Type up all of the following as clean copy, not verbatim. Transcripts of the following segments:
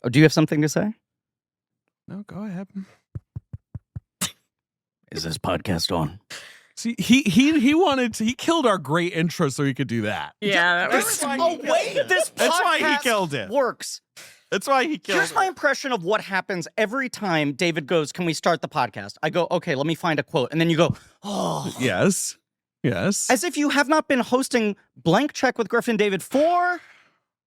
Oh, do you have something to say? No, go ahead. Is this podcast on? See, he killed our great intro so he could do that. Yeah. There's a way this podcast That's why he killed it. works. That's why he killed Here's it. my impression of what happens every time David goes, can we start the podcast? I go, okay, let me find a quote. And then you go, oh. Yes. Yes. As if you have not been hosting Blank Check with Griffin David for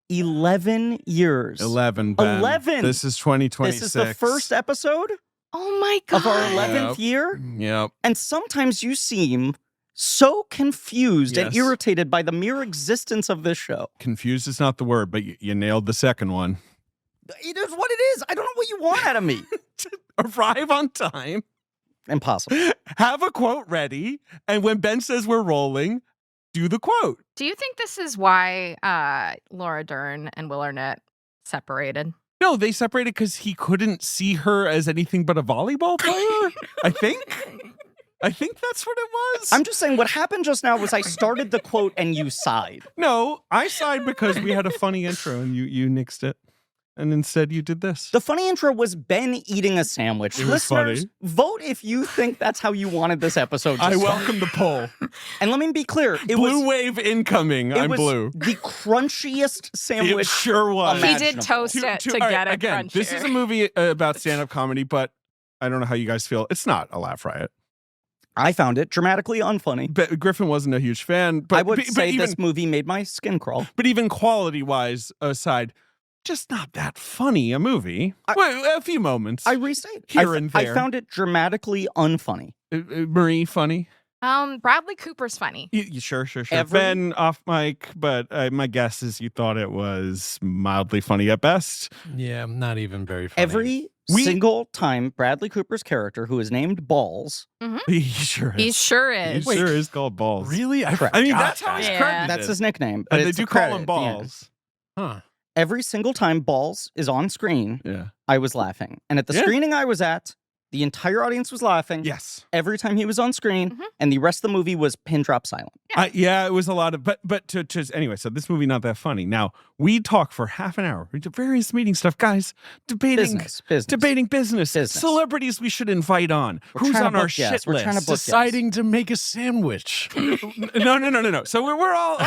11 years. 11, Ben. 11. This is 2026. This is the first episode Oh my God. of our 11th year. Yep. And sometimes you seem so confused and Yes. irritated by the mere existence of this show. Confused is not the word, but you nailed the second one. It is what it is. I don't know what you want out of me. Arrive on time. Impossible. Have a quote ready. And when Ben says we're rolling, do the quote. Do you think this is why Laura Dern and Will Arnett separated? No, they separated because he couldn't see her as anything but a volleyball player. I think that's what it was. I'm just saying what happened just now was I started the quote and you sighed. No, I sighed because we had a funny intro and you nixed it. And instead you did this. The funny intro was Ben eating a sandwich. It was Listeners, funny. vote if you think that's how you wanted this episode to I start. welcome the poll. And let me be clear. It Blue was, wave incoming. it I'm was blue. the crunchiest It sandwich. sure was. He Imaginable. did toast it to all right, get it again, crunchier. this is a movie about stand-up comedy, but I don't know how you guys feel. It's not a laugh riot. I found it dramatically unfunny. But Griffin wasn't a huge fan. But I would say even, this movie made my skin crawl. But even quality-wise aside, just not that funny a movie. I- Well, a few moments. I restate. Here and I there. found it dramatically unfunny. Marie, funny? Bradley Cooper's funny. You sure. Every- Ben, off mic, but my guess is you thought it was mildly funny at best. Yeah, not even very funny. Every single time Bradley Cooper's character, who is named Balls, He sure is. He sure He is. sure is called Balls. Really? Correct. I mean, forgot that's how he's that. Yeah. credited. that's his nickname. But And they it's do a call credit him at the end. Balls. Huh. Every single time Balls is on screen, Yeah. I was laughing. And at the Yeah. screening I was at, the entire audience was laughing Yes. every time he was on screen, Mhm. and the rest of the movie was pin drop silent. Yeah, it was a lot of, but to anyway. So this movie not that funny. Now we talk for half an hour. We do various meeting stuff, guys. Debating business, Business. celebrities we should invite on. We're Who's trying to on our book guests. shit We're list? trying to book guests. Deciding to make a sandwich. No. So we're all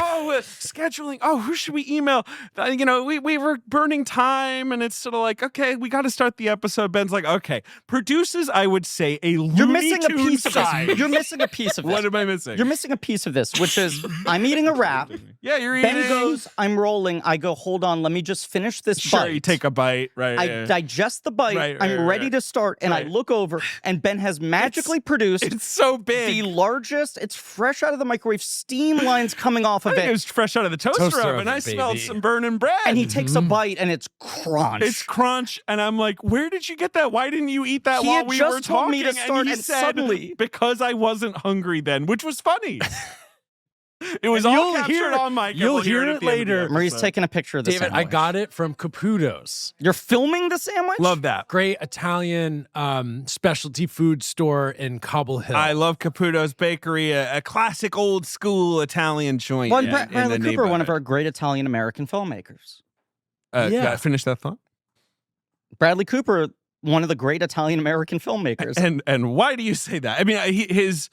scheduling. Oh, who should we email? We were burning time, and it's sort of like, okay, we got to start the episode. Ben's like, okay, produces. I would say a You're Looney missing a Tunes piece of size. this. You're missing a piece of this. What am I missing? You're missing a piece of this, which is I'm eating a wrap. Yeah, you're eating. Ben goes, I'm rolling. I go, hold on, let me just finish this Sure, bite. you take a bite, right? I yeah. digest the bite. Right, I'm right, ready right. to start, and I Right. look over, and Ben has magically produced It's so big. the largest. It's fresh out of the microwave. Steam lines coming off I of think it it, was fresh out of the toaster, Toaster oven. oven, I smelled baby. some burning bread. and he takes a bite, and it's crunch. It's crunch, and I'm like, "Where did you get that? Why didn't you eat that He while had we just were told talking?" me to start, he and said, suddenly- "Because I wasn't hungry then," which was funny. It was And all you'll captured hear- on mic. and you'll we'll hear at it the end of the later. Marie's episode. taking a picture of the David, I sandwich. got it from Caputo's. You're filming the sandwich? Love that. Great Italian specialty food store in Cobble Hill. I love Caputo's Bakery, a classic old school Italian joint. Well, in Bradley the Cooper, one of neighborhood. our great Italian-American filmmakers. Yeah. Finish that thought. Bradley Cooper, one of the great Italian-American filmmakers. And why do you say that? I mean, his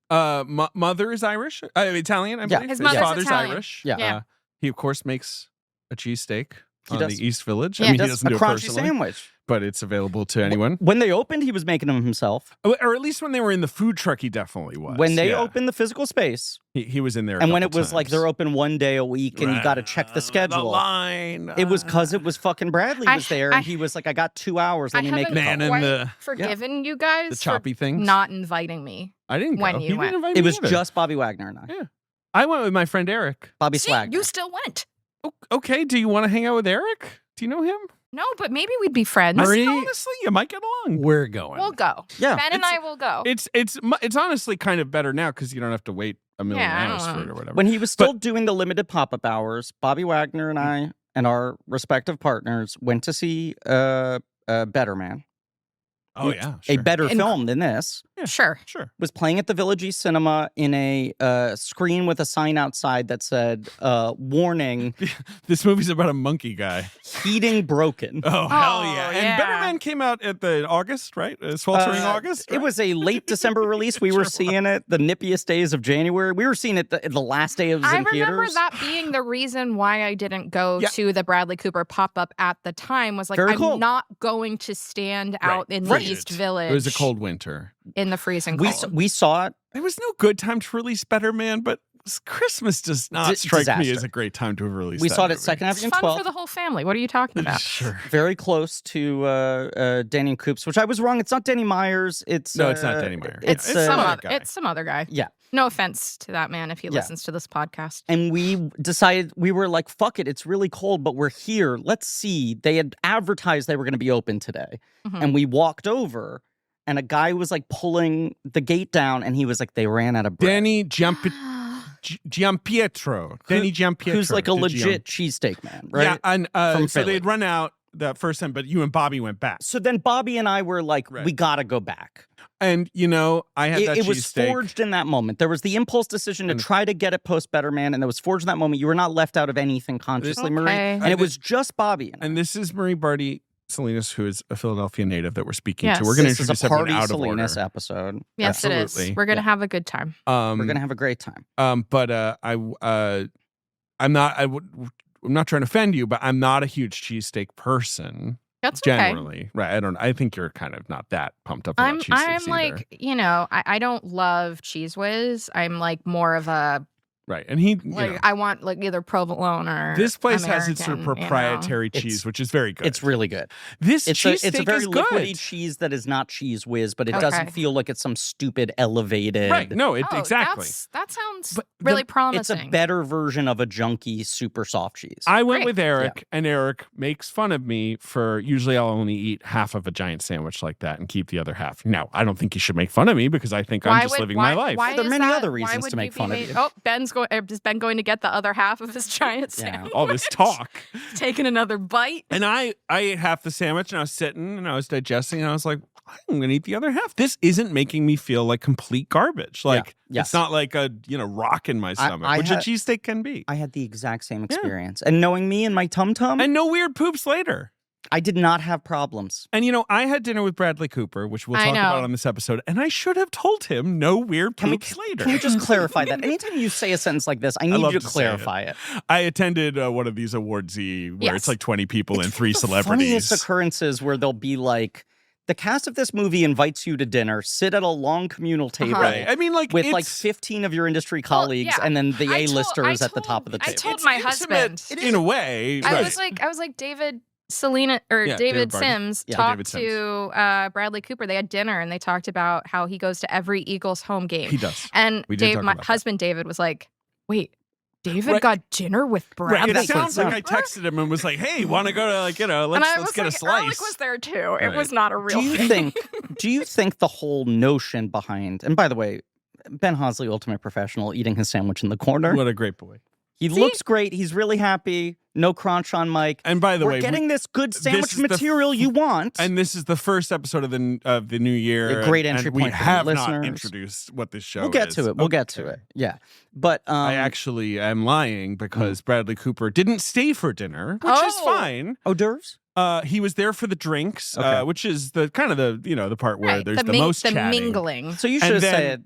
mother is Irish, Italian. I Yeah. believe. His mother's father's Italian. Irish. Yeah. Yeah. He of course makes a cheesesteak He on does. the East Village. Yeah. I He mean, he does doesn't a do it crunchy personally, sandwich. but it's available to anyone. When they opened, he was making them himself. Or at least when they were in the food truck, he definitely was. When they Yeah. opened the physical space, he was in there. and when it couple was like times. they're open one day a week and you got to check the schedule. The line. It was because it was fucking Bradley was there, I- and he was like, I got 2 hours. I Let me make haven't it. Man in quite the- forgiven you guys the for choppy things. not inviting me. I didn't when go. you He went. didn't invite It me was either. just Bobby Wagner and I. Yeah. I went with my friend Eric. Bobby See, Swagner. you still went. Okay, do you want to hang out with Eric? Do you know him? No, but maybe we'd be friends. Marie- Honestly, you might get along. We're going. We'll go. Yeah. Ben and I will go. It's honestly kind of better now because you don't have to wait a million Yeah, I hours don't for know. it or whatever. When he was still doing the limited pop-up hours, Bobby Wagner and I and our respective partners went to see Better Man. oh yeah, A sure. better And- film than this. Sure. Was playing at the Village East Cinema in a screen with a sign outside that said, warning, This movie's about a monkey guy. heating broken. Oh, hell yeah. yeah. And Better Man came out at the August, right? Sweltering August? It right? was a late December release. We were seeing it the nippiest days of January. We were seeing it the last day of I in remember theaters. that being the reason why I didn't go to the Bradley Cooper pop-up at the time was like, Very I'm cool. not going to stand out in the Right. East Village. It was a cold winter. In the freezing We cold. we saw it. It was no good time to release Better Man, but Christmas does not strike me disaster. as a great time to have released We that saw it movie. at Second It's Avenue fun 12. for the whole family. What are you talking about? Sure. Very close to Danny and Coops, which I was wrong. It's not Danny Myers. It's No, it's not Danny Myers. It's, It's some uh, other guy. It's some other guy. Yeah. No offense to that man if he Yeah. listens to this podcast. And we decided, we were like, fuck it, it's really cold, but we're here. Let's see. They had advertised they were going to be open today. Mhm. And we walked over, and a guy was like pulling the gate down, and he was like, they ran out of bread. Danny Giampietro. Danny Giampietro. Who's like a the legit cheesesteak man, right? Yeah, and From so Philly. they'd run out the first time, but you and Bobby went back. So then Bobby and I were like, Right. we gotta go back. And, you know, I had that It was cheesesteak. forged in that moment. There was the impulse decision to And- try to get it post Better Man, and that was forged in that moment. You were not left out of anything consciously, Marie. Okay. And it was just Bobby and I. And this is Marie Barty Salinas, who is a Philadelphia native that we're speaking Yes. to. We're going to This is introduce a everyone party out of order. Salinas episode. Yes, it Absolutely. is. We're going to Yeah. have a good time. We're gonna have a great time. But I'm not trying to offend you, but I'm not a huge cheesesteak person. That's okay. Generally, right? I think you're kind of not that pumped up about I'm cheesesteaks either. like, I don't love Cheese Whiz. I'm like more of a Right, and he, like I want like either provolone or this place has its sort of American, proprietary It's- cheese, which is very good. It's really good. This It's cheesesteak a very is good. liquidy cheese that is not Cheese Whiz, but it Okay. doesn't feel like it's some stupid elevated. Right? No, Oh, exactly. That sounds But the- really It's promising. a better version of a junky super soft cheese. I went Great. with Eric, and Eric makes fun of me for usually I'll only eat half of a giant sandwich like that and keep the other half. Now, I don't think you should make fun of me because I think I'm just living my life. Why There are is many that? other Why reasons would to make be fun of made- you. Oh, is Ben going to get the other half of his giant Yeah. sandwich? All this talk. Taking another bite. And I ate half the sandwich and I was sitting and I was digesting and I was like, I'm going to eat the other half. This isn't making me feel like complete garbage. Like, Yes. it's not like a, rock in my stomach, I which had- a cheesesteak can be. I had the exact same experience. And knowing me and my tum-tum, And no weird poops later. I did not have problems. And, I had dinner with Bradley Cooper, which we'll I talk about know. on this episode. And I should have told him no weird Can we, poops later. can we just clarify that? Anytime you say a sentence like this, I need love you to to say it. clarify it. I attended one of these awardsy where Yes. it's like 20 people and It's 3 one of the celebrities. funniest occurrences where they'll be like, the cast of this movie invites you to dinner, sit at a long communal table Right. I mean, like, with like it's 15 of your industry colleagues, yeah. and then the I told- A-listers I at the top of the told- I table. told it's my intimate husband. in a way. I right. was like David Selena or Yeah, David David Barty. Sims Yeah, talked David Sims. to Bradley Cooper. They had dinner and they talked about how he goes to every Eagles home game. He does. And We did talk my about that. husband David was like, "Wait, David Right. got dinner with Bradley?" It that's what sounds it like I texted him and was like, "Hey, want to go to and I let's was get like, a slice." Ehrlich was there too. It Right. was not a real Do you thing. think the whole notion behind, and by the way, Ben Hosley, ultimate professional, eating his sandwich in the corner. What a great boy! He looks great. He's really happy. No crunch on Mike. And by the We're way, getting this good this sandwich is the material you want. and this is the first episode of the new year. A great and entry we point for have the not listeners. introduced what this show we'll get is. to it. We'll get to Okay. it. Yeah. But I actually am lying because Bradley Cooper didn't stay for dinner, which is Oh. fine. hors d'oeuvres? He was there for the drinks, Okay. which is the kind of the part where Right, there's the ming- most the chatting. mingling. So you And should have then- said,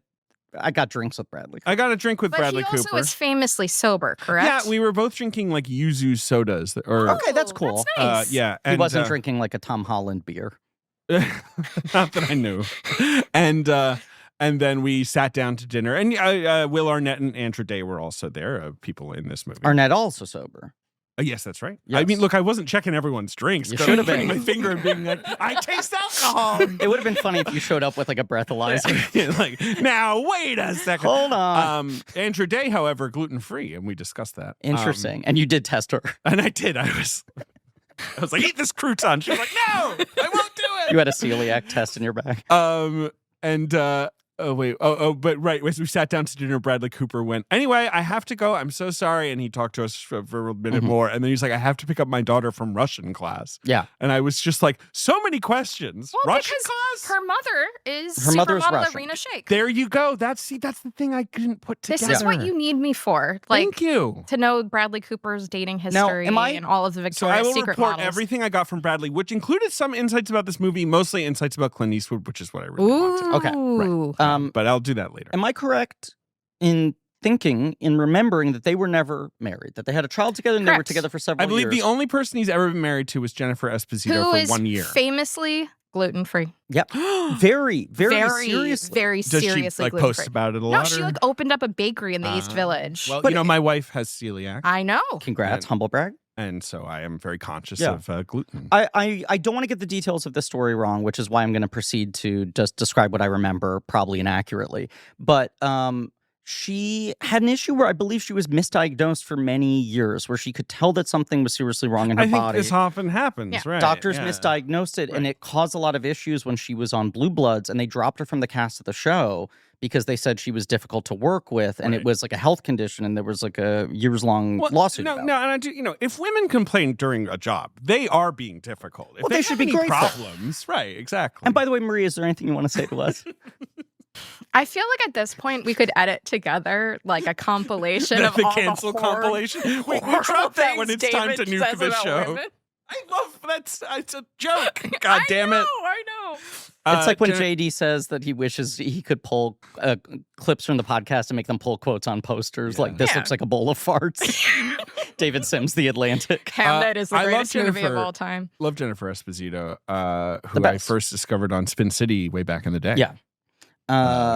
I got drinks with Bradley. I got a drink with But Bradley he also Cooper. was famously sober, correct? Yeah, we were both drinking like yuzu sodas. Or Okay, that's Oh, cool. That's nice. yeah, He and, wasn't drinking like a Tom Holland beer. not that I knew. And then we sat down to dinner, and Will Arnett and Andrew Day were also there, people in this movie. Arnett also sober. Yes, that's right. I Yes. mean, look, I wasn't checking everyone's drinks. You but should I'm have putting been. my finger and being like, I taste alcohol. It would have been funny if you showed up with like a breathalyzer. Like, now wait a second. Hold on. Andrew Day, however, gluten free, and we discussed that. Interesting. And you did test her. And I did. I was like, eat this crouton. She was like, no, I won't do it. You had a celiac test in your bag. And Oh, wait. But right. As we sat down to dinner, Bradley Cooper went, anyway, I have to go. I'm so sorry. And he talked to us for a minute more. And then he's like, I have to pick up my daughter from Russian class. Yeah. And I was just like, so many questions. Well, Russian because class? her mother is Her mother is supermodel Russian. Arena Shayk. There you go. That's the thing I couldn't put This together. is what you need me for. Like, Thank you. to know Bradley Cooper's dating Now, history am I- and all of the So I Victoria's will Secret report models. everything I got from Bradley, which included some insights about this movie, mostly insights about Clint Eastwood, which is what I really wanted. Ooh. Okay, right. But I'll do that later. Am I correct in remembering that they were never married, that they had a child together and they were Correct. together for several I believe years? the only person he's ever been married to was Jennifer Esposito Who for is 1 year. famously gluten-free. Yep. Very, very seriously. Very Does she seriously like gluten-free. post about it a No, lot? she or- like opened up a bakery in the East Village. Well, But my wife has celiac, I know. Congrats, And- humble brag. and so I am very conscious Yeah. of gluten. I don't want to get the details of the story wrong, which is why I'm going to proceed to just describe what I remember, probably inaccurately. But she had an issue where I believe she was misdiagnosed for many years, where she could tell that something was seriously wrong in her I think body. this often happens, Yeah. right? Doctors yeah. misdiagnosed it, and Right. it caused a lot of issues when she was on Blue Bloods, and they dropped her from the cast of the show because they said she was difficult to work with, and Right. it was like a health condition, and there was like a years-long Well, lawsuit. No, about no, it. and I do. If women complain during a job, they are being difficult. If Well, they, they should have be any grateful. problems, right? Exactly. And by the way, Maria, is there anything you want to say to us? I feel like at this point we could edit together like a compilation of the all cancel the horrible, compilation. We horrible drop that when things it's time David to nuke says this about show. women. I love that's it's a joke. God damn it! I know. It's like when Jen- JD says that he wishes he could pull clips from the podcast and make them pull quotes on posters. Yeah. Like, this Yeah. looks like a bowl of farts. David Sims, The Atlantic. Hamlet is the I love greatest movie of Jennifer- all time. Love Jennifer Esposito, who The I best. first discovered on Spin City way back in the day. Yeah.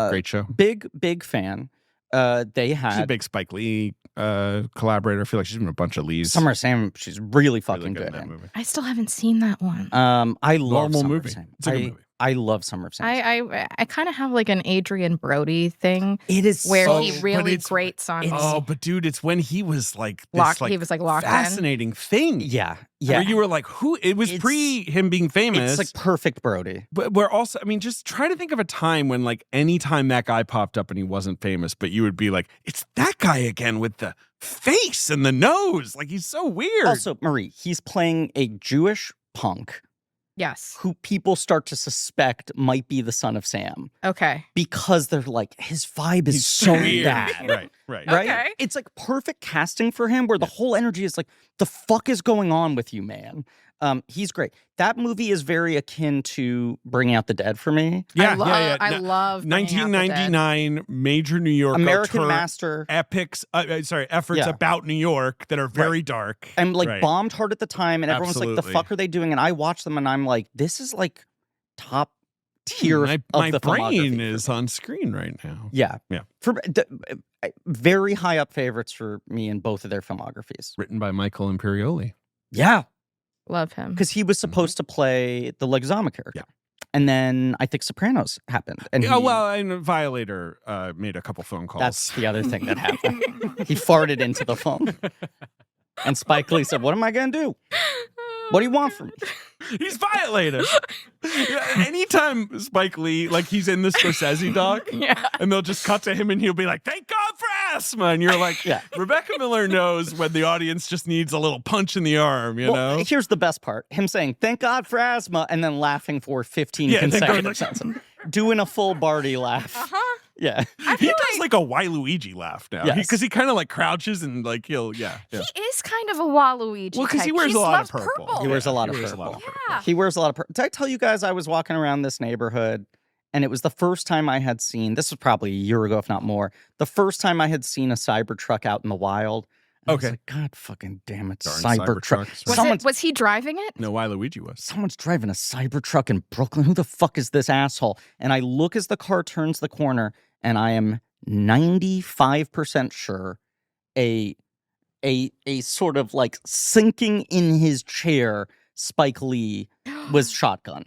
Great show. Big fan. They She's a had big Spike Lee collaborator. I feel like she's been in a bunch of Lees. Summer Sam. She's really fucking Really good in that in. movie. I still haven't seen that one. I love Normal Summer movie. Sam. It's a good movie. I love Summer Sam. I kind of have like an Adrian Brody thing It is where so, he but really it's- grates on Oh, but dude, it's when he was like this locked. like He was like locked in. fascinating thing. yeah. Where you were like, who? It was It's- pre him being famous. It's like perfect Brody. But we're also, I mean, just try to think of a time when, like, any time that guy popped up and he wasn't famous, but you would be like, it's that guy again with the face and the nose. Like, he's so weird. Also, Marie, he's playing a Jewish punk Yes. who people start to suspect might be the son of Sam Okay. because they're like, his vibe is he's so weird. bad. Right, right. Right? Okay. It's like perfect casting for him where the whole energy is like, the fuck is going on with you, man? He's great. That movie is very akin to Bringing Out the Dead for me. Yeah, I love, yeah, yeah. I No, love Bringing Out the Dead. 1999 major New York American auteur Master. epics, efforts Yeah. about New York that are very dark. And like Right. bombed hard at the time, and everyone's like, the Absolutely. fuck are they doing? And I watch them and I'm like, this is like top tier My of the brain filmography is for me. on screen right now. Yeah. Yeah. Very high up favorites for me in both of their filmographies. Written by Michael Imperioli. Yeah. Love him. Because he was supposed to play the Leguizamo character. Yeah. And then I think Sopranos happened. And Oh, he- well, and Violator made a couple phone calls. that's the other thing that happened. He farted into the phone. And Spike Lee said, what am I going to do? What do you want from me? He's violated. Yeah, anytime Spike Lee, like he's in the Scorsese doc, Yeah. and they'll just cut to him and he'll be like, thank God for asthma. And you're like, Yeah. Rebecca Miller knows when the audience just needs a little punch in the arm, you Well, know? here's the best part. Him saying, thank God for asthma, and then laughing for 15 Yeah, thank God. consecutive sentences. Doing a full Barty laugh. Uh-huh. Yeah. I He feel does like a Waluigi laugh now. Yes. Because he kind of like crouches and like he'll, yeah. He is kind of a Waluigi. Well, because he type. wears a lot of loves purple. He wears a lot of He wears a purple. lot of purple. Yeah. He wears a lot of purple. Did I tell you guys I was walking around this neighborhood and it was the first time I had seen, this was probably a year ago, if not more, the first time I had seen a Cybertruck out in the wild. And I was Okay. like, God fucking damn it, Darn Cybertruck. Cybertrucks. Was he driving it? No, Waluigi was. Someone's driving a Cybertruck in Brooklyn. Who the fuck is this asshole? And I look as the car turns the corner and I am 95% sure a sort of like sinking in his chair Spike Lee was shotgun.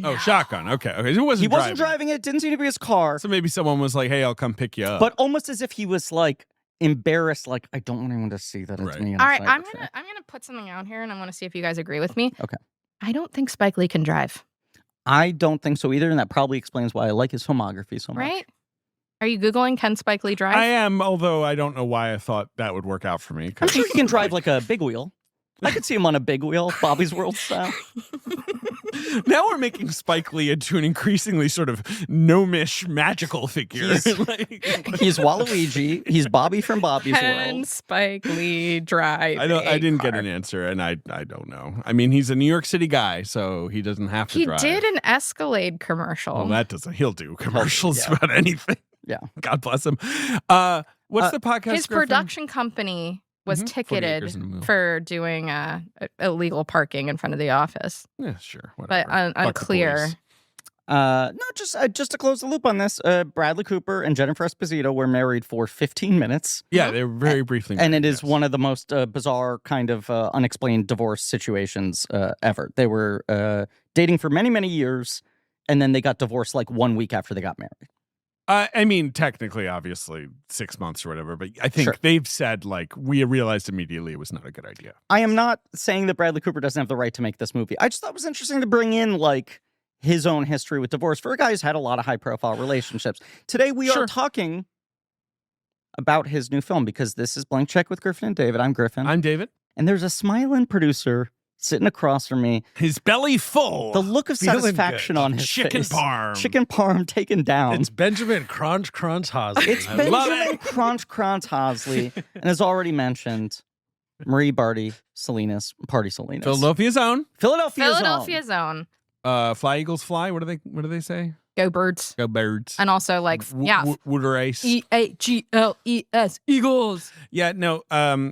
Oh, shotgun. Okay. Okay. He wasn't He wasn't driving it. Didn't seem to be his car. So maybe someone was like, hey, I'll come pick you up. But almost as if he was like embarrassed, like, I don't want anyone to see that it's Right. me. In All a right, I'm Cybertruck. gonna put something out here, and I want to see if you guys agree with me. Okay. I don't think Spike Lee can drive. I don't think so either, and that probably explains why I like his filmography so much. Right? Are you Googling Can Spike Lee drive? I am, although I don't know why I thought that would work out for me. I'm sure he can drive like a big wheel. I could see him on a big wheel, Bobby's World style. Now we're making Spike Lee into an increasingly sort of gnomish magical figure. He's Waluigi. He's Bobby from Bobby's Can World. Spike Lee drive? I didn't get an answer, and I don't know. I mean, he's a New York City guy, so he doesn't have to He drive. did an Escalade commercial. Well, that doesn't. He'll do commercials about anything. Yeah. God bless him. What's the podcast? His Griffin? production company was 40 ticketed acres in a mule. for doing illegal parking in front of the office, Yeah, sure. but Whatever. Fuck the unclear. police. No, just to close the loop on this, Bradley Cooper and Jennifer Esposito were married for 15 minutes. Yeah, they were very briefly. And married, it is yes. one of the most bizarre kind of unexplained divorce situations ever. They were dating for many, many years, and then they got divorced like 1 week after they got married. I mean, technically, obviously, 6 months or whatever, but I think Sure. they've said, like, we realized immediately it was not a good idea. I am not saying that Bradley Cooper doesn't have the right to make this movie. I just thought it was interesting to bring in, like, his own history with divorce for a guy who's had a lot of high-profile relationships. Today, we Sure. are talking about his new film because this is Blank Check with Griffin and David. I'm Griffin. I'm David. And there's a smiling producer sitting across from me. His belly full. The look of Feeling satisfaction good. on his Chicken face. parm. Chicken parm taken down. It's Benjamin Crunch Hosley. It's I love Benjamin it. Crunch Hosley. And as already mentioned, Marie Barty Salinas, Party Salinas. Philadelphia's own. Philadelphia's Zone. Fly Eagles fly. What do they say? Go Birds. Go Birds. And also like Wooder Ace. EAGLES Eagles. Yeah, no.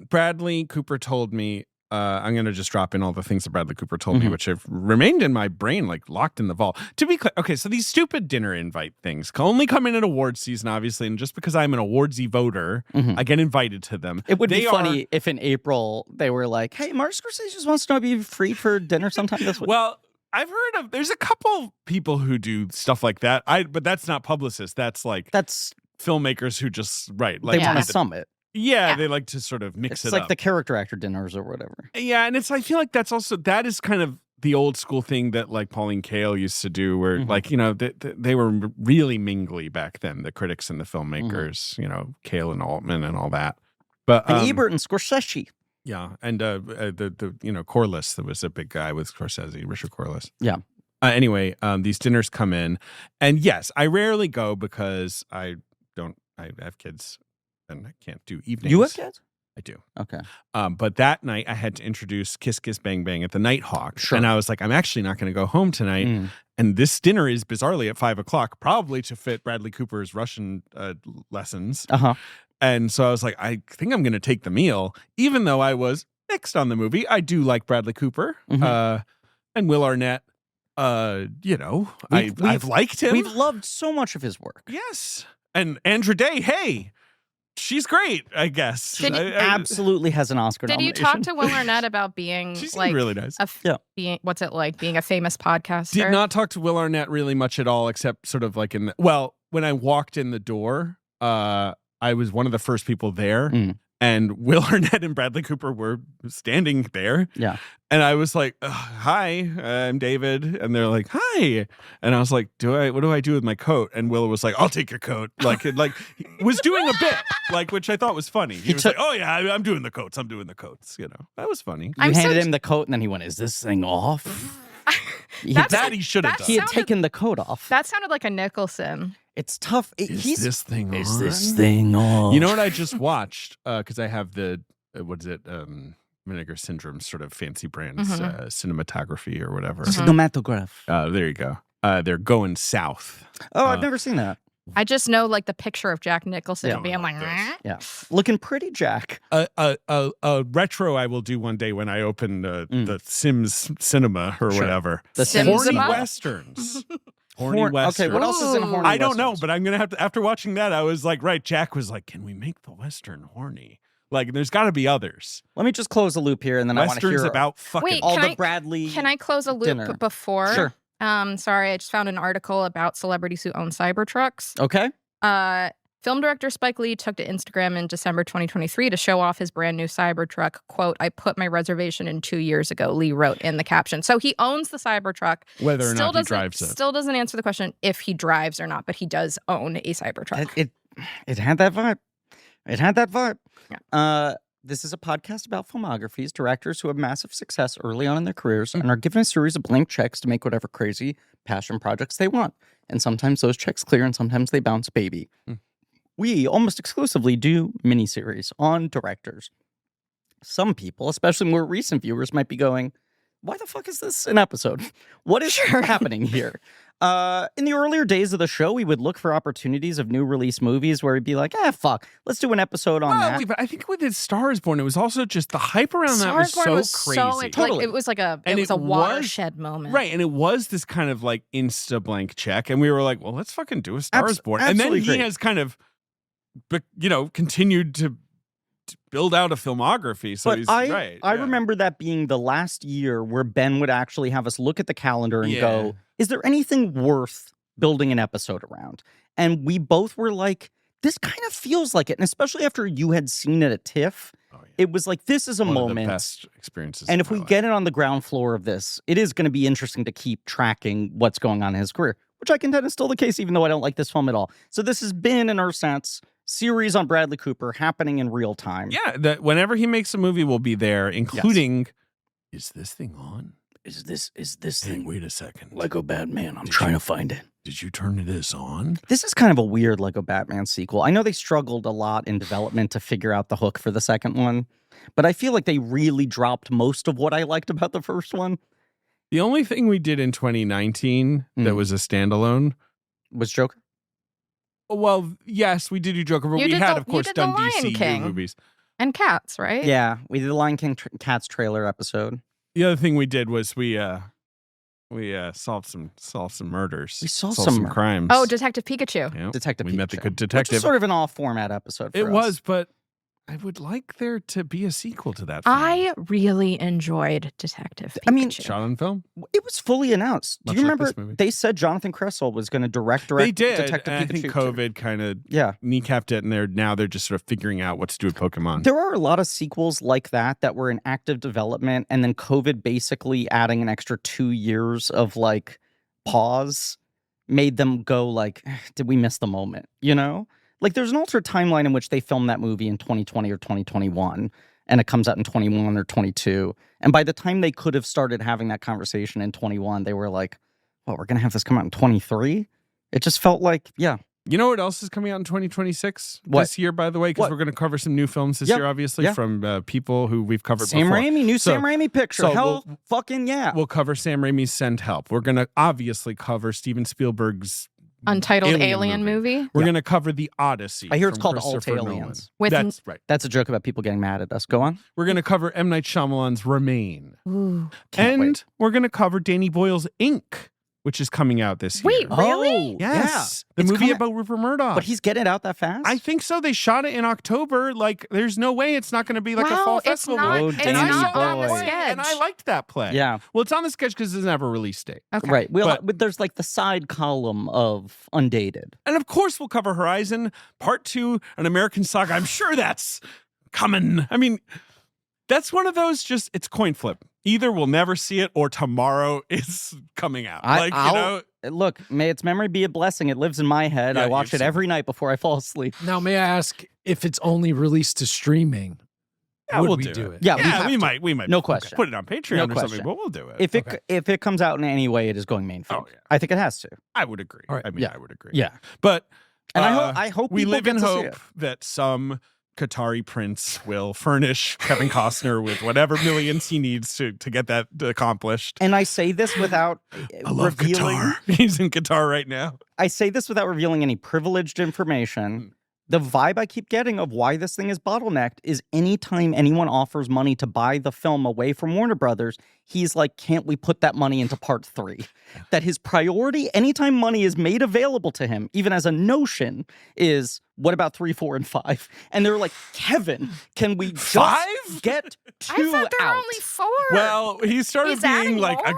Bradley Cooper told me. I'm going to just drop in all the things that Bradley Cooper told me, which have remained in my brain, like locked in the vault. To be clear, okay, so these stupid dinner invite things only come in at awards season, obviously, and just because I'm an awardsy voter, I get invited to them. It would be funny if in April they were like, hey, Martin Scorsese just wants to know if you're free for dinner sometime this week. Well, I've heard of, there's a couple people who do stuff like that. But that's not publicists. That's like That's filmmakers who just, right. they Like, want to summit. yeah, they like to sort of mix It's it like up. the character actor dinners or whatever. Yeah, and I feel like that is kind of the old school thing that like Pauline Kael used to do where like, you know, they were really mingly back then, the critics and the filmmakers, you know, Kael and Altman and all that. But And Ebert and Scorsese. yeah, and the you know, Corliss, there was a big guy with Scorsese, Richard Corliss. Yeah. Anyway, these dinners come in, and yes, I rarely go because I have kids and I can't do evenings. You have kids? I do. Okay. But that night I had to introduce Kiss Kiss Bang Bang at the Nighthawk. Sure. And I was like, I'm actually not going to go home tonight. And this dinner is bizarrely at 5:00, probably to fit Bradley Cooper's Russian lessons. Uh-huh. And so I was like, I think I'm going to take the meal, even though I was mixed on the movie. I do like Bradley Cooper and Will Arnett. You know, I've liked him. We've loved so much of his work. Yes. And Andra Day, hey, she's great, I guess. Did you- Absolutely has an Oscar Did you nomination. talk to Will Arnett about being She seemed like really nice. what's it like being a famous podcaster? Did not talk to Will Arnett really much at all, except sort of like when I walked in the door, I was one of the first people there. And Will Arnett and Bradley Cooper were standing there. Yeah. And I was like, hi, I'm David. And they're like, hi. And I was like, what do I do with my coat? And Will was like, I'll take your coat. Like he was doing a bit, like, which I thought was funny. He was like, oh yeah, I'm doing the coats. I'm doing the coats. You know, that was funny. You handed him the coat and then he went, is this thing off? That he should have done. He had taken the coat off. That sounded like a Nicholson. It's tough. Is this thing on? Is this thing on? You know what I just watched? Because I have the, what is it? Vinegar Syndrome sort of fancy brands, cinematography or whatever. Cinematograph. There you go. They're going south. Oh, I've never seen that. I just know like the picture of Jack Nicholson being like, Yeah. Looking pretty, Jack. A retro I will do one day when I open the Sims Cinema or whatever. The Sims Horny Cinema? Westerns. Horny Westerns. Okay, what else is in horny I don't know, Westerns? but I'm going to have to, after watching that, I was like, right, Jack was like, can we make the Western horny? Like, there's got to be others. Let me just close the loop here, and then I want to Westerns hear about fucking. Wait, all can the I- Bradley. Can I close a loop dinner. before? Sure. Sorry, I just found an article about celebrities who own Cybertrucks. Okay. Film director Spike Lee took to Instagram in December 2023 to show off his brand new Cybertruck. Quote, "I put my reservation in 2 years ago," Lee wrote in the caption. So he owns the Cybertruck. Whether or not he drives it. Still doesn't answer the question if he drives or not, but he does own a Cybertruck. It had that vibe. It had that vibe. Yeah. This is a podcast about filmographies, directors who have massive success early on in their careers and are given a series of blank checks to make whatever crazy passion projects they want. And sometimes those checks clear and sometimes they bounce baby. We almost exclusively do miniseries on directors. Some people, especially more recent viewers, might be going, why the fuck is this an episode? What is happening here? In the earlier days of the show, we would look for opportunities of new release movies where we'd be like, fuck, let's do an episode on that. But I think with its Star is Born, it was also just the hype around that was so crazy. Totally. It was like a watershed moment. Right, and it was this kind of like insta blank check, and we were like, well, let's fucking do a Star is Born. And then he has kind of, continued to build out a filmography. So I remember that being the last year where Ben would actually have us look at the calendar and go, is there anything worth building an episode around? And we both were like, this kind of feels like it. And especially after you had seen it at TIFF, it was like, this is a moment. One of the best experiences. And if we get it on the ground floor of this, it is going to be interesting to keep tracking what's going on in his career, which I contend is still the case, even though I don't like this film at all. So this has been, in our sense, series on Bradley Cooper happening in real time. Yeah, whenever he makes a movie, we'll be there, including, is this thing on? Is this thing? Wait a second. Lego Batman, I'm trying to find it. Did you turn this on? This is kind of a weird Lego Batman sequel. I know they struggled a lot in development to figure out the hook for the second one, but I feel like they really dropped most of what I liked about the first one. The only thing we did in 2019 that was a standalone was Joker. Well, yes, we did do Joker, but we had, of course, done DCU movies. And Cats, right? Yeah, we did the Lion King Cats trailer episode. The other thing we did was we solved some murders. We solved some crimes. Oh, Detective Pikachu. Yep. Detective we Pikachu. met the good detective. Which was sort of an all-format episode for us. It was, but I would like there to be a sequel to that film. I really enjoyed Detective Pikachu. I mean, shot on film? It was fully announced. Do you remember they said Jonathan Kressel was going to direct they did, Detective Pikachu? I think COVID kind of kneecapped it, and now they're just sort of figuring out what to do with Pokemon. There are a lot of sequels like that were in active development, and then COVID basically adding an extra 2 years of like pause made them go like, did we miss the moment? You know? Like, there's an alternate timeline in which they filmed that movie in 2020 or 2021, and it comes out in 21 or 22. And by the time they could have started having that conversation in 21, they were like, well, we're going to have this come out in 23? It just felt like, You know what else is coming out in 2026 What? this year, by the way? Because we're going to cover some new films this year, obviously, from people who we've covered Sam before. Raimi, Sam Raimi picture. Hell, fucking yeah. We'll cover Sam Raimi's Send Help. We're going to obviously cover Steven Spielberg's Untitled Alien movie. We're going to cover The Odyssey. I hear it's called Alt Aliens. That's right. That's a joke about people getting mad at us. Go on. We're going to cover M. Night Shyamalan's Remain. Ooh. Can't wait. We're going to cover Danny Boyle's Ink, which is coming out this year. Wait, really? Yes. The movie about Rupert Murdoch. But he's getting it out that fast? I think so. They shot it in October. Like, there's no way it's not going to be like a fall festival movie. It's not on the sketch. And I liked that play. Yeah. Well, it's on the sketch because it doesn't have a release date. Okay. Right. But there's like the side column of Undated. And of course, we'll cover Horizon Part 2, an American Saga. I'm sure that's coming. I mean, that's one of those it's coin flip. Either we'll never see it or tomorrow it's coming out. Look, may its memory be a blessing. It lives in my head. Yeah, I watch it every night before I fall asleep. Now, may I ask if it's only released to streaming? Yeah, would we'll we do it? Yeah, we might. No question. Put it on Patreon No or question. something, but we'll do it. If it comes out in any way, it is going main feed. Oh, yeah. I think it has to. I would agree. All right. I mean, I would agree. Yeah. But And I hope we people live get in to see hope it. that some Qatari prince will furnish Kevin Costner with whatever millions he needs to get that accomplished. And I say this without I love revealing. Qatar. He's in Qatar right now. I say this without revealing any privileged information. The vibe I keep getting of why this thing is bottlenecked is anytime anyone offers money to buy the film away from Warner Brothers, he's like, can't we put that money into part 3? That his priority, anytime money is made available to him, even as a notion, is what about 3, 4, and 5? And they're like, Kevin, can we just 5? get 2 I thought there out? were only 4. Well, he started He's being adding like, more?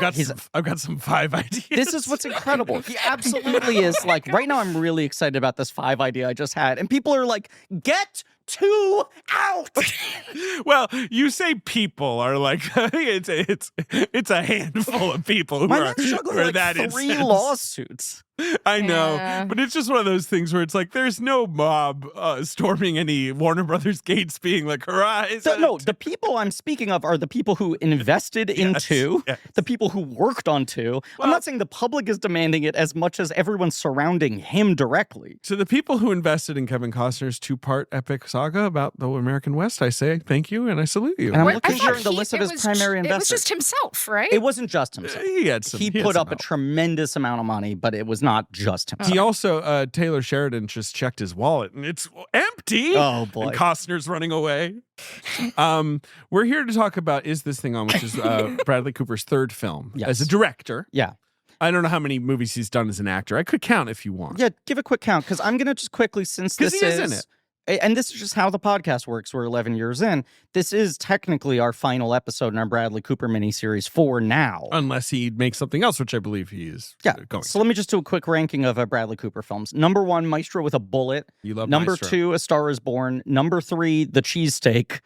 I've got some 5 ideas. This is what's incredible. He absolutely is like, right now I'm really excited about this 5 idea I just had. And people are like, get 2 out. Well, you say people are like it's a handful of people who My are man's juggling who are like that 3 instance. lawsuits. I know, Yeah. but it's just one of those things where it's like there's no mob storming any Warner Brothers gates being like, hurrah. No, the people I'm speaking of are the people who invested in 2, yes. the people who worked on 2. I'm Well- not saying the public is demanding it as much as everyone surrounding him directly. To the people who invested in Kevin Costner's 2-part epic saga about the American West, I say thank you and I salute you. And I'm Wait, looking I thought during the list of it his was primary It was investors. just himself, right? It wasn't just himself. He had some. He had put some up a help. tremendous amount of money, but it was not just himself. He also, Taylor Sheridan just checked his wallet and it's empty. Oh, boy. And Costner's running away. We're here to talk about Is This Thing On, which is Bradley Cooper's 3rd film Yes. as a director. Yeah. I don't know how many movies he's done as an actor. I could count if you want. Yeah, give a quick count, because I'm going to just quickly, since 'Cause this he is in it. And this is just how the podcast works. We're 11 years in. This is technically our final episode in our Bradley Cooper miniseries for now. Unless he makes something else, which I believe he is going So let me just do a quick ranking of Bradley Cooper films. Number 1, Maestro with a Bullet. You love Number Maestro. 2, A Star Is Born. Number 3, The Cheesesteak.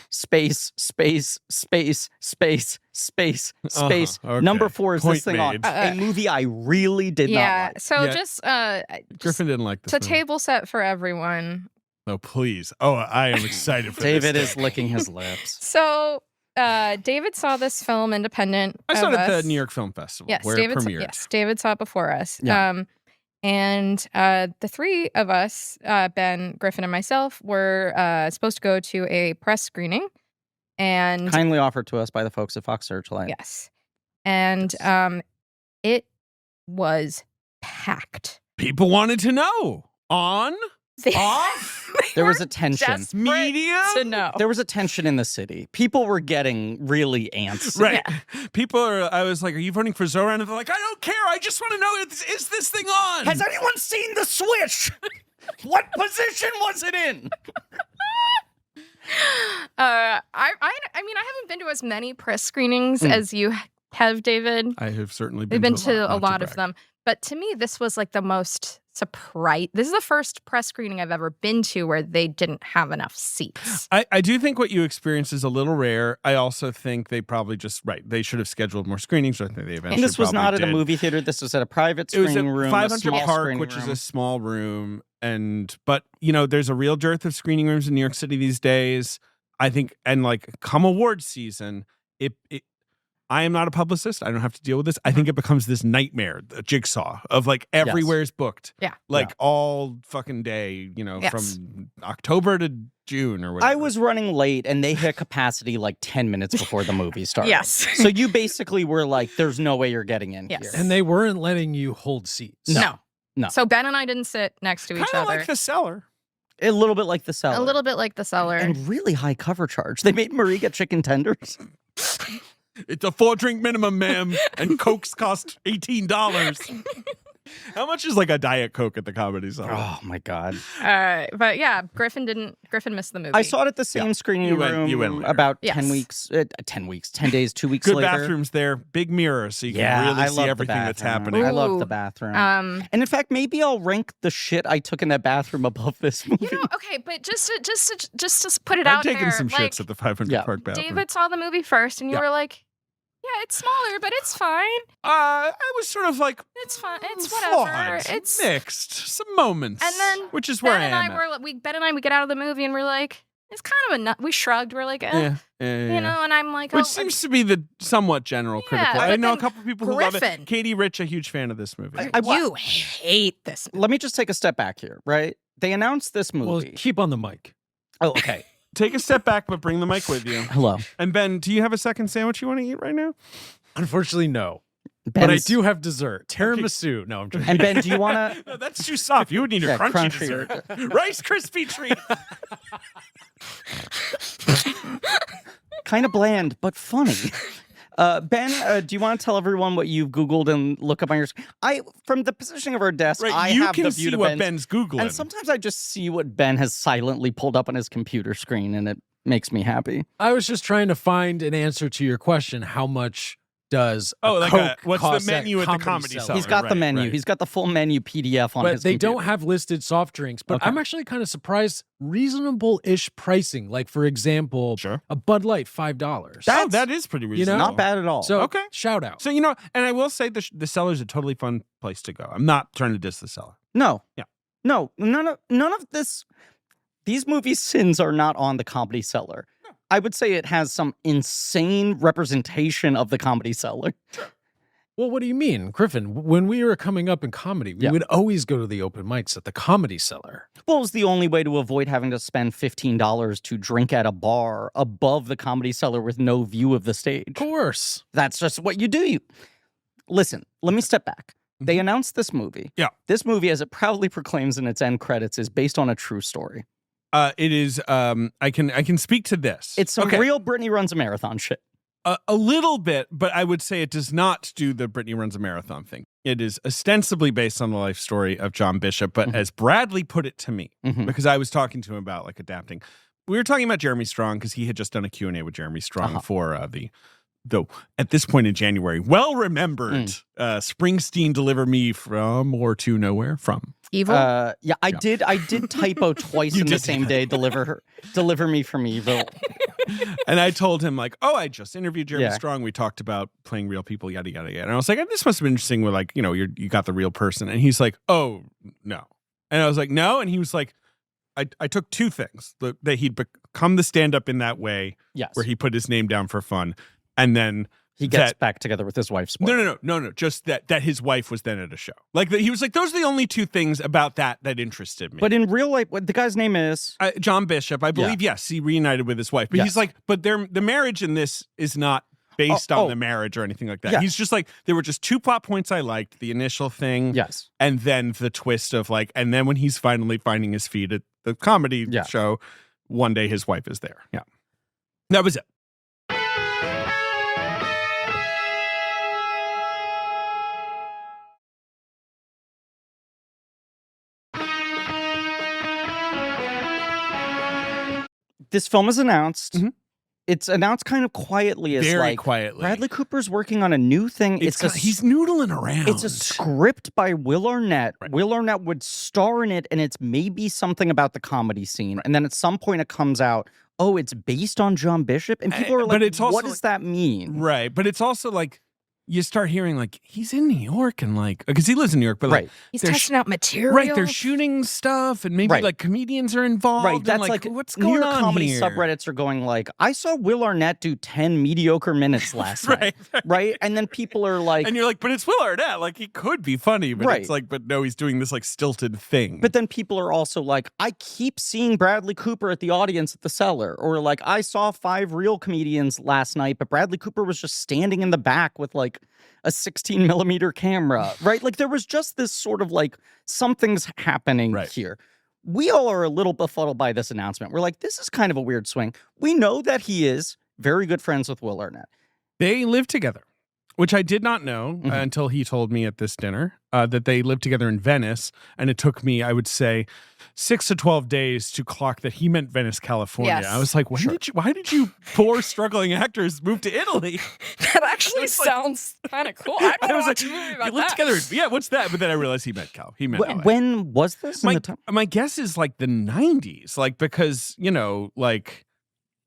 Space, space, space, space, space, space. okay. Number 4 is Point This Thing On. made. A movie I really did not yeah. like. So Yeah. just Griffin didn't like this to movie. table set for everyone. Oh, please. Oh, I am excited for David this. is licking his lips. So David saw this film independent. I saw of it at us. the New York Film Festival Yes, where David. it premiered. David saw it before us. Yeah. And the 3 of us, Ben, Griffin, and myself, were supposed to go to a press screening. And Kindly offered to us by the folks at Fox Searchlight. yes, and it was packed. People wanted to know. On? They- Off? they There was were a tension. desperate Medium? to know. There was a tension in the city. People were getting really antsy. Right. People are, I was like, are you voting for Zoran? And they're like, I don't care. I just want to know, is this thing on? Has anyone seen the switch? What position was it in? I mean, I haven't been to as many press screenings as you have, David. I have certainly We've been to a not lot of brag. them. But to me, this was like the most surprise. This is the first press screening I've ever been to where they didn't have enough seats. I do think what you experienced is a little rare. I also think they probably just, they should have scheduled more screenings. I think they eventually And this was probably not at a did. movie theater. This was at a private It was screening at room. 500 a small Park, screening which is room. a small room. But, there's a real dearth of screening rooms in New York City these days. I think, and come award season, I am not a publicist. I don't have to deal with this. I think it becomes this nightmare, a jigsaw of everywhere's booked. Yeah. All fucking day, Yes. from October to June or whatever. I was running late and they hit capacity 10 minutes before the movie started. Yes. So you basically were like, there's no way you're getting in Yes. here. And they weren't letting you hold seats. No. So Ben and I didn't sit next to each kind of other. like The Cellar. A little bit like The Cellar. A little bit like The Cellar. And really high cover charge. They made Marie get chicken tenders. It's a 4-drink minimum, ma'am, and Cokes cost $18. How much is a Diet Coke at the Comedy Cellar? Oh my God. But yeah, Griffin missed the movie. I saw it at the same screening You went room later. about Yes. 10 weeks, 10 days, 2 weeks Good later. bathrooms there, big mirror, so you can Yeah, really I see love the everything that's bathroom. happening. I love Ooh. the bathroom. Um, and in fact, maybe I'll rank the shit I took in that bathroom above this movie. okay, but just to put it I've out taken there, some shits at the 500 Yeah. Park bathroom. David saw the movie first, and you Yeah. were like, "Yeah, it's smaller, but it's fine. I was sort of It's fine. It's whatever. flawed, It's." mixed, some moments. And then which is where Ben I and am. I were we get out of the movie, and we're like, "It's kind of a nut." We shrugged. We're like, yeah, yeah. you know, and I'm like, Which "Oh, seems to be the somewhat general critical. I but know a then couple people who love it. Griffin. Katie Rich, a huge fan of this movie. you hate this." Let me just take a step back here, right? They announced this Well, movie. keep on the mic. Oh, okay. Take a step back, but bring the mic with you. Hello. And Ben, do you have a second sandwich you want to eat right now? Unfortunately, no. But I Ben's- do have dessert. Tiramisu. No, I'm joking. And Ben, do you want to? No, that's too soft. You would need a Yeah, crunchy crunchy. dessert. Rice Krispie treat. Kind of bland, but funny. Ben, do you want to tell everyone what you've Googled and look up on your screen? From the positioning of our desk, Right, I you have can the view see to what Ben's Googling. and sometimes I just see what Ben has silently pulled up on his computer screen, and it makes me happy. I was just trying to find an answer to your question. How much does Coke what's cost the menu at the Comedy Cellar? Cellar? He's got the right, menu. right. He's got the full menu PDF on But his they computer. don't have listed soft drinks. But Okay. I'm actually kind of surprised. Reasonable-ish pricing. Like, for example, Sure. a Bud Light, $5. That is pretty reasonable. Not bad at all. So, Okay. shout out. So, and I will say the Cellar's a totally fun place to go. I'm not trying to diss the Cellar. No. Yeah. No, none of this. These movies' sins are not on the Comedy Cellar. No. I would say it has some insane representation of the Comedy Cellar. Well, what do you mean? Griffin, when we were coming up in comedy, we would always go to the open mics at the Comedy Cellar. Well, it was the only way to avoid having to spend $15 to drink at a bar above the Comedy Cellar with no view of the stage. Of course. That's just what you do. Listen, let me step back. They announced this movie. Yeah. This movie, as it proudly proclaims in its end credits, is based on a true story. It is. I can speak to this. It's some real Brittany Runs a Marathon shit. A little bit, but I would say it does not do the Brittany Runs a Marathon thing. It is ostensibly based on the life story of John Bishop, but as Bradley put it to me, because I was talking to him about adapting, we were talking about Jeremy Strong because he had just done a Q&A with Jeremy Strong for though at this point in January, well-remembered Springsteen Deliver Me From or To Nowhere From. Evil? Yeah, I did typo twice in the same day. Deliver Me From Evil. And I told him I just interviewed Jeremy Strong. We talked about playing real people, yada yada yada. And I was like, this must have been interesting. Where you got the real person. And he's like, oh no. And I was like, no. And he was like, I took two things that he'd become the stand-up in that way, where he put his name down for fun, and then he gets back together with his wife. No. Just that his wife was then at a show. He was like, those are the only two things about that interested me. But in real life, what the guy's name is John Bishop. I believe, yes, he reunited with his wife. But he's like, but the marriage in this is not based on the marriage or anything like that. Yeah. He's just like, there were just two plot points I liked. The initial thing. Yes. And then the twist of and then when he's finally finding his feet at the comedy show, one day his wife is there. Yeah. That was it. This film is announced. Mhm. It's announced kind of quietly as Very quietly. Bradley Cooper's working on a new thing. He's noodling around. It's a script by Will Arnett. Right. Will Arnett would star in it, and it's maybe something about the comedy scene. And then at some point it comes out, oh, it's based on John Bishop? And people are but like, it's also what does that mean? Right. But it's also you start hearing he's in New York and because he lives in New York, but he's they're testing out material. Right, they're shooting stuff, and maybe comedians are involved. Right, that's and, what's New going York on comedy here? subreddits are going I saw Will Arnett do 10 mediocre minutes last night. Right? And then people are like... And you're like, but it's Will Arnett. He could be funny, but it's but no, he's doing this stilted thing. But then people are also like, I keep seeing Bradley Cooper at the audience at the Cellar. Or I saw 5 real comedians last night, but Bradley Cooper was just standing in the back with a 16 millimeter camera, right? There was just this sort of something's happening here. We all are a little befuddled by this announcement. We're like, this is kind of a weird swing. We know that he is very good friends with Will Arnett. They live together, which I did not know until he told me at this dinner that they lived together in Venice. And it took me, I would say, 6 to 12 days to clock that he meant Venice, California. Yes. I was like, why did you poor struggling actors move to Italy? That actually sounds kind of cool. I was watch a movie about you live that. together. Yeah, what's that? But then I realized he meant Cal. He meant LA. When was this? My guess is the 90s, because,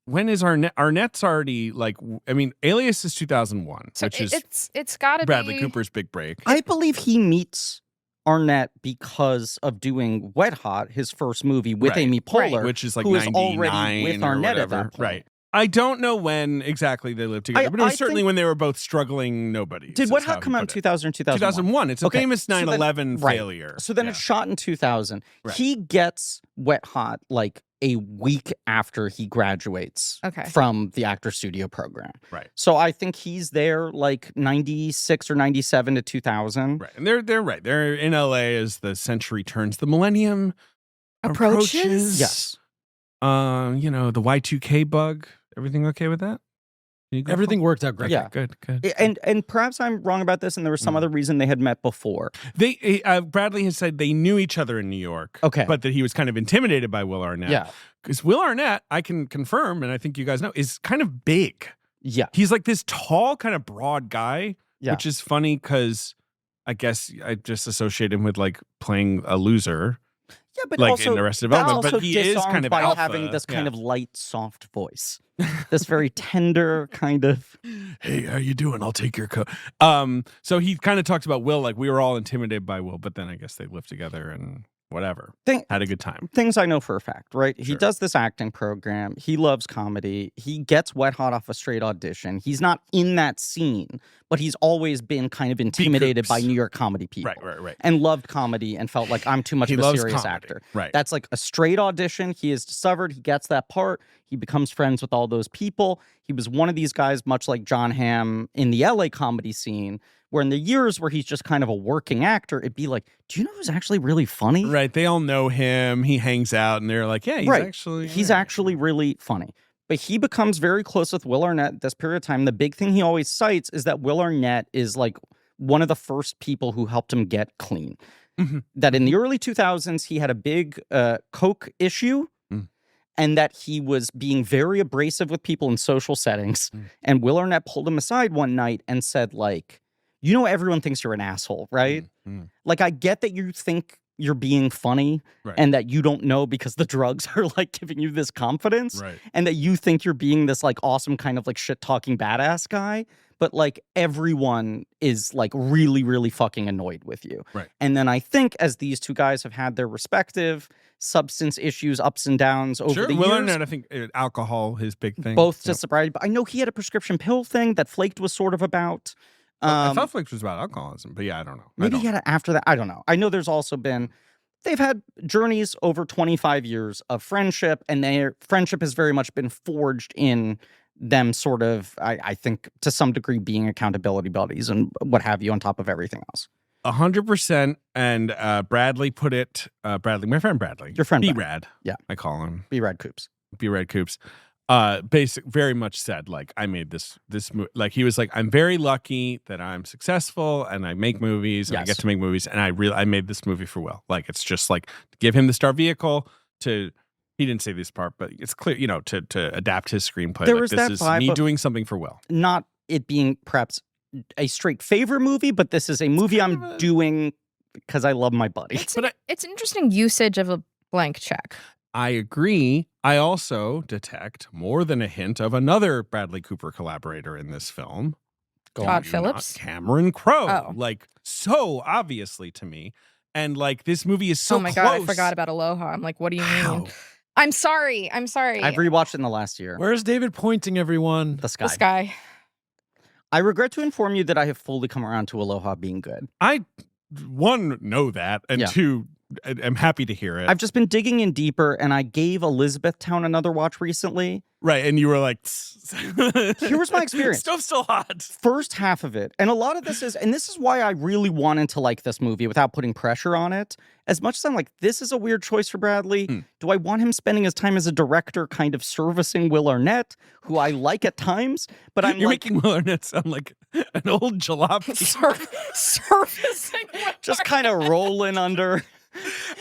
when is Arnett? Arnett's already Alias is 2001, So which is it's got to Bradley be Cooper's big break. I believe he meets Arnett because of doing Wet Hot, his first movie with Amy Poehler, which is who is 99 already with or Arnett at whatever. that point. Right. I don't know when exactly they lived together, but it was certainly when they were both struggling nobodies. Did Wet Hot come out in 2000 or 2001? 2001. It's a famous 9/11 failure. So then it's shot in 2000. Right. He gets Wet Hot a week after he graduates from the actor studio program. Right. So I think he's there 96 or 97 to 2000. Right. And they're right. They're in LA as the century turns. The millennium approaches. Yes. The Y2K bug. Everything okay with that? Can you go Everything home? worked out great. Yeah. Good. And perhaps I'm wrong about this, and there was some other reason they had met before. They Bradley has said they knew each other in New York. Okay. But that he was kind of intimidated by Will Arnett. Yeah. Because Will Arnett, I can confirm, and I think you guys know, is kind of big. Yeah. He's like this tall, kind of broad guy, Yeah. which is funny because I guess I just associate him with like playing a loser. Yeah, but like also, in Arrested that Development, but also he is disarmed kind of by alpha. having this kind Yeah. of light, soft voice, this very tender kind of. Hey, how you doing? I'll take your coat. So he kind of talks about Will, like we were all intimidated by Will, but then I guess they lived together and whatever. Had a good time. Things I know for a fact, right? He Sure. does this acting program. He loves comedy. He gets wet hot off a straight audition. He's not in that scene, but he's always been kind of intimidated by Coops. New York comedy people. Right. And loved comedy and felt like I'm too much He of a loves serious comedy. actor. Right. That's like a straight audition. He is discovered. He gets that part. He becomes friends with all those people. He was one of these guys, much like John Hamm in the LA comedy scene, where in the years where he's just kind of a working actor, it'd be like, do you know who's actually really funny? Right. They all know him. He hangs out and they're like, yeah, he's actually really funny. But he becomes very close with Will Arnett this period of time. The big thing he always cites is that Will Arnett is like one of the first people who helped him get clean. Mm-hmm. That in the early 2000s, he had a big coke issue. And that he was being very abrasive with people in social settings. And Will Arnett pulled him aside one night and said, like, you know, everyone thinks you're an asshole, right? Like, I get that you think you're being funny and that you don't know because the drugs are like giving you this confidence and that you think you're being this like awesome kind of like shit talking badass guy. But like everyone is like really, really fucking annoyed with you. And then I think as these two guys have had their respective substance issues, ups and downs over the Will years. Arnett, I think alcohol, his big thing. Both to sobriety. But I know he had a prescription pill thing that Flaked was sort of about. I thought Flakes was about alcoholism, but yeah, I don't know. Maybe he had it after that. I don't know. I know there's also been, they've had journeys over 25 years of friendship, and their friendship has very much been forged in them sort of, I think, to some degree being accountability buddies and what have you on top of everything else. 100%. And Bradley put it, my friend Bradley. Your friend B-Rad. Yeah. I call him. B-Rad Coops. B-Rad Coops. Very much said, like, I made this like, he was like, I'm very lucky that I'm successful and I make movies and I get to make movies. And I made this movie for Will. Like, it's just like, give him the star vehicle to, he didn't say this part, but it's clear, you know, to adapt his screenplay. There like, was this that is vibe me of doing something for Will. Not it being perhaps a straight favor movie, but this is a movie I'm doing because I love my buddy. It's an interesting usage of a blank check. I agree. I also detect more than a hint of another Bradley Cooper collaborator in this film. Todd Phillips? Cameron Crowe. Oh. Like, so obviously to me. And like, this movie is so oh my close. God, I forgot about Aloha. I'm like, what do you mean? I'm sorry. I've rewatched it in the last year. Where's David pointing, everyone? The sky. The sky. I regret to inform you that I have fully come around to Aloha being good. I, one, know that, and two, I'm happy to hear it. I've just been digging in deeper, and I gave Elizabethtown another watch recently. Right, and you were like, here was my experience. Stuff's still hot. First half of it, and a lot of this is, and this is why I really wanted to like this movie without putting pressure on it. As much as I'm like, this is a weird choice for Bradley. Do I want him spending his time as a director kind of servicing Will Arnett, who I like at times? But You're making Will Arnett sound like an old jalopy. Servicing. Just kind of rolling under.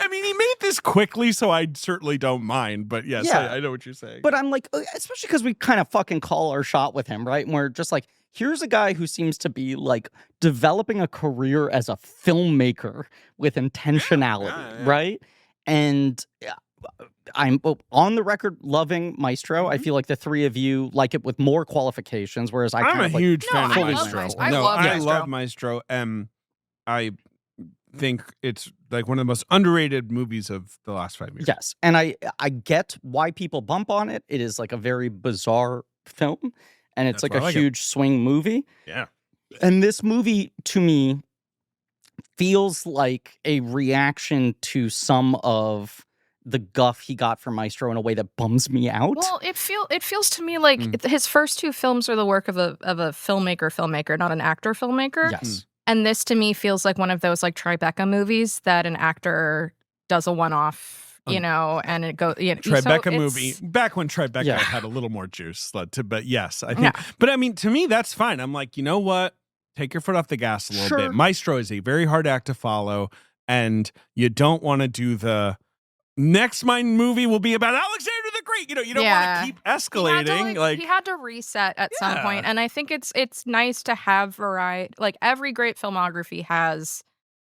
I mean, he made this quickly, so I certainly don't mind. But yes, I know what you're saying. But I'm like, especially because we kind of fucking call our shot with him, right? And we're just like, here's a guy who seems to be like developing a career as a filmmaker with intentionality, right? And I'm on the record loving Maestro. I feel like the three of you like it with more qualifications, whereas I'm a huge fan of Maestro. I love Maestro. I think it's like one of the most underrated movies of the last 5 years. Yes, and I get why people bump on it. It is like a very bizarre film, and it's like a huge swing movie. Yeah. And this movie, to me, feels like a reaction to some of the guff he got from Maestro in a way that bums me out. Well, it feels to me like his first two films are the work of a filmmaker, not an actor-filmmaker. Yes. And this to me feels like one of those like Tribeca movies that an actor does a one-off you know, and it goes. You know, Tribeca movie back when Tribeca Yeah. had a little more juice. But yes, I think. But I mean, to me, that's fine. I'm like, you know what? Take your foot off the gas a little bit. Maestro is a very hard act to follow, and you don't want to do the next movie will be about Alexander the Great. You know, you don't want to keep escalating. He had to reset at some point, and I think it's nice to have variety. Like every great filmography has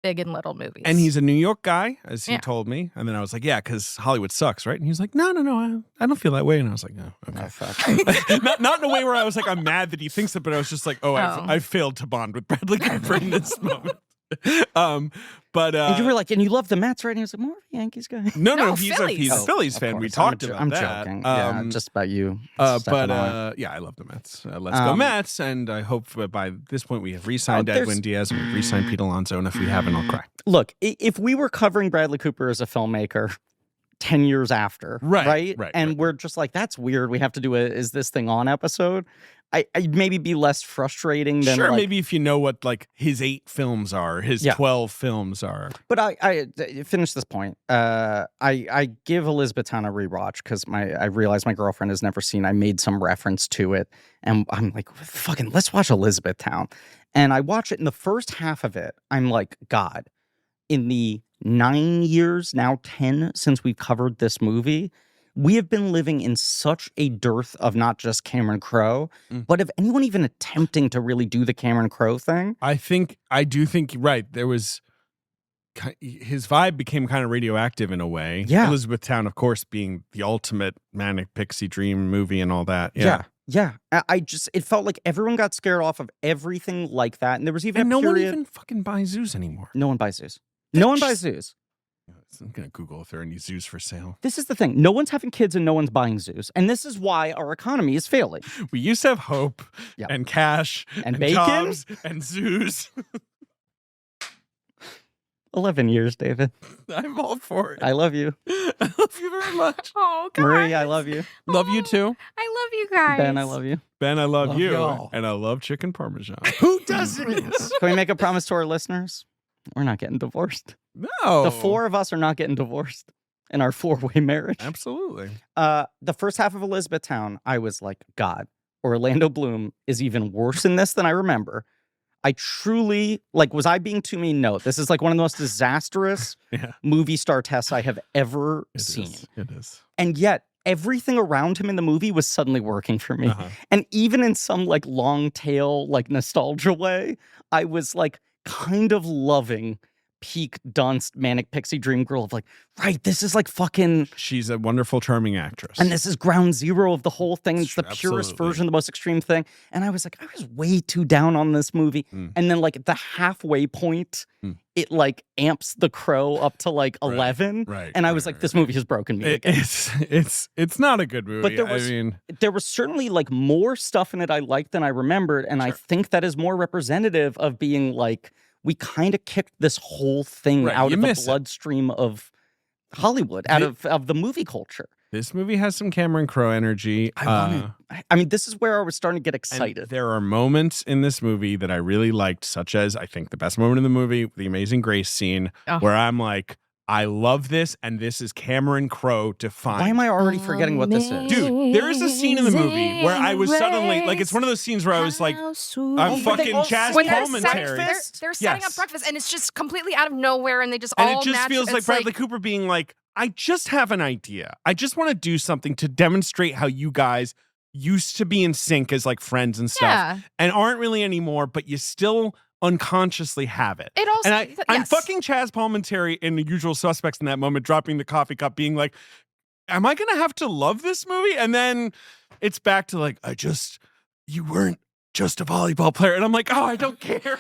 big and little movies. And he's a New York guy, as he told me. And then I was like, yeah, because Hollywood sucks, right? And he was like, no, I don't feel that way. And I was like, no, okay. Oh, fuck. not in a way where I was like, I'm mad that he thinks it, but I was just like, I failed to bond with Bradley Cooper in this moment. But and you were like, and you love the Mets, right? And he was like, more of a Yankees guy. No, he's a Phillies fan. Course. We talked about I'm that. joking. Yeah, just about you. Yeah, I love the Mets. Let's go Mets. And I hope by this point we have re-signed Edwin Diaz and we've re-signed Pete Alonso. And if we haven't, I'll cry. Look, if we were covering Bradley Cooper as a filmmaker 10 years after, right? And we're just like, that's weird. We have to do a Is This Thing On episode. I'd maybe be less frustrating than maybe if you know what like his 8 films are, his 12 films are. But I finish this point. I give Elizabethtown a rewatch because I realized my girlfriend has never seen. I made some reference to it, and I'm like, fucking, let's watch Elizabethtown. And I watch it, in the first half of it, I'm like, God, in the 9 years, now 10, since we've covered this movie, we have been living in such a dearth of not just Cameron Crowe, but of anyone even attempting to really do the Cameron Crowe thing. I do think, right, there was, his vibe became kind of radioactive in a way. Yeah. Elizabethtown, of course, being the ultimate manic pixie dream movie and all that. Yeah. It felt like everyone got scared off of everything like that. And there was even no one even fucking buys zoos anymore. No one buys zoos. No one buys zoos. I'm going to Google if there are any zoos for sale. This is the thing. No one's having kids and no one's buying zoos. And this is why our economy is failing. We used to have hope and cash and bacon jobs and zoos. 11 years, David. I'm all for it. I love you. I love you very much. Oh, God. Marie, I love you. Love you too. I love you guys. Ben, I love you. Ben, I love you. Y'all. And I love chicken parmesan. Who doesn't? Can we make a promise to our listeners? We're not getting divorced. No. The 4 of us are not getting divorced in our 4-way marriage. Absolutely. The first half of Elizabethtown, I was like, God, Orlando Bloom is even worse in this than I remember. I truly, was I being too mean? No, this is like one of the most disastrous movie star tests I have ever seen. It is. And yet, everything around him in the movie was suddenly working for me. And even in some long tail, nostalgia way, I was kind of loving peak Dunst manic pixie dream girl of right, this is fucking, she's a wonderful, charming actress. and this is ground zero of the whole thing. It's the Absolutely. purest version, the most extreme thing. And I was I was way too down on this movie. And then the halfway point, it amps the Crow up to 11. Right. And I was this movie has broken me again. It's not a good movie. But there was certainly more stuff in it I liked than I remembered. And I think that is more representative of being we kind of kicked this whole thing out of the bloodstream of Hollywood, out of the movie culture. This movie has some Cameron Crowe energy. I mean, this is where I was starting to get excited. There are moments in this movie that I really liked, such as I think the best moment in the movie, the Amazing Grace scene, where I'm like, I love this, and this is Cameron Crowe defined. Why am I already forgetting what this is? Dude, there is a scene in the movie where I was suddenly, it's one of those scenes where I was like, I'm fucking Chaz Palminteri. They're setting up breakfast, and it's just completely out of nowhere, and they just and all it just feels like Bradley Cooper being like, I just have an idea. I just want to do something to demonstrate how you guys used to be in sync as friends and stuff, and aren't really anymore, but you still unconsciously have it. It also, and I'm fucking Chaz Palminteri in The Usual Suspects in that moment, dropping the coffee cup, being like, am I gonna have to love this movie? And then it's back to you weren't just a volleyball player, and I'm like, oh, I don't care.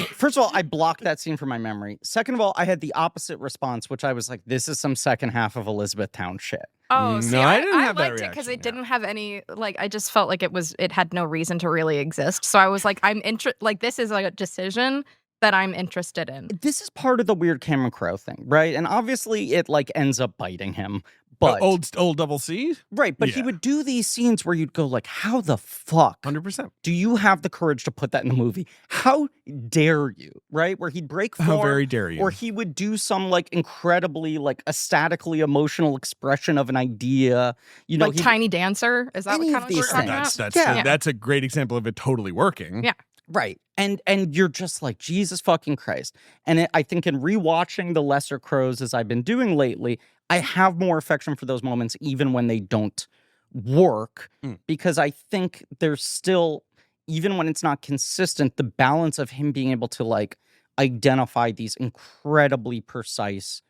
First of all, I blocked that scene from my memory. Second of all, I had the opposite response, which I was like, this is some second half of Elizabethtown shit. Oh, see, no, I didn't have that liked it because it didn't have any, I just felt like it had no reason to really exist. So I was like, this is a decision that I'm interested in. This is part of the weird Cameron Crowe thing, right? And obviously it ends up biting him. But old double C? right, but he Yeah. would do these scenes where you'd go like, how the fuck 100%. do you have the courage to put that in the movie? How dare you? Right? Where he'd break form. How very dare you? Or he would do some like incredibly like ecstatically emotional expression of an idea. You know, Like Tiny Dancer? Is that Any what of kind of we're these talking things. about? That's a great example of it totally working. Yeah. right. And you're just like, Jesus fucking Christ. And I think in rewatching The Lesser Crows as I've been doing lately, I have more affection for those moments even when they don't work. Because I think there's still, even when it's not consistent, the balance of him being able to like identify these incredibly precise,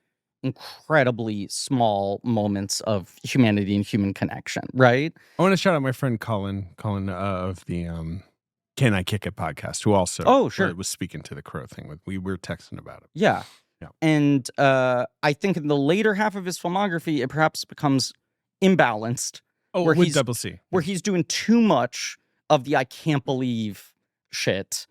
incredibly small moments of humanity and human connection, right? I want to shout out my friend Colin of the Can I Kick It podcast, who also was speaking to the Crow thing. We were texting about it. Yeah. Yeah. And I think in the later half of his filmography, it perhaps becomes imbalanced. Where with double C. Where he's doing too much of the I can't believe shit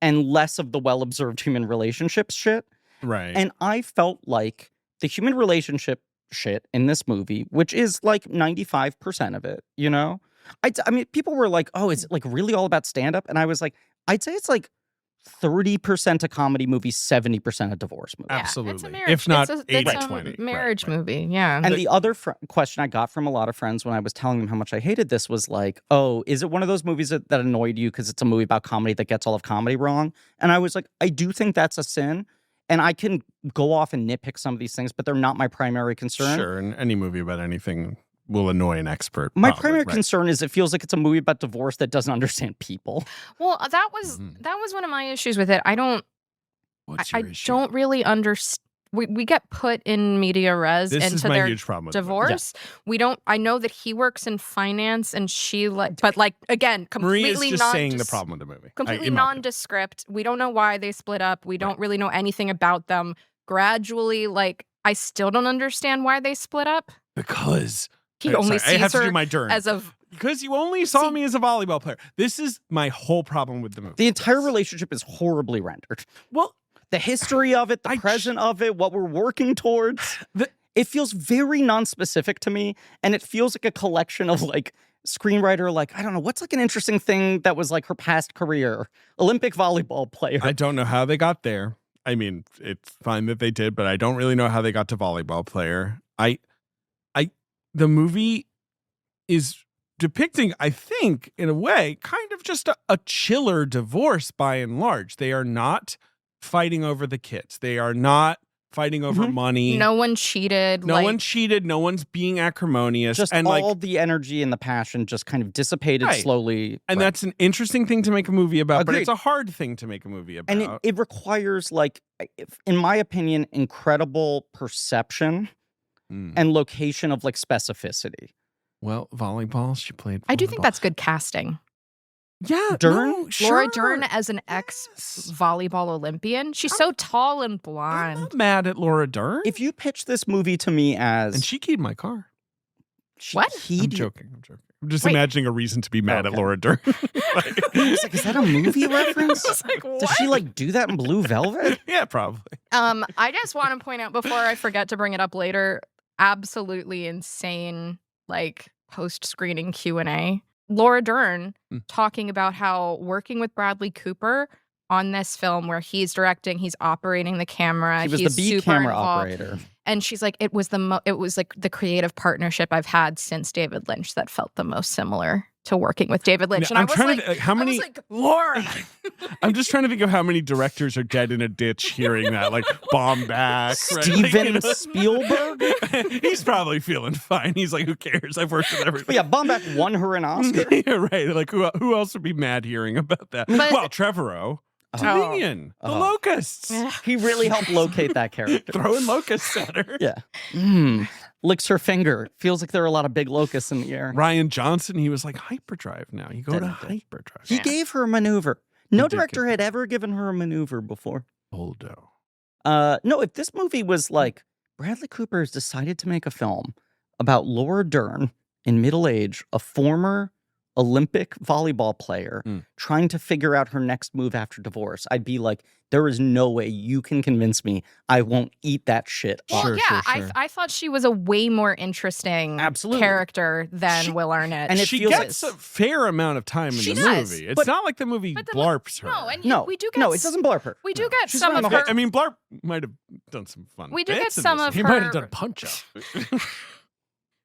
and less of the well-observed human relationships shit. Right. And I felt like the human relationship shit in this movie, which is like 95% of it, you know? I mean, people were like, oh, is it like really all about stand-up? And I was like, I'd say it's like 30% a comedy movie, 70% a divorce movie. Yeah, Absolutely. It's a marriage. If not it's 80-20. a marriage Right. movie. Yeah. And the other question I got from a lot of friends when I was telling them how much I hated this was like, oh, is it one of those movies that annoyed you because it's a movie about comedy that gets all of comedy wrong? And I was like, I do think that's a sin. And I can go off and nitpick some of these things, but they're not my primary concern. Sure. And any movie about anything will annoy an expert. My probably, primary right. concern is it feels like it's a movie about divorce that doesn't understand people. Well, that was one of my issues with it. I don't really understand. We get put in media res This is into my their huge problem with the movie. divorce. We don't. I know that he works in finance, and she but again, Marie completely is just saying the problem with the movie. Completely in my opinion. nondescript. We don't know why they split up. We don't really know anything about them. Gradually, I still don't understand why they split up. Because He only I sees have to her do my turn. as a Because you only saw me as a volleyball player. This is my whole problem with the movie. The entire relationship is horribly rendered. Well, the history of it, the present of it, what we're working towards. It feels very non-specific to me, and it feels like a collection of screenwriter, I don't know, what's an interesting thing that was her past career? Olympic volleyball player. I don't know how they got there. I mean, it's fine that they did, but I don't really know how they got to volleyball player. The movie is depicting, I think, in a way, kind of just a chiller divorce by and large. They are not fighting over the kids. They are not fighting over money. no one cheated. No one cheated. No one's being acrimonious. Just and all the energy and the passion just kind of dissipated slowly. And that's an interesting thing to make a movie about, but Agreed. it's a hard thing to make a movie about. And it requires, in my opinion, incredible perception and location of specificity. Well, volleyball, she played volleyball. I do think that's good casting. Yeah, Dern? no, Laura sure. Dern as an ex-volleyball Olympian. She's so tall and blonde. I'm not mad at Laura Dern. If you pitch this movie to me as... And she keyed my car. What? I'm joking. I'm just imagining a reason to be mad at Laura Dern. Is that a movie reference? Does she do that in Blue Velvet? Yeah, probably. I just want to point out before I forget to bring it up later, absolutely insane post-screening Q&A. Laura Dern talking about how working with Bradley Cooper on this film where he's directing, he's operating the camera, He was he's the B super camera involved. operator. And she's like, it was the creative partnership I've had since David Lynch that felt the most similar to working with David Lynch. And I'm I was trying like, to how many Laura. I'm just trying to think of how many directors are dead in a ditch hearing that, Baumbach, Steven Spielberg. He's probably feeling fine. He's like, who cares? I've worked with everybody. But yeah, Baumbach won her an Oscar. Yeah, right. Who else would be mad hearing about that? Well, Trevorrow. Dominion, the locusts. He really helped locate that character. Throwing locusts at her. Yeah. Licks her finger. Feels like there are a lot of big locusts in the air. Ryan Johnson, he was like, hyperdrive now. You go to hyperdrive. He gave her a maneuver. No director had ever given her a maneuver before. Holdo. No, if this movie was Bradley Cooper has decided to make a film about Laura Dern in middle age, a former Olympic volleyball player trying to figure out her next move after divorce, I'd be like, there is no way you can convince me I won't eat that shit up. Well, I thought she was a way more interesting character than Will Arnett. And she gets a fair amount of time in the movie. It's not like the movie blarps her. We do get no, it doesn't blarp her. We do get some of her. I mean, Blarp might have done some fun. We do get some of her. He might have done punch-up.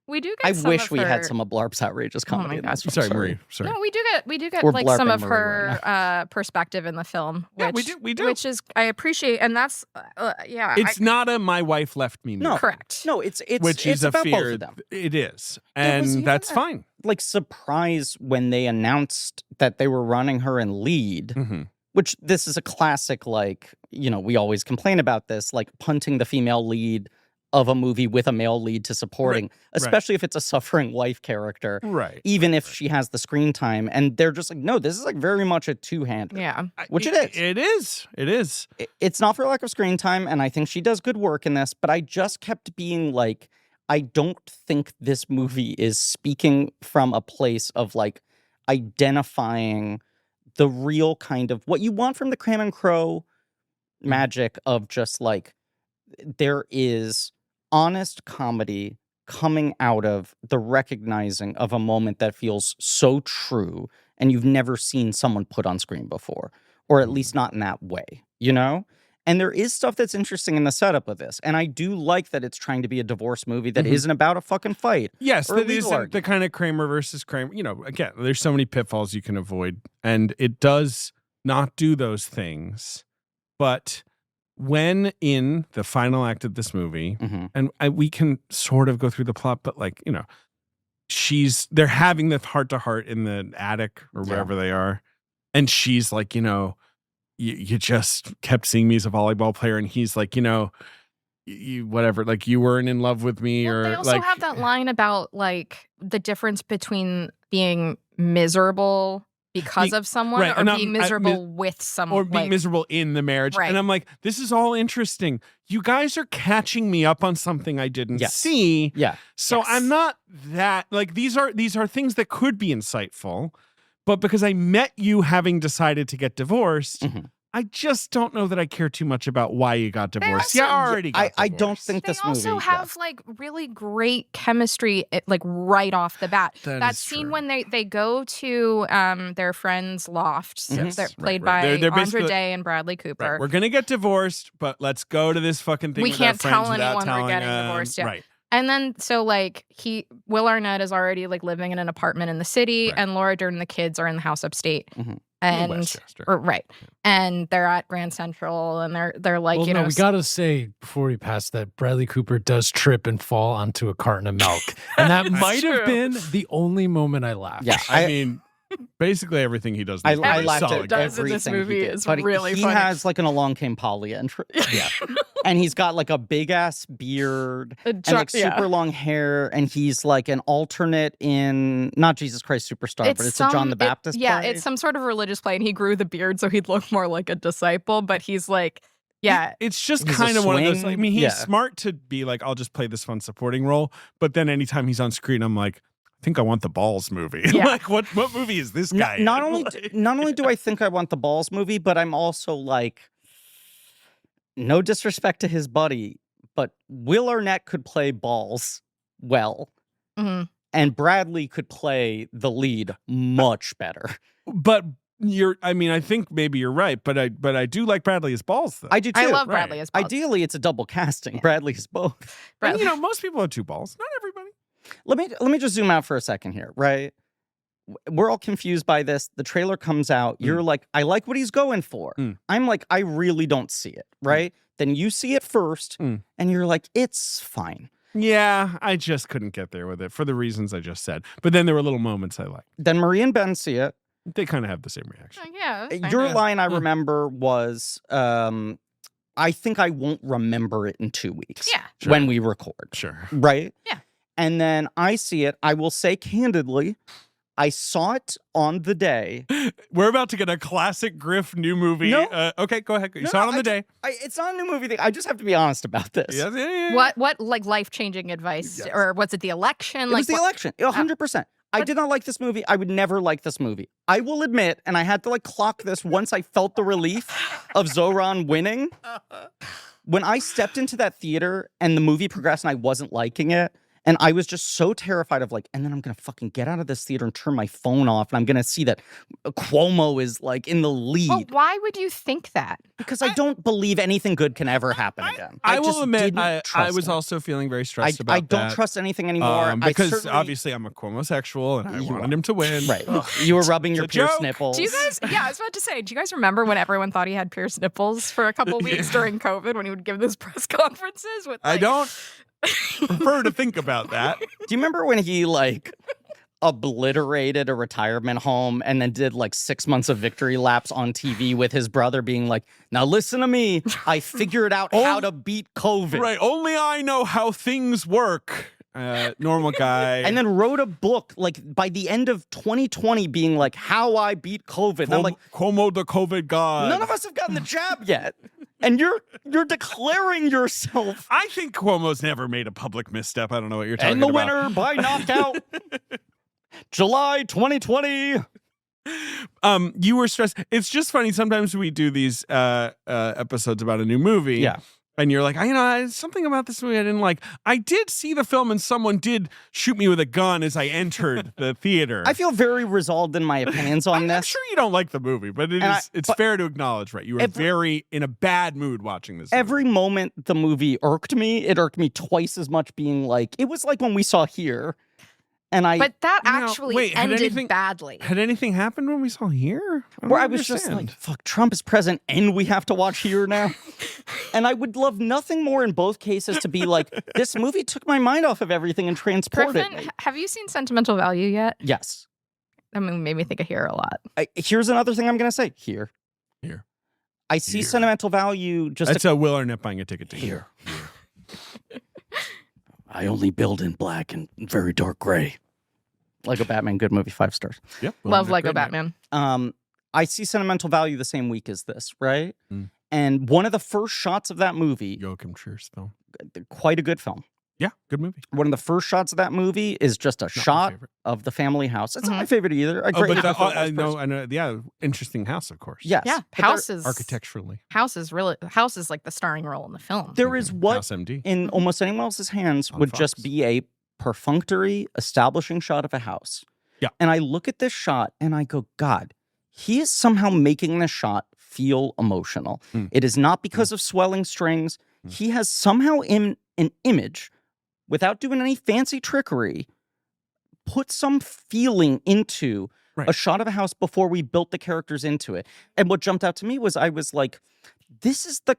We do get I wish we had some of Blarp's outrageous comedy. Oh sorry, Marie. Sorry. No, we do get We're like some of blarping her Marie perspective in the film. Which, we do. Which is I appreciate, and that's It's not a "my wife left me" movie. No, correct. No, it's which it's is a about fear. both of them. It is, and that's fine. Like surprise when they announced that they were running her in lead. Which this is a classic, like, you know, we always complain about this, like punting the female lead of a movie with a male lead to supporting, especially if it's a suffering wife character. Right. Even if she has the screen time. And they're just like, no, this is like very much a two-hander. Yeah. Which it is. It is. It is. It's not for lack of screen time, and I think she does good work in this, but I just kept being like, I don't think this movie is speaking from a place of like identifying the real kind of what you want from the Cram and Crow magic of just like there is honest comedy coming out of the recognizing of a moment that feels so true and you've never seen someone put on screen before, or at least not in that way, you know? And there is stuff that's interesting in the setup of this. And I do like that it's trying to be a divorce movie that isn't about a fucking fight. Yes, that isn't the kind of Kramer versus Kramer. You know, again, there's so many pitfalls you can avoid. And it does not do those things. But when in the final act of this movie, and we can sort of go through the plot, but like, you know, they're having the heart-to-heart in the attic or wherever they are. And she's like, you know, you just kept seeing me as a volleyball player, and he's like, you know, you whatever, like you weren't in love with me, or they also like, have that line about like the difference between being miserable because of someone or being miserable with someone, or being miserable in the marriage. Right. And I'm like, this is all interesting. You guys are catching me up on something I didn't see. Yeah. So I'm not that like these are things that could be insightful. But because I met you having decided to get divorced, I just don't know that I care too much about why you got divorced. Also, already got I don't think they this movie... also have like really great chemistry like right off the bat. That scene true. when they go to their friend's loft, they're played by They're Andra Day and Bradley Cooper. Right. We're going to get divorced, but let's go to this fucking thing We with can't our friends tell without anyone we're telling getting them. divorced. Yeah. Right. And then, so like Will Arnett is already like living in an apartment in the city, and Laura Dern and the kids are in the house upstate, and Westchester. and they're at Grand Central, and they're like, Well, you no, know, we gotta say before we pass that Bradley Cooper does trip and fall onto a carton of milk, and that might have been the only moment I laughed. Yeah, I mean, basically everything he does. I is laughed solid. at does in this everything movie he did. is But really he funny. has like an Along Came Polly entry. Yeah. And he's got like a big ass beard and like super long hair, and he's like an alternate in not Jesus Christ Superstar, but it's a John the Baptist play. It's some sort of religious play, and he grew the beard so he'd look more like a disciple, but he's like, It's just He's a kind of one of those. swing. I mean, he's smart to be like, I'll just play this fun supporting role. But then anytime he's on screen, I'm like, I think I want the Balls movie. Yeah. Like, what movie is this guy? Not in? only do I think I want the Balls movie, but I'm also like, no disrespect to his buddy, but Will Arnett could play Balls well, and Bradley could play the lead much better. But I think maybe you're right, but I do like Bradley as Balls though. I do too. I love Bradley as Balls. Ideally, it's a double casting. Bradley is both. And, most people have two balls. Not everybody. Let me just zoom out for a second here, right? We're all confused by this. The trailer comes out. You're like, I like what he's going for. I'm like, I really don't see it, right? Then you see it first, and you're like, it's fine. Yeah, I just couldn't get there with it for the reasons I just said. But then there were little moments I liked. Then Marie and Ben see it. They kind of have the same reaction. Your line, I remember, was, I think I won't remember it in 2 weeks. Yeah. When we record. Sure. Right? Yeah. And then I see it. I will say candidly, I saw it on the day. We're about to get a classic Griff new movie. No. Okay, go ahead. You saw it on the day. It's not a new movie thing. I just have to be honest about this. Yeah. What like life-changing advice? Or was it the election? It was the election. 100%. I did not like this movie. I would never like this movie. I will admit, and I had to like clock this once I felt the relief of Zoran winning. When I stepped into that theater and the movie progressed and I wasn't liking it, and I was just so terrified of like, and then I'm going to fucking get out of this theater and turn my phone off, and I'm going to see that Cuomo is like in the lead. But why would you think that? Because I don't believe anything good can ever happen again. I just will admit, didn't I trust was it. also feeling very stressed about I don't that. trust anything anymore. Because obviously I'm a Cuomo-sexual and I wanted him to win. Right. You were rubbing your It's a pierced joke. nipples. Do you guys, I was about to say, do you guys remember when everyone thought he had pierced nipples for a couple weeks during COVID when he would give those press conferences? With I like, don't prefer to think about that. Do you remember when he like obliterated a retirement home and then did like 6 months of victory laps on TV with his brother being like, now listen to me, I figured out how to beat COVID. Right. Only I know how things work. Normal guy. And then wrote a book like by the end of 2020 being like, how I beat COVID. And I'm like, Cuomo the COVID god. none of us have gotten the jab yet. And you're declaring yourself. I think Cuomo's never made a public misstep. I don't know what you're talking And the about. winner by knockout, July 2020. You were stressed. It's just funny. Sometimes we do these episodes about a new movie. Yeah. And you're like, something about this movie I didn't like. I did see the film and someone did shoot me with a gun as I entered the theater. I feel very resolved in my opinions on I'm this. sure you don't like the movie, but it's fair to acknowledge, right? You were very in a bad mood watching this movie. Every moment the movie irked me. It irked me twice as much being like, it was like when we saw Here. And But that You know, actually wait, had ended anything- badly. Had anything happened when we saw Here? where I was just like, fuck, Trump is president and we have to watch Here now. And I would love nothing more in both cases to be like, this movie took my mind off of everything and transported Griffin, me. have you seen Sentimental Value yet? Yes. That movie made me think of Here a lot. Here's another thing I'm going to say. Here. I see Here. sentimental value just That's a Will Arnett buying a ticket to Here. I only build in black and very dark gray. Lego Batman, good movie, 5 stars. Yep. Will Love Arnett, Lego great man. Batman. I see sentimental value the same week as this, right? Mm. And one of the first shots of that movie, Joachim Trier's film. quite a good film. Yeah, good movie. One of the first shots of that movie is just a Not my shot favorite. of the family house. It's not my favorite either. I Oh, greatly but prefer it I as know, first. yeah, interesting house, of course. Yes. Yeah, but Architecturally. House is like the starring role in the film. There is what House MD. in almost anyone else's hands On would just Fox. be a perfunctory establishing shot of a house. Yeah. And I look at this shot and I go, God, he is somehow making this shot feel emotional. Mm. It is not because of swelling strings. Mm. He has somehow in an image, without doing any fancy trickery, put some feeling into Right. a shot of a house before we built the characters into it. And what jumped out to me was I was like, this is the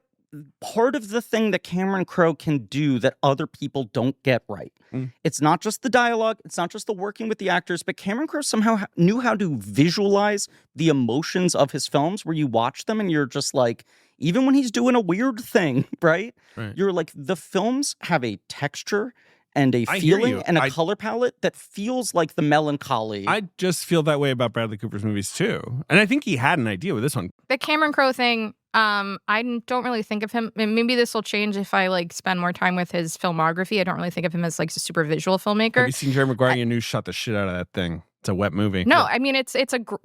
part of the thing that Cameron Crowe can do that other people don't get right. Mm. It's not just the dialogue, it's not just the working with the actors, but Cameron Crowe somehow knew how to visualize the emotions of his films where you watch them and you're just like, even when he's doing a weird thing, right? Right. You're like, the films have a texture and a I hear feeling you. and a I- color palette that feels like the melancholy. I just feel that way about Bradley Cooper's movies too. And I think he had an idea with this one. The Cameron Crowe thing, I don't really think of him. And maybe this will change if I like spend more time with his filmography. I don't really think of him as like a super visual Have filter. you seen Jerry Maguire? You knew shot the shit out of that thing. It's a wet movie. No, I mean it's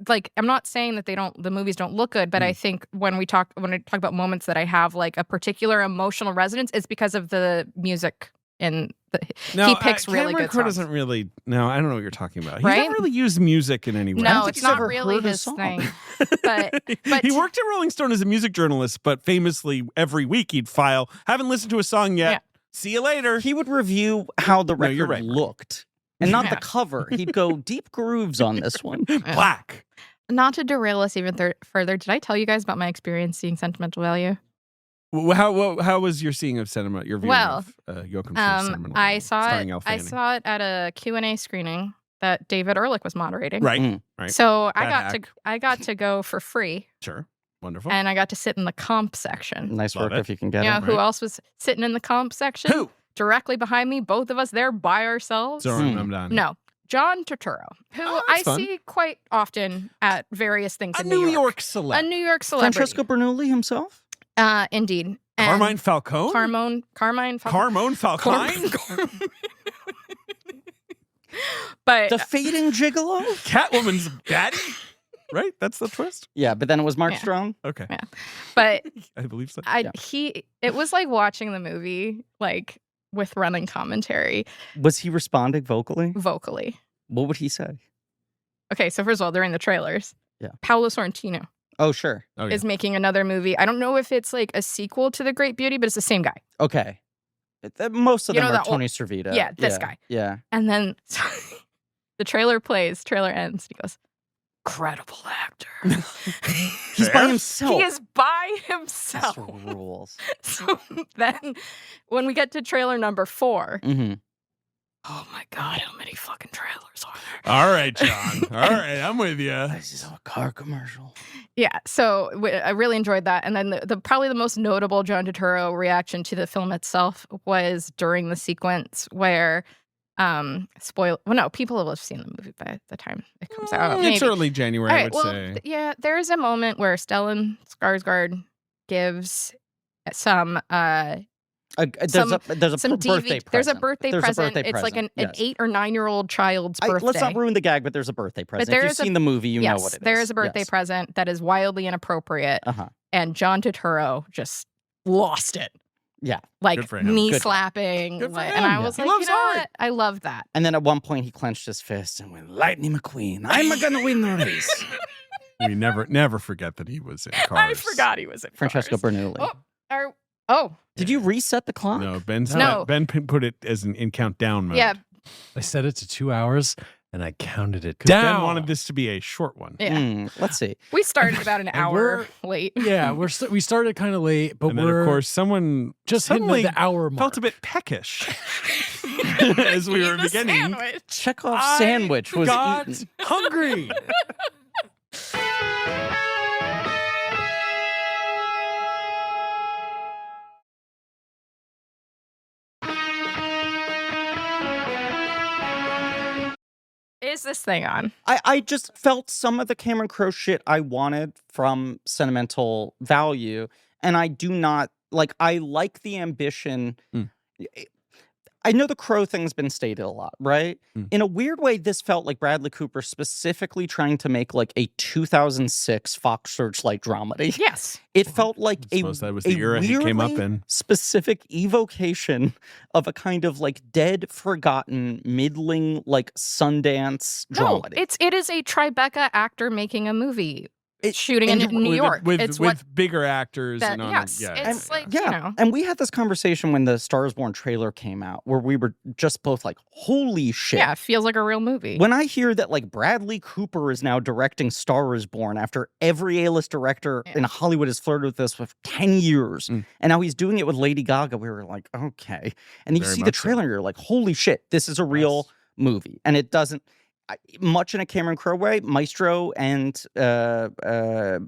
like I'm not saying that the movies don't look good, but I think when I talk about moments that I have like a particular emotional resonance, it's because of the music and he picks really Cameron good Crowe songs. doesn't really. No, I don't know what you're talking about. He Right? never really used music in any way. No, think it's he's not ever really heard a his song. thing. But He worked at Rolling Stone as a music journalist, but famously every week he'd file, haven't listened to a song yet. Yeah. See you later. He would review how the No, record you're right, Mark. looked and not the Yeah. cover. He'd go deep grooves on this one. Black. not to derail us even further, did I tell you guys about my experience seeing Sentimental Value? How was your seeing of cinema? Your viewing Well, of Joachim Trier's Sentimental I Value, saw starring it. Elle I Fanning? saw it at a Q&A screening that David Ehrlich was moderating. Right. Mm. Right. So Bad I got to go for free, Sure. Wonderful. and I got to sit in the comp section. Nice Love work it. if you can get You know it. who right. else was sitting in the comp section? Who? Directly behind me, both of us there by ourselves. Zoran Hmm. Mamdani. No, John Turturro, who Oh, I that's fun. see quite often at various things A in New New York celeb. A New York celebrity. Francesco Bernoulli himself? Indeed. And Carmine Falcone? Carmine Falcone. Carmone Falcone? But The fading gigolo? Catwoman's daddy? Right? That's the twist? Yeah, but then it was Mark Yeah. Strong. Okay. Yeah. but I believe so. it was like watching the movie like with running commentary Was he responding vocally? vocally. What would he say? Okay, so first of all, during the trailers, Yeah. Paolo Sorrentino Oh, sure. Oh, yeah. is making another movie. I don't know if it's like a sequel to The Great Beauty, but it's the same guy. Okay. Most of You them know are that old- Tony Servita. Yeah, this guy. Yeah. And then the trailer plays, trailer ends, and he goes, "Incredible actor." He's by himself. He is by This himself. rules. So then when we get to trailer number 4, Mm-hmm. oh my God, how many fucking trailers are there? All right, John. All right, I'm with you. This is a car commercial. Yeah, so I really enjoyed that. And then the probably the most notable John Turturro reaction to the film itself was during the sequence where, people will have seen the movie by the time it comes out. It's maybe. early January, All I right, would well, say. yeah, there's a moment where Stellan Skarsgård gives some There's a some birthday present. There's a birthday There's present. a birthday It's like present, an yes. 8 or 9-year-old child's birthday. Let's not ruin the gag, but there's a birthday present. If there you've is a- seen the movie, you know what it is. There is a birthday Yes. present that is wildly inappropriate, Uh-huh. and John Turturro just lost it. Yeah. Like Good for him. knee Good. slapping. Good for like- him. And I Yeah. was He like, loves you know art. what? I love that. And then at one point, he clenched his fist and went, "Lightning McQueen, I'm gonna win the race." We never forget that he was in Cars. I forgot he was in Francesco Cars. Bernoulli. Oh, Did you reset the clock? No, Ben's No. Ben put it as in countdown mode. yeah. I set it to 2 hours and I counted it 'Cause down. Ben wanted this to be a short one. Yeah. Let's see. We started about an And hour late. Yeah, we started kind of late, but And then, we're of course, someone just hitting suddenly the hour mark. felt a bit peckish as we were Eat the beginning. sandwich. Chekhov's I sandwich was got eaten. hungry. Is this thing on? I just felt some of the Cameron Crowe shit I wanted from sentimental value, and I do not I like the ambition. Mm. I know the Crow thing's been stated a lot, right? Mm. In a weird way, this felt like Bradley Cooper specifically trying to make like a 2006 Fox Searchlight dramedy. Yes. It felt like I a suppose that was the era he came up weirdly in. specific evocation of a kind of like dead, forgotten, middling like Sundance No, dramedy. it is a Tribeca actor making a movie. It- Shooting in and- New York. With it's with what bigger actors. that, and on, yes. yeah, It's like, Yeah, you know. and we had this conversation when the Star is Born trailer came out, where we were just both like, "Holy shit!" Yeah, it feels like a real movie. When I hear that like Bradley Cooper is now directing Star is Born after every A-list director Yeah. in Hollywood has flirted with this for 10 years, Mm. and now he's doing it with Lady Gaga, we were like, okay. And you Very see the much so. trailer, and you're like, holy shit, this is a real movie. And it doesn't, much in a Cameron Crowe way, Maestro and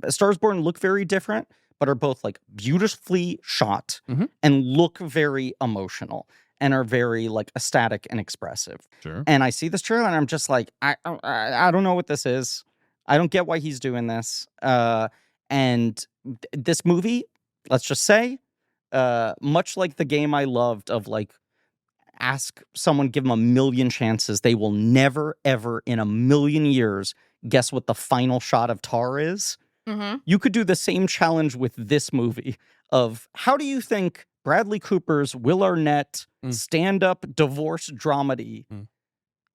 Star is Born look very different, but are both like beautifully shot Mhm. and look very emotional and are very like ecstatic and expressive. Sure. And I see this trailer and I'm just like, I don't know what this is. I don't get why he's doing this. This movie, let's just say, much like the game I loved of like, ask someone, give them a million chances. They will never, ever in a million years guess what the final shot of Tar is. Mm-hmm. You could do the same challenge with this movie of how do you think Bradley Cooper's Will Arnett Mm. stand-up divorce dramedy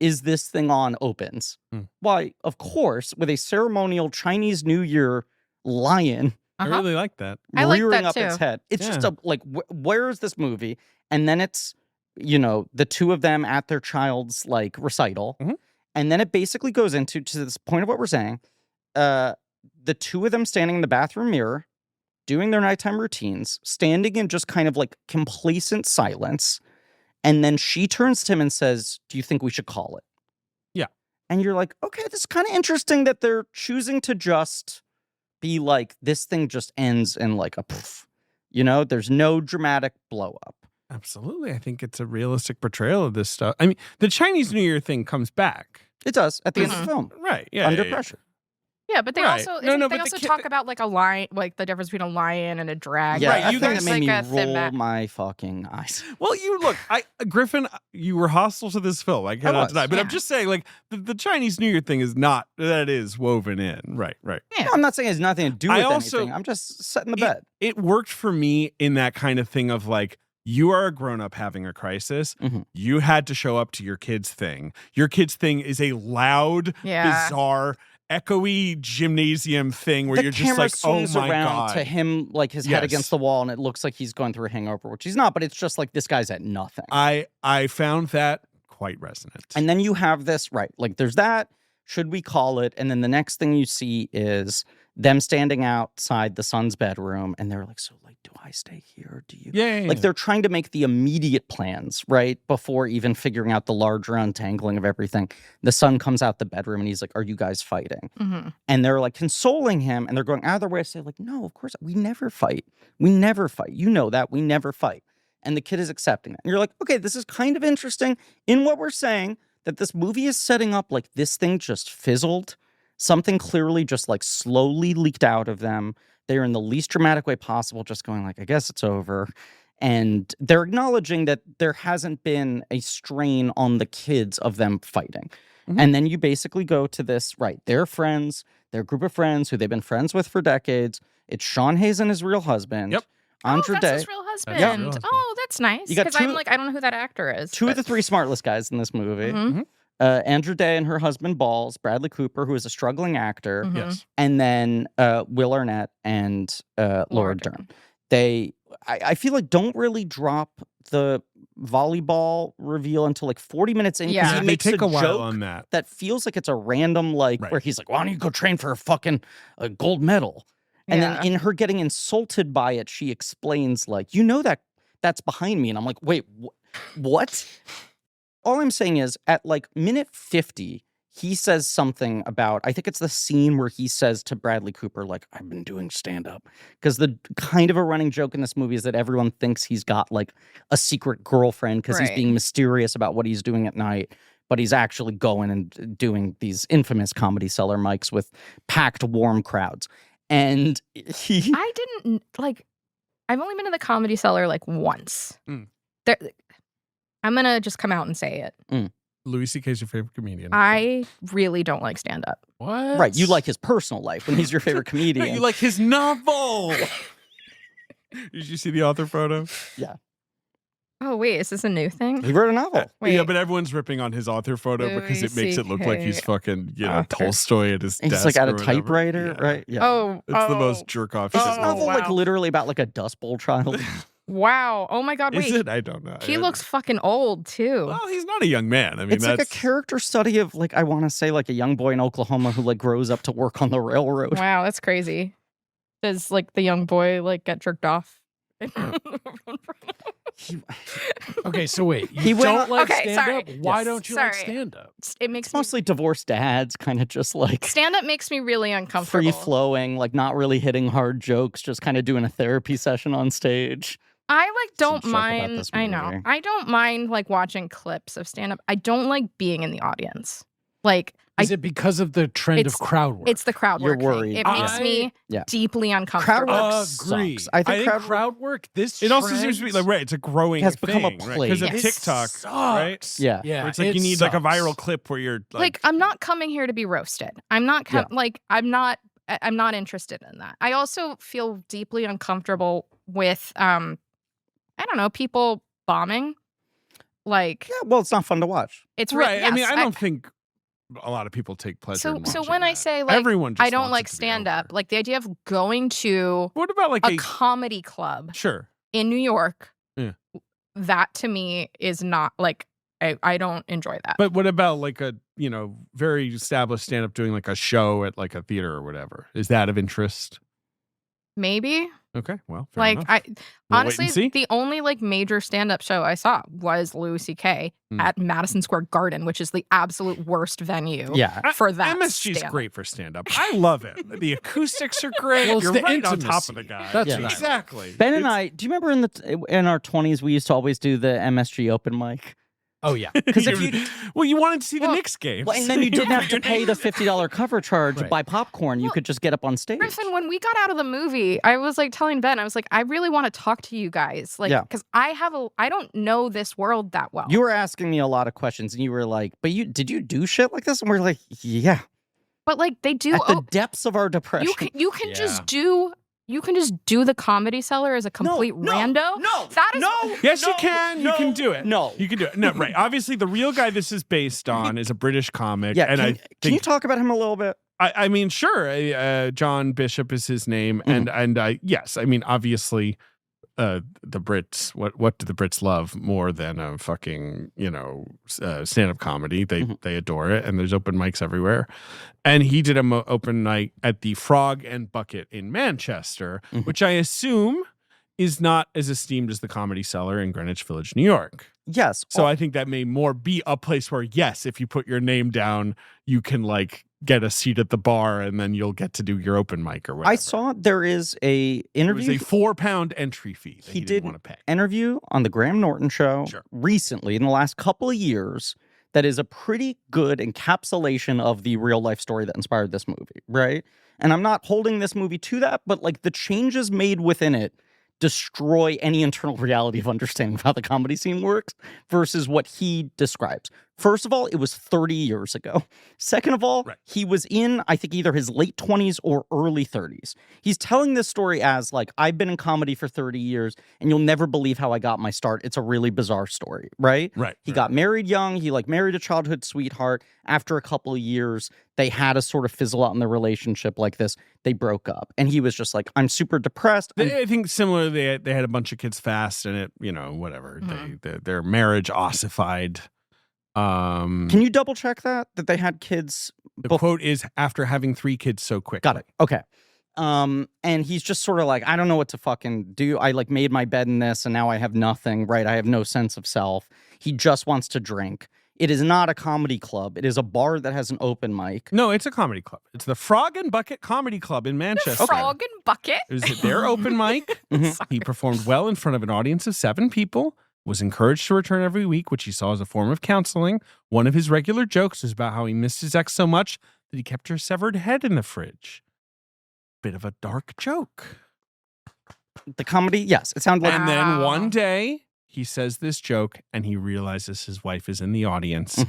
Is This Thing On opens? Mm. Why, of course, with a ceremonial Chinese New Year lion I Uh-huh. really like that. I like rearing that up its too. head. It's just Yeah. a like, where is this movie? And then it's, the two of them at their child's like recital. Mhm. And then it basically goes into, to this point of what we're saying, the two of them standing in the bathroom mirror, doing their nighttime routines, standing in just kind of like complacent silence. And then she turns to him and says, "Do you think we should call it?" Yeah. And you're like, okay, this is kind of interesting that they're choosing to just be like, this thing just ends in like a poof. There's no dramatic blow up. Absolutely. I think it's a realistic portrayal of this stuff. I mean, the Chinese New Year thing comes back. It does at the end of Mhm. the film, Right. Yeah. under yeah, yeah. pressure. Yeah, but they Right. also No, no, they but also the kid- talk about like a lion, like the difference between a lion and a dragon. Yeah, Right, that you thing guys that made like a me thin roll back. my fucking eyes. Well, you look, Griffin, you were hostile to this film. I cannot was, deny. But I'm yeah. just saying, like, the Chinese New Year thing is not, that is woven in. Right. Yeah. No, I'm not saying it has nothing to do I with also- anything. I'm just setting the bet. It worked for me in that kind of thing of like, you are a grown up having a crisis. Mhm. You had to show up to your kid's thing. Your kid's thing is a loud, Yeah. bizarre, echoey gymnasium thing where The you're just camera like, oh swings my around God. to him, like his head Yes. against the wall, and it looks like he's going through a hangover, which he's not. But it's just like this guy's at nothing. I found that quite resonant. And then you have this, right? Like there's that. Should we call it? And then the next thing you see is them standing outside the son's bedroom, and they're like, "So, like, do I stay here? Do you?" yeah. Like they're trying to make the immediate plans, right? Before even figuring out the larger untangling of everything. The son comes out the bedroom and he's like, "Are you guys fighting?" Mm-hmm. And they're like consoling him, and they're going out of their way to say, like, "No, of course, we never fight. We never fight. You know that. We never fight." And the kid is accepting that. And you're like, okay, this is kind of interesting in what we're saying, that this movie is setting up like this thing just fizzled. Something clearly just like slowly leaked out of them. They're in the least dramatic way possible, just going like, I guess it's over. And they're acknowledging that there hasn't been a strain on the kids of them fighting. Mhm. And then you basically go to this, right? They're friends, their group of friends who they've been friends with for decades. It's Sean Hayes and his real husband. Yep. Andre that's Day. his real husband. That's his real husband. Oh, that's nice. You got Because I'm two- like, I don't know who that actor is. Two of but- the three smartless guys in this movie. Mhm. Andrew Day and her husband Balls, Bradley Cooper, who is a struggling actor, Mhm. Yes. and then Will Arnett and Laura Dern. I feel like don't really drop the volleyball reveal until like 40 minutes in. 'Cause Yeah. he They makes take a while joke on that. that feels like it's a random Right. where he's like, "Why don't you go train for a fucking gold medal?" And Yeah. then in her getting insulted by it, she explains like, "You know that's behind me," and I'm like, "Wait, what?" All I'm saying is at like minute 50, he says something about, I think it's the scene where he says to Bradley Cooper, like, "I've been doing stand up." Because the kind of a running joke in this movie is that everyone thinks he's got like a secret girlfriend because he's Right. being mysterious about what he's doing at night. But he's actually going and doing these infamous Comedy Cellar mics with packed, warm crowds. And he. I didn't like. I've only been to the Comedy Cellar like once. Mm. There, I'm gonna just come out and say it. Louis C.K.'s your favorite comedian. I really don't like stand up. What? Right, you like his personal life when he's your favorite No, comedian. you like his novel. Did you see the author photo? Oh wait, is this a new thing? He wrote a novel. Wait. Yeah, but everyone's ripping on his author photo because it makes it look like he's Louis fucking, Author. Tolstoy at his And desk. he's like at or a whatever. typewriter, Yeah. right? Yeah. Oh, It's the most jerk off Is shit. this Oh, novel like wow. literally about like a Dust Bowl child? wow. Oh my God, wait. Is it? I don't know. He looks fucking old too. Well, he's not a young man. I mean, It's like a character study of like, I want to say like a young boy in Oklahoma who like grows up to work on the railroad. Wow, that's crazy. Does like the young boy like get jerked off? He- Okay, so wait. You He went don't on- like Okay, stand sorry. up? Why Yes. don't you like Sorry. stand up? It makes It's mostly divorced dads, kind of just like stand up makes me really uncomfortable. free flowing, like not really hitting hard jokes, just kind of doing a therapy session on stage. I like don't Some joke about mind. this I know. movie. I don't mind like watching clips of stand up. I don't like being in the audience. Like Is it because of the trend of It's- crowd work? it's the crowd You're work thing. worried. It makes me Yeah. deeply Crowd uncomfortable. work Agree. sucks. I think crowd work. This It also seems to be like, right, it's a growing has become a thing, right? Because of plague. TikTok, right? Sucks. Yeah. yeah. Where it's like you need like a viral clip where you're Like I'm not coming here to be roasted. I'm not I'm not interested in that. I also feel deeply uncomfortable with I don't know, people bombing. Like Yeah, well, it's not fun to watch. it's right. I mean, yes, I don't think a lot of people take pleasure. in so watching when I that. say like everyone, just I don't wants like it to be stand over. up, like the idea of going to What about like a comedy club sure? in New York, Yeah. that to me is not like I don't enjoy that. But what about like a very established stand up doing like a show at like a theater or whatever? Is that of interest? Maybe Okay, well, fair like enough. I We'll wait honestly and see. the only like major stand up show I saw was Louis C.K. Mm. at Madison Square Garden, which is the absolute worst venue Yeah. for that. MSG's stand-up. great for stand up. I love it. The acoustics are great. Well, it's You're the right on top of the intimacy. guy. That's Yeah. what I like. Exactly. Ben and It's- I, do you remember in our 20s we used to always do the MSG open mic? Oh yeah. Because if you well, you wanted to see the Knicks games. and then you didn't have to pay the $50 cover charge to Right. buy popcorn. You could just get up on stage. Griffin, when we got out of the movie, I was like telling Ben, I was like, I really want to talk to you guys. Like, Yeah. because I don't know this world that well. You were asking me a lot of questions, and you were like, "But did you do shit like this?" And we're like, "Yeah." But like they do At the depths of our depression. you can just do the Comedy Cellar as a complete rando. No, That is Yes, you can. You can do it. No. You can do it. No, right. Obviously, the real guy this is based on is a British comic. Yeah, and can you talk about him a little bit? I mean, sure. John Bishop is his name, and yes, I mean, obviously, the Brits. What do the Brits love more than a fucking stand-up comedy? They adore it, and there's open mics everywhere. And he did an open night at the Frog and Bucket in Manchester, which I assume is not as esteemed as the Comedy Cellar in Greenwich Village, New York. Yes. So I think that may more be a place where, yes, if you put your name down, you can get a seat at the bar, and then you'll get to do your open mic or whatever. I saw there is a It interview. was a £4 entry fee that he did didn't want to pay. interview on the Graham Norton show Sure. recently in the last couple of years that is a pretty good encapsulation of the real life story that inspired this movie, right? And I'm not holding this movie to that, but the changes made within it destroy any internal reality of understanding how the comedy scene works versus what he describes. First of all, it was 30 years ago. Second of all, he was in, I think, either his late 20s or early 30s. He's telling this story as I've been in comedy for 30 years and you'll never believe how I got my start. It's a really bizarre story, right? Right. He got married young. He married a childhood sweetheart. After a couple of years, they had a sort of fizzle out in their relationship like this. They broke up. And he was just I'm super depressed. I think similarly, they had a bunch of kids fast, and it, whatever. Their marriage ossified. Can you double check that they had kids? The quote is, after having 3 kids so quickly. Got it. Okay. And he's just sort of I don't know what to fucking do. I made my bed in this and now I have nothing, right? I have no sense of self. He just wants to drink. It is not a comedy club. It is a bar that has an open mic. No, it's a comedy club. It's the Frog and Bucket Comedy Club in Manchester. The Frog and Bucket. It was their open mic. He performed well in front of an audience of 7 people. Was encouraged to return every week, which he saw as a form of counseling. One of his regular jokes was about how he missed his ex so much that he kept her severed head in the fridge. Bit of a dark joke. The comedy, yes, it sounded like. And then one day, he says this joke, and he realizes his wife is in the audience.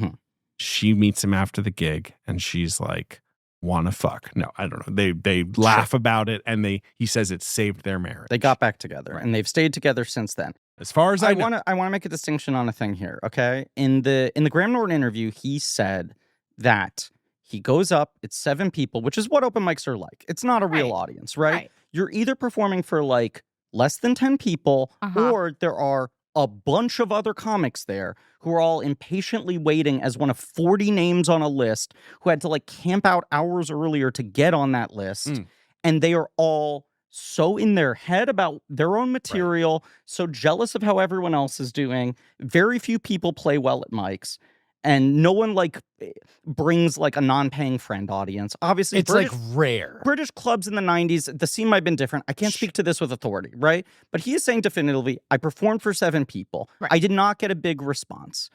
She meets him after the gig, and she's like, "Wanna fuck?" No, I don't know. They laugh about it, and he says it saved their marriage. They got back together, and they've stayed together since then. As far as I know. I want to make a distinction on a thing here, okay? In the Graham Norton interview, he said that he goes up, it's 7 people, which is what open mics are like. It's not a real audience, right? You're either performing for less than 10 people, or there are a bunch of other comics there who are all impatiently waiting as one of 40 names on a list who had to camp out hours earlier to get on that list. And they are all so in their head about their own material, so jealous of how everyone else is doing. Very few people play well at mics, and no one brings a non-paying friend audience. Obviously, it's rare. British clubs in the 90s, the scene might have been different. I can't speak to this with authority, right? But he is saying definitively, I performed for 7 people. I did not get a big response.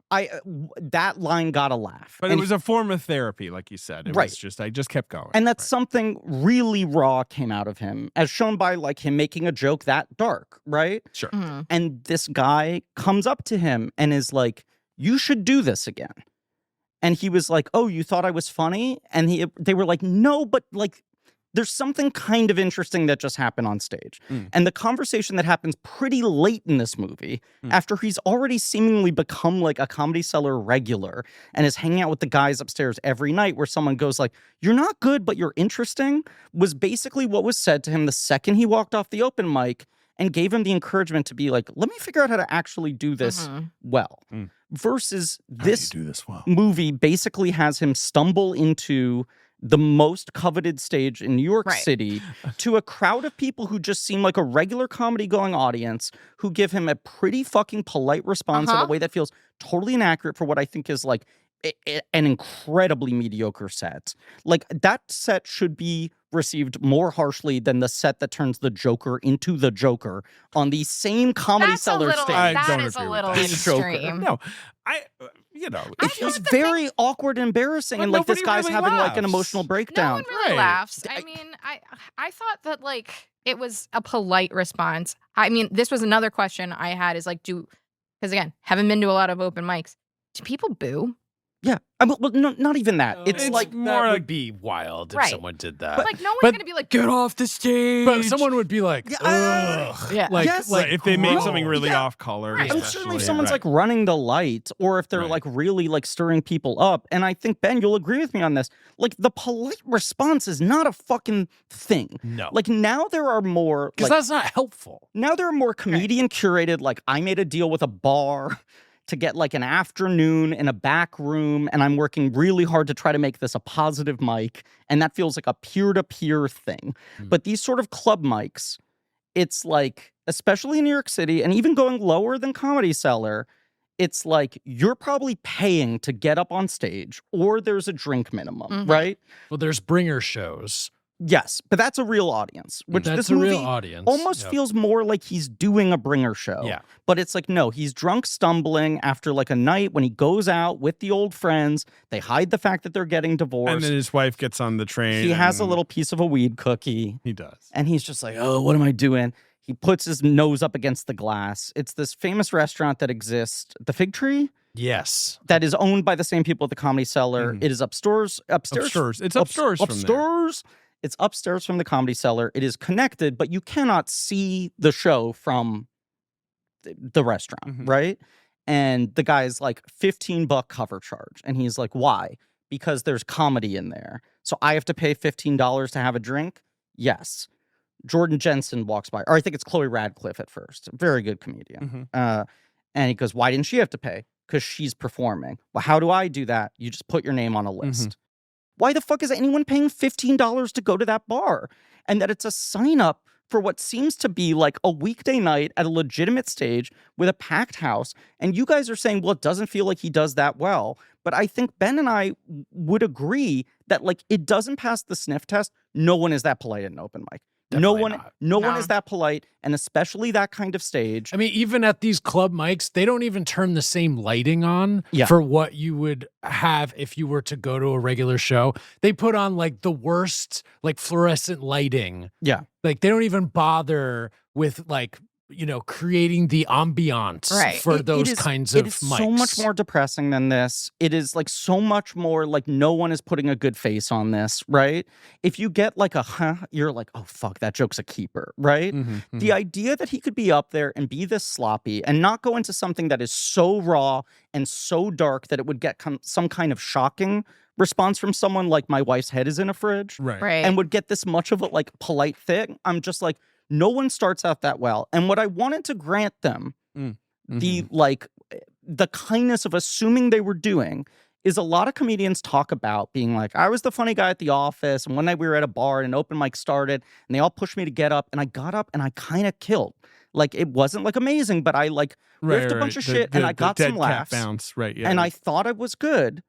That line got a laugh. But it was a form of therapy, like you said. It was just, I just kept going. And that's something really raw came out of him, as shown by him making a joke that dark, right? Sure. And this guy comes up to him and is like, "You should do this again." And he was like, "Oh, you thought I was funny?" And they were like, "No, but there's something kind of interesting that just happened on stage." And the conversation that happens pretty late in this movie, after he's already seemingly become a Comedy Cellar regular and is hanging out with the guys upstairs every night, where someone goes "You're not good, but you're interesting," was basically what was said to him the second he walked off the open mic and gave him the encouragement to be let me figure out how to actually do this well. Versus this movie basically has him stumble into the most coveted stage in New York City to a crowd of people who just seem like a regular comedy going audience, who give him a pretty fucking polite response in a way that feels totally inaccurate for what I think is an incredibly mediocre set. That set should be received more harshly than the set that turns the Joker into the Joker on the same Comedy That's Cellar stage. that is a little extreme. No, It feels very awkward and embarrassing, But and like this nobody guy's really having like an laughs. emotional No breakdown. one really Right. laughs. I mean, I thought that like it was a polite response. I mean, this was another question I had is like, because again, haven't been to a lot of open mics. Do people boo? Yeah, well, no, not even that. It's It's like more that like- would be wild if Right. someone did that. But like, no one's but- gonna be like, get off the stage. But someone would be like, Yeah, ugh. yeah. Like, Yes. like if they made gross. something really Yeah. off color, Right. I'm especially, certainly if someone's right. like running the light, or if they're Right. like really like stirring people up. And I think, Ben, you'll agree with me on this. Like the polite response is not a fucking thing. No. Like now there are more Because like that's not helpful. now there are more comedian curated, like I made a deal with a bar to get like an afternoon in a back room, and I'm working really hard to try to make this a positive mic, and that feels like a peer-to-peer thing. Mm. But these sort of club mics, it's like, especially in New York City, and even going lower than Comedy Cellar, it's like you're probably paying to get up on stage, or there's a drink minimum, Mhm. right? Well, there's bringer shows. Yes, but that's a real audience, which That's this a movie real audience. almost Yep. feels more like he's doing a bringer show. Yeah. But it's like, no, he's drunk stumbling after like a night when he goes out with the old friends. They hide the fact that they're getting divorced. And then his wife gets on the train. He has a and little piece of a weed cookie, He does. and he's just like, oh, what am I doing? He puts his nose up against the glass. It's this famous restaurant that exists, the Fig Tree, Yes. that is owned by the same people at the Comedy Cellar. Mhm. It is upstairs. Upstairs. It's upstairs from there. Upstairs. It's upstairs from the Comedy Cellar. It is connected, but you cannot see the show from the restaurant, Mhm. right? And the guy's like $15 cover charge. And he's like, why? Because there's comedy in there. So I have to pay $15 to have a drink? Yes. Jordan Jensen walks by, or I think it's Chloe Radcliffe at first. Very good comedian. Mhm. And he goes, why didn't she have to pay? Because she's performing. Well, how do I do that? You just put your name on a list. Why the fuck is anyone paying $15 to go to that bar? And that it's a sign up for what seems to be like a weekday night at a legitimate stage with a packed house. And you guys are saying, well, it doesn't feel like he does that well. But I think Ben and I would agree that like it doesn't pass the sniff test. No one is that polite at an open mic. Definitely no not. one No. is that polite, and especially that kind of stage. I mean, even at these club mics, they don't even turn the same lighting on Yeah. for what you would have if you were to go to a regular show. They put on like the worst, like fluorescent lighting. Yeah. Like they don't even bother with like, you know, creating the ambiance Right. for It those is- kinds of It is mics. so much more depressing than this. It is like so much more like no one is putting a good face on this, right? If you get like you're like, oh fuck, that joke's a keeper, right? Mm-hmm. The idea that he could be up there and be this sloppy and not go into something that is so raw and so dark that it would get some kind of shocking response from someone like my wife's head is in a fridge Right. Right. and would get this much of a like polite thing. I'm just like, no one starts out that well. And what I wanted to grant them, the like the kindness of assuming they were doing, is a lot of comedians talk about being like, I was the funny guy at the office, and one night we were at a bar and an open mic started, and they all pushed me to get up, and I got up and I kind of killed. Like it wasn't like amazing, but I like riffed a bunch of shit and I got some laughs. Bounce. Right. Yeah. And I thought I was good.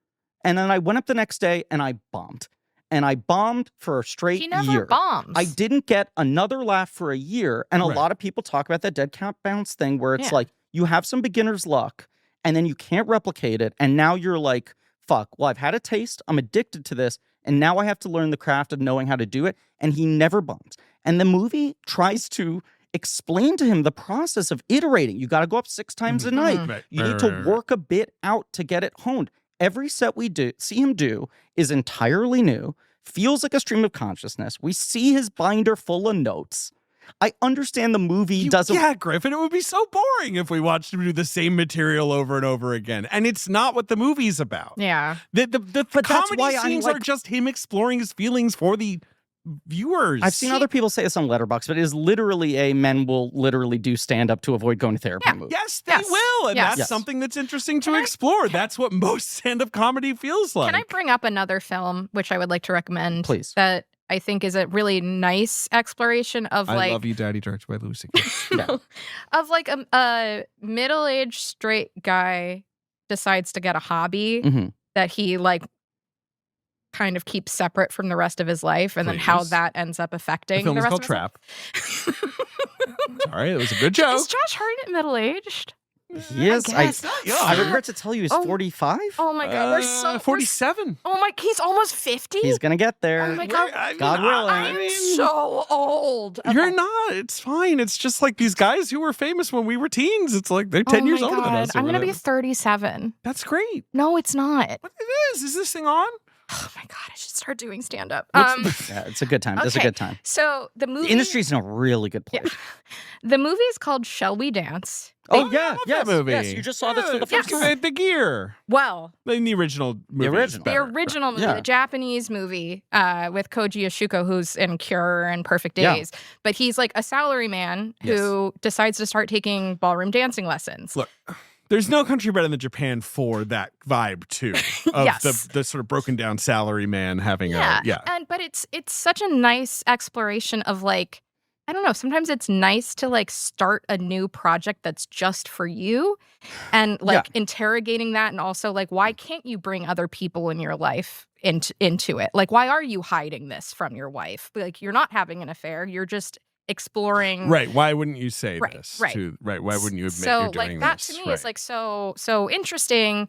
And then I went up the next day and I bombed. And I bombed for a straight he never year. bombs. I didn't get another laugh for a year. And a Right. lot of people talk about that dead cat bounce thing where it's Yeah. like you have some beginner's luck and then you can't replicate it. And now you're like, fuck, well, I've had a taste. I'm addicted to this. And now I have to learn the craft of knowing how to do it. And he never bombs. And the movie tries to explain to him the process of iterating. You got to go up 6 times a night. Right. You right, need to right, right. work a bit out to get it honed. Every set we see him do is entirely new, feels like a stream of consciousness. We see his binder full of notes. I understand the movie doesn't. Yeah, Griffin, it would be so boring if we watched him do the same material over and over again. And it's not what the movie's about. Yeah. The But that's comedy why I'm scenes like- are just him exploring his feelings for the viewers. I've seen other people say this on Letterboxd, but it is literally a men will literally do stand up to avoid going to therapy Yeah. movie. Yes, they Yes. will. And Yes. that's Yes. something that's interesting to Can I- explore. That's what most stand-up comedy feels like. Can I bring up another film which I would like to recommend? Please. That I think is a really nice exploration of like Love You, Daddy, directed by Lucy. of like a middle-aged straight guy decides to get a hobby Mhm. that he like kind of keep separate from the rest of his life, and then how Please. that ends up The affecting film the is rest called of his life. Trap. Sorry, that was a good joke. Is Josh Hartnett middle-aged? He is. guess. I regret to tell you, he's 45. Oh my god, we're so we're 47. Oh my, he's almost 50. He's gonna get there. Oh my god, God willing. I'm so old. Okay. You're not. It's fine. It's just like these guys who were famous when we were teens. It's like they're 10 years my older than God. us. or I'm gonna be whatever. 37. That's great. No, it's not. What it is? Is this thing on? Oh my god, I should start doing stand up. Yeah, it's a good time. It's a Okay. good time. So the movie The industry's in a really good place. the movie is called Shall We Dance? Oh, I yeah, love yes, that movie. yes. You just saw this for the Yeah, first time. The gear. Well, In the original movie. original. the original movie, Yeah. the Japanese movie, with Koji Yashuko, who's in Cure and Perfect Yeah. Days. But he's like a salaryman who decides to start taking ballroom dancing lessons. Look, there's no country better than Japan for that vibe too. Of Yes. the sort of broken down salary man having a But it's such a nice exploration of like, I don't know, sometimes it's nice to like start a new project that's just for you and like interrogating that, and also like, why can't you bring other people in your life into it? Like, why are you hiding this from your wife? Like, you're not having an affair, you're just exploring. Right. Why wouldn't you say Right, this? right. Why wouldn't you admit So you're doing like that this? to me is like so interesting.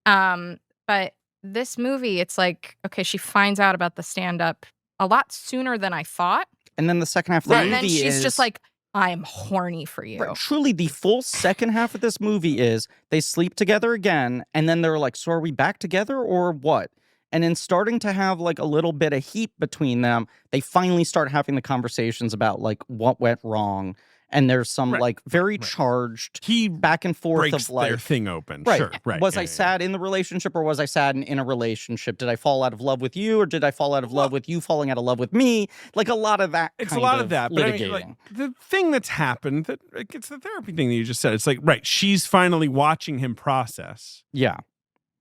But this movie, it's like, okay, she finds out about the stand-up a lot sooner than I thought. And then the second half of the And movie then she's is just like, I'm horny for you. But truly, the full second half of this movie is they sleep together again, and then they're like, so are we back together or what? And in starting to have like a little bit of heat between them, they finally start having the conversations about like what went wrong. And there's some like very charged back and forth breaks of like their thing open. Right. Sure. Right. Was I sad in the relationship, or was I sad in a relationship? Did I fall out of love with you, or did I fall out of love with you falling out of love with me? Like a lot of that. It's kind a lot of that. But I litigating. mean, like, the thing that's happened, that like, it's the therapy thing that you just said. It's like, right, she's finally watching him process Yeah.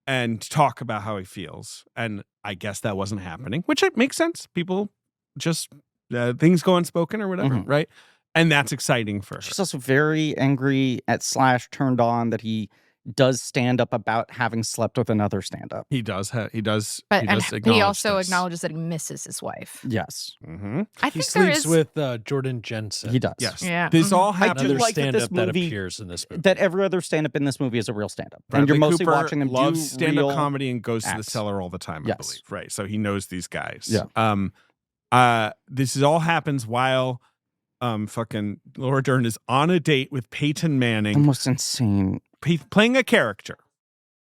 and talk about how he feels. And I guess that wasn't happening, which it makes sense. People just, things go unspoken or whatever, Mhm. right? And that's exciting for her. She's also very angry at / turned on that he does stand up about having slept with another stand up. He does. He does. But he and does he acknowledge also this. acknowledges that he misses his wife. Yes. Mm-hmm. I He think there sleeps is with Jordan Jensen. He does. Yes. Yeah. This Mhm. all I happened. do Another like that this stand-up that movie- appears in this movie. That every other stand up in this movie is a real stand up. And Bradley you're mostly Cooper watching them loves do stand-up real comedy and goes to the acts. cellar all the time, I Yes. believe. Right. So he knows these guys. Yeah. This all happens while fucking Laura Dern is on a date with Peyton Manning, Almost insane. playing a character.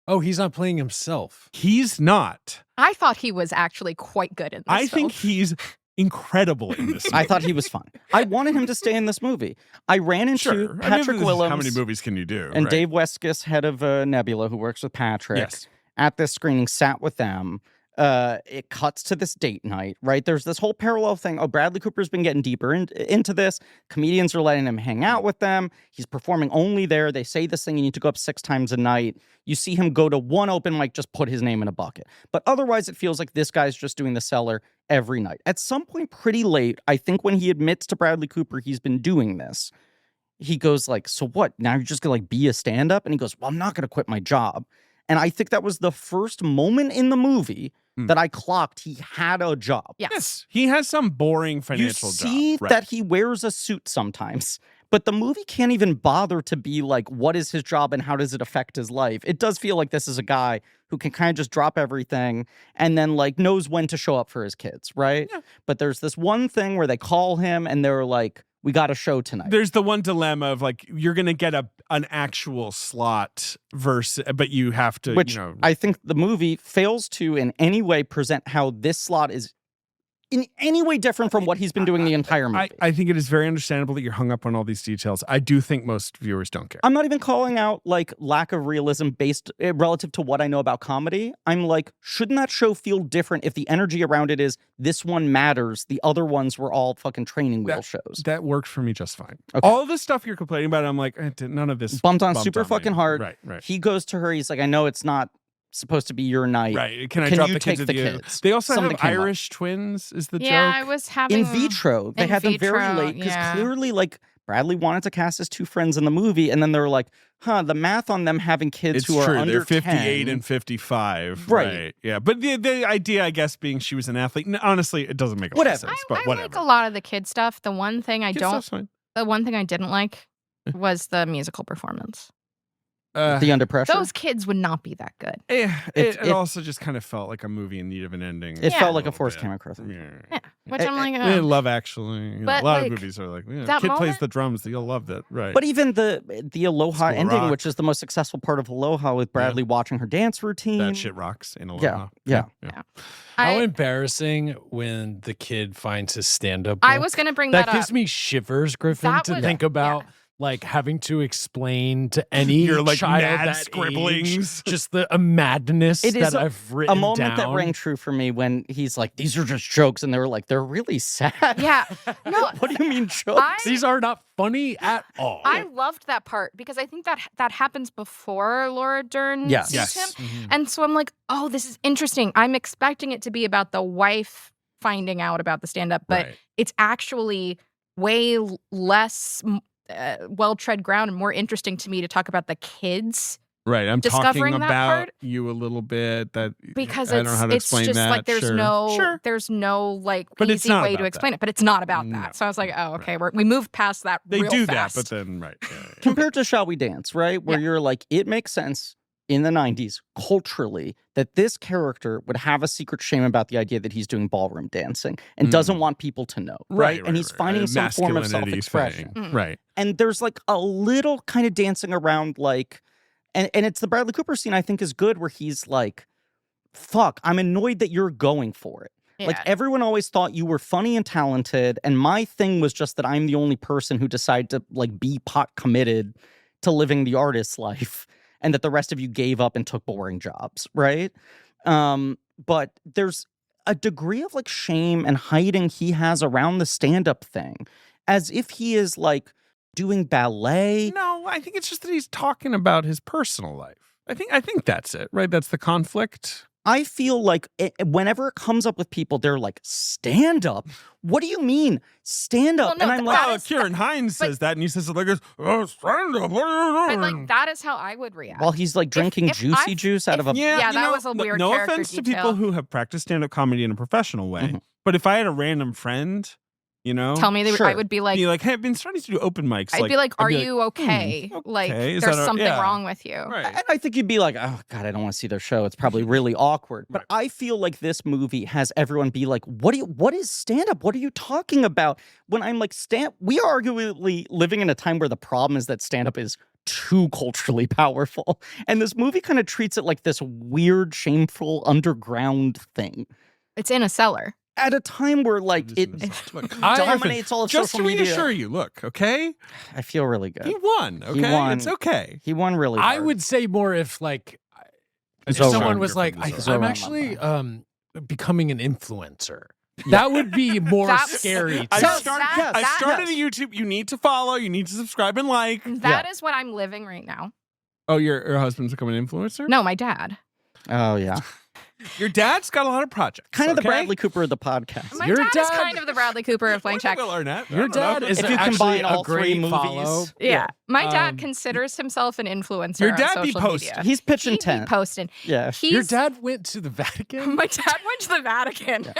Oh, he's not playing himself. He's not. I thought he was actually quite good in this I think film. he's incredible in this. I thought he was fun. I wanted him to stay in this movie. I ran into Sure. I mean, Patrick this is Willems how many movies can you do? and right? Dave Weskis, head of Nebula, who works with Patrick. Yes. At this screening, sat with them. It cuts to this date night, right? There's this whole parallel thing. Oh, Bradley Cooper's been getting deeper into this. Comedians are letting him hang out with them. He's performing only there. They say this thing, you need to go up 6 times a night. You see him go to one open mic, just put his name in a bucket. But otherwise, it feels like this guy's just doing the cellar every night. At some point pretty late, I think when he admits to Bradley Cooper he's been doing this, he goes like, so what? Now you're just gonna like be a stand-up? And he goes, well, I'm not gonna quit my job. And I think that was the first moment in the movie that I clocked he had a job. Yes. He has some boring financial You see job. Right. that he wears a suit sometimes, but the movie can't even bother to be like, what is his job and how does it affect his life? It does feel like this is a guy who can kind of just drop everything and then like knows when to show up for his kids, right? Yeah. But there's this one thing where they call him and they're like, we got a show tonight. There's the one dilemma of like, you're going to get an actual slot but you have to, Which I think the movie fails to in any way present how this slot is in any way different from what he's been doing the entire movie. I think it is very understandable that you're hung up on all these details. I do think most viewers don't care. I'm not even calling out like lack of realism based relative to what I know about comedy. I'm like, shouldn't that show feel different if the energy around it is this one matters, the other ones were all fucking training wheel shows. That worked for me just fine. Okay. All the stuff you're complaining about, I'm like, none of this Bumped on bumped super on me. fucking hard. Right. He goes to her, he's like, I know it's not supposed to be your night. Right. Can I Can drop you the kids take with the you? kids? They also Something have came up. Irish twins, is the Yeah, joke. I was having In vitro. They In had them very vitro, late because yeah. clearly like Bradley wanted to cast his 2 friends in the movie, and then they were like, the math on them having kids It's who are true. under They're 58 10. and 55. Right. Yeah. But the idea, I guess, being she was an athlete, honestly, it doesn't make a lot of sense. But I whatever. like a lot of the kid stuff. The one thing Kid stuff's fine. the one thing I didn't like was the musical performance. The Under Pressure. Those kids would not be that good. It also just kind of felt like a movie in need of an ending. It felt like a little forced bit. camera crew thing. Yeah, which I'm like, Yeah, Love Actually. You know, But, a lot like, of movies are like, that kid plays moment- the drums. You'll love that. Right. But even the Aloha School ending, Rock. which is the most successful part of Aloha, with Bradley watching her dance routine. that shit rocks in Aloha. Yeah. How I embarrassing when the kid finds his stand-up. I book. was gonna bring That that gives up. me shivers, Griffin, That to would- think about. Like having to explain to any Your, like, child mad that scribblings. age, just the madness It is that I've written a moment that down. rang true for me when he's like, "These are just jokes," and they were like, "They're really sad." Yeah. No, What do you mean jokes? These are not funny at all. I loved that part because I think that happens before Laura Dern Yes. sees Yes. him. And so I'm like, oh, this is interesting. I'm expecting it to be about the wife finding out about the stand-up, but Right. it's actually way less well-tread ground and more interesting to me to talk about the kids Right. I'm discovering talking that about part. you a little bit. That because I don't know how to it's explain just that. like there's Sure. there's no like But it's easy not way about to explain it, but it's not about No. that. So I was like, oh, okay, we moved past that. They real do fast. that, but then right. Yeah. Compared to Shall We Dance, right? Where you're like, it makes sense in the 90s culturally that this character would have a secret shame about the idea that he's doing ballroom dancing and doesn't want people to know, right? And he's finding some form of Masculinity self-expression. thing. Right. And there's like a little kind of dancing around like, and it's the Bradley Cooper scene I think is good where he's like, fuck, I'm annoyed that you're going for it. Like Yeah. everyone always thought you were funny and talented, and my thing was just that I'm the only person who decided to like be pot committed to living the artist's life, and that the rest of you gave up and took boring jobs, right? But there's a degree of like shame and hiding he has around the stand-up thing, as if he is like doing ballet. No, I think it's just that he's talking about his personal life. I think that's it, right? That's the conflict. I feel like whenever it comes up with people, they're like, stand up? What do you mean, stand up? Well, no, and I'm that like, is- Kieran Hines says that, and he says it like, "Oh, stand up! What are you But doing?" like that is how I would react. while he's like drinking if juicy I've- juice out of a. Yeah, you that know, was a weird No character offense to detail. people who have practiced stand-up comedy in a professional way, Mhm. but if I had a random friend, you know, Tell me, Sure. I would be like, be like, "Hey, I've been starting to do open mics." I'd be like, are you okay? okay, Like, is there's that something yeah. wrong with you. Right. And I think you'd be like, oh, God, I don't want to see their show. It's probably really awkward. But I feel like this movie has everyone be like, what is stand-up? What are you talking about? When I'm like, we are arguably living in a time where the problem is that stand-up is too culturally powerful. And this movie kind of treats it like this weird, shameful, underground thing. It's in a cellar. At a time where like it Look, dominates all of just social to reassure media. you, look, okay, I feel really good. he won. Okay, won. it's okay. He won really I hard. would say more if like if Zoran someone was like, Griffin is I'm Zoran actually Mamba. becoming an influencer. That would be more That's- scary. I So started, that- I that- started a YouTube. You need to follow. You need to subscribe and like. That is what I'm living right now. Oh, your husband's becoming an influencer? No, my dad. Oh, yeah. Your dad's got a lot of projects. Kind of the okay? Bradley Cooper of the podcast. My Your dad is dad- kind of the Bradley Cooper of Or Playing the Check. Will Arnett. I Your don't know. dad is If you actually combine a all three great movies. follow. Yeah. My dad Um, considers himself an influencer Your on dad be social posting. media. He's pitching He be 10. posting. Yeah. He's, Your dad went to the Vatican? My dad went to the Vatican.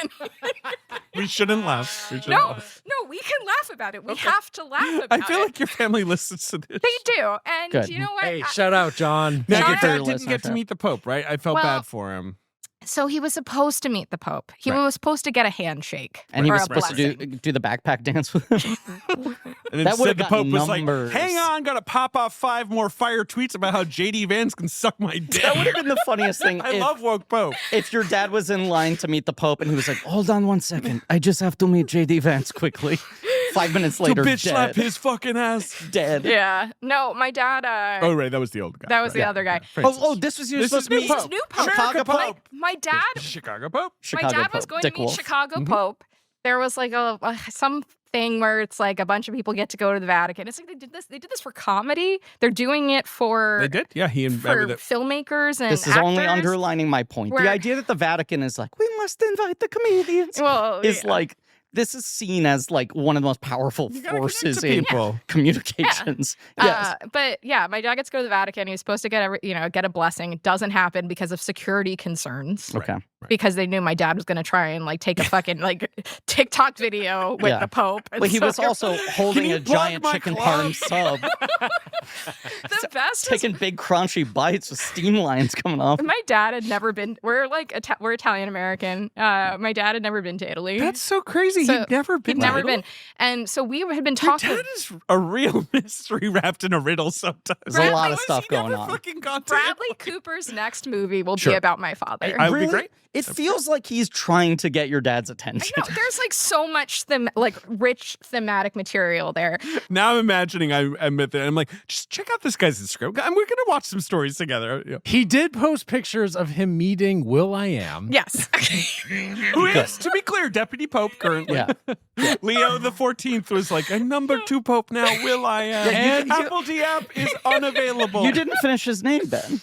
We shouldn't laugh. We shouldn't No, laugh. no, we can laugh about it. We have to laugh about I feel it. like your family listens to this. They do. And Good. you know what? Hey, shout out, John. Now, Thank you your for your dad didn't get to listenership. meet the Pope, right? I felt Well, bad for him. So he was supposed to meet the Pope. He Right. was supposed to get a handshake. And he or was a supposed to blessing. do the backpack dance with him. And That instead, would've the gotten Pope was like, numbers. hang on, gotta pop off 5 more fire tweets about how JD Vance can suck my dick. That would have been the funniest thing. I love woke Pope. If your dad was in line to meet the Pope and he was like, hold on 1 second. I just have to meet JD Vance quickly. 5 minutes later, to bitch slap dead. his fucking ass. Dead. Yeah. No, my dad. Oh, right, that was the old guy. That was the Right. other guy. Oh, this was you This supposed is to new meet. Pope. New Pope. Chicago America Pope. My dad. Chicago Pope. Chicago my dad was Pope. going Dick to meet Wolf. Chicago Pope. There was like some thing where it's like a bunch of people get to go to the Vatican. It's like they did this for comedy. They're doing it for They did? Yeah, he for invited it. filmmakers and This is only actors. underlining my point. Where- The idea that the Vatican is like, we must invite the comedians Well, is yeah. like, this is seen as like one of the most powerful You gotta connect forces to in people. communications. Yes. But yeah, my dad gets to go to the Vatican. He was supposed to get a blessing. It doesn't happen because of security concerns. Okay. Because they knew my dad was going to try and like take a fucking like TikTok video with the Pope. And But he so was also holding you a plug giant my chicken club? parm sub, the best was taking big crunchy bites with steam lines coming off. my dad had never been. We're Italian American. My dad had never been to Italy. That's so crazy. So, He'd never been. He'd to never Italy? been, and so we had been Your talking. dad is a real mystery wrapped in a riddle sometimes. There's a lot of How has stuff he going never on. fucking gone to Bradley Italy? Cooper's next movie will Sure. be about my father. I would be Really? great. It feels like he's trying to get your dad's I attention. know there's like so much rich thematic material there. Now I'm imagining I'm at there. I'm like, just check out this guy's Instagram. And we're gonna watch some stories together. Yeah. He did post pictures of him meeting Will I Am. Yes. Who is, to be clear, Deputy Pope currently. Yeah. Leo the 14th was like, a number 2 Pope now, Will I Am. Yeah, And Apple D app is unavailable. You didn't finish his name, Ben.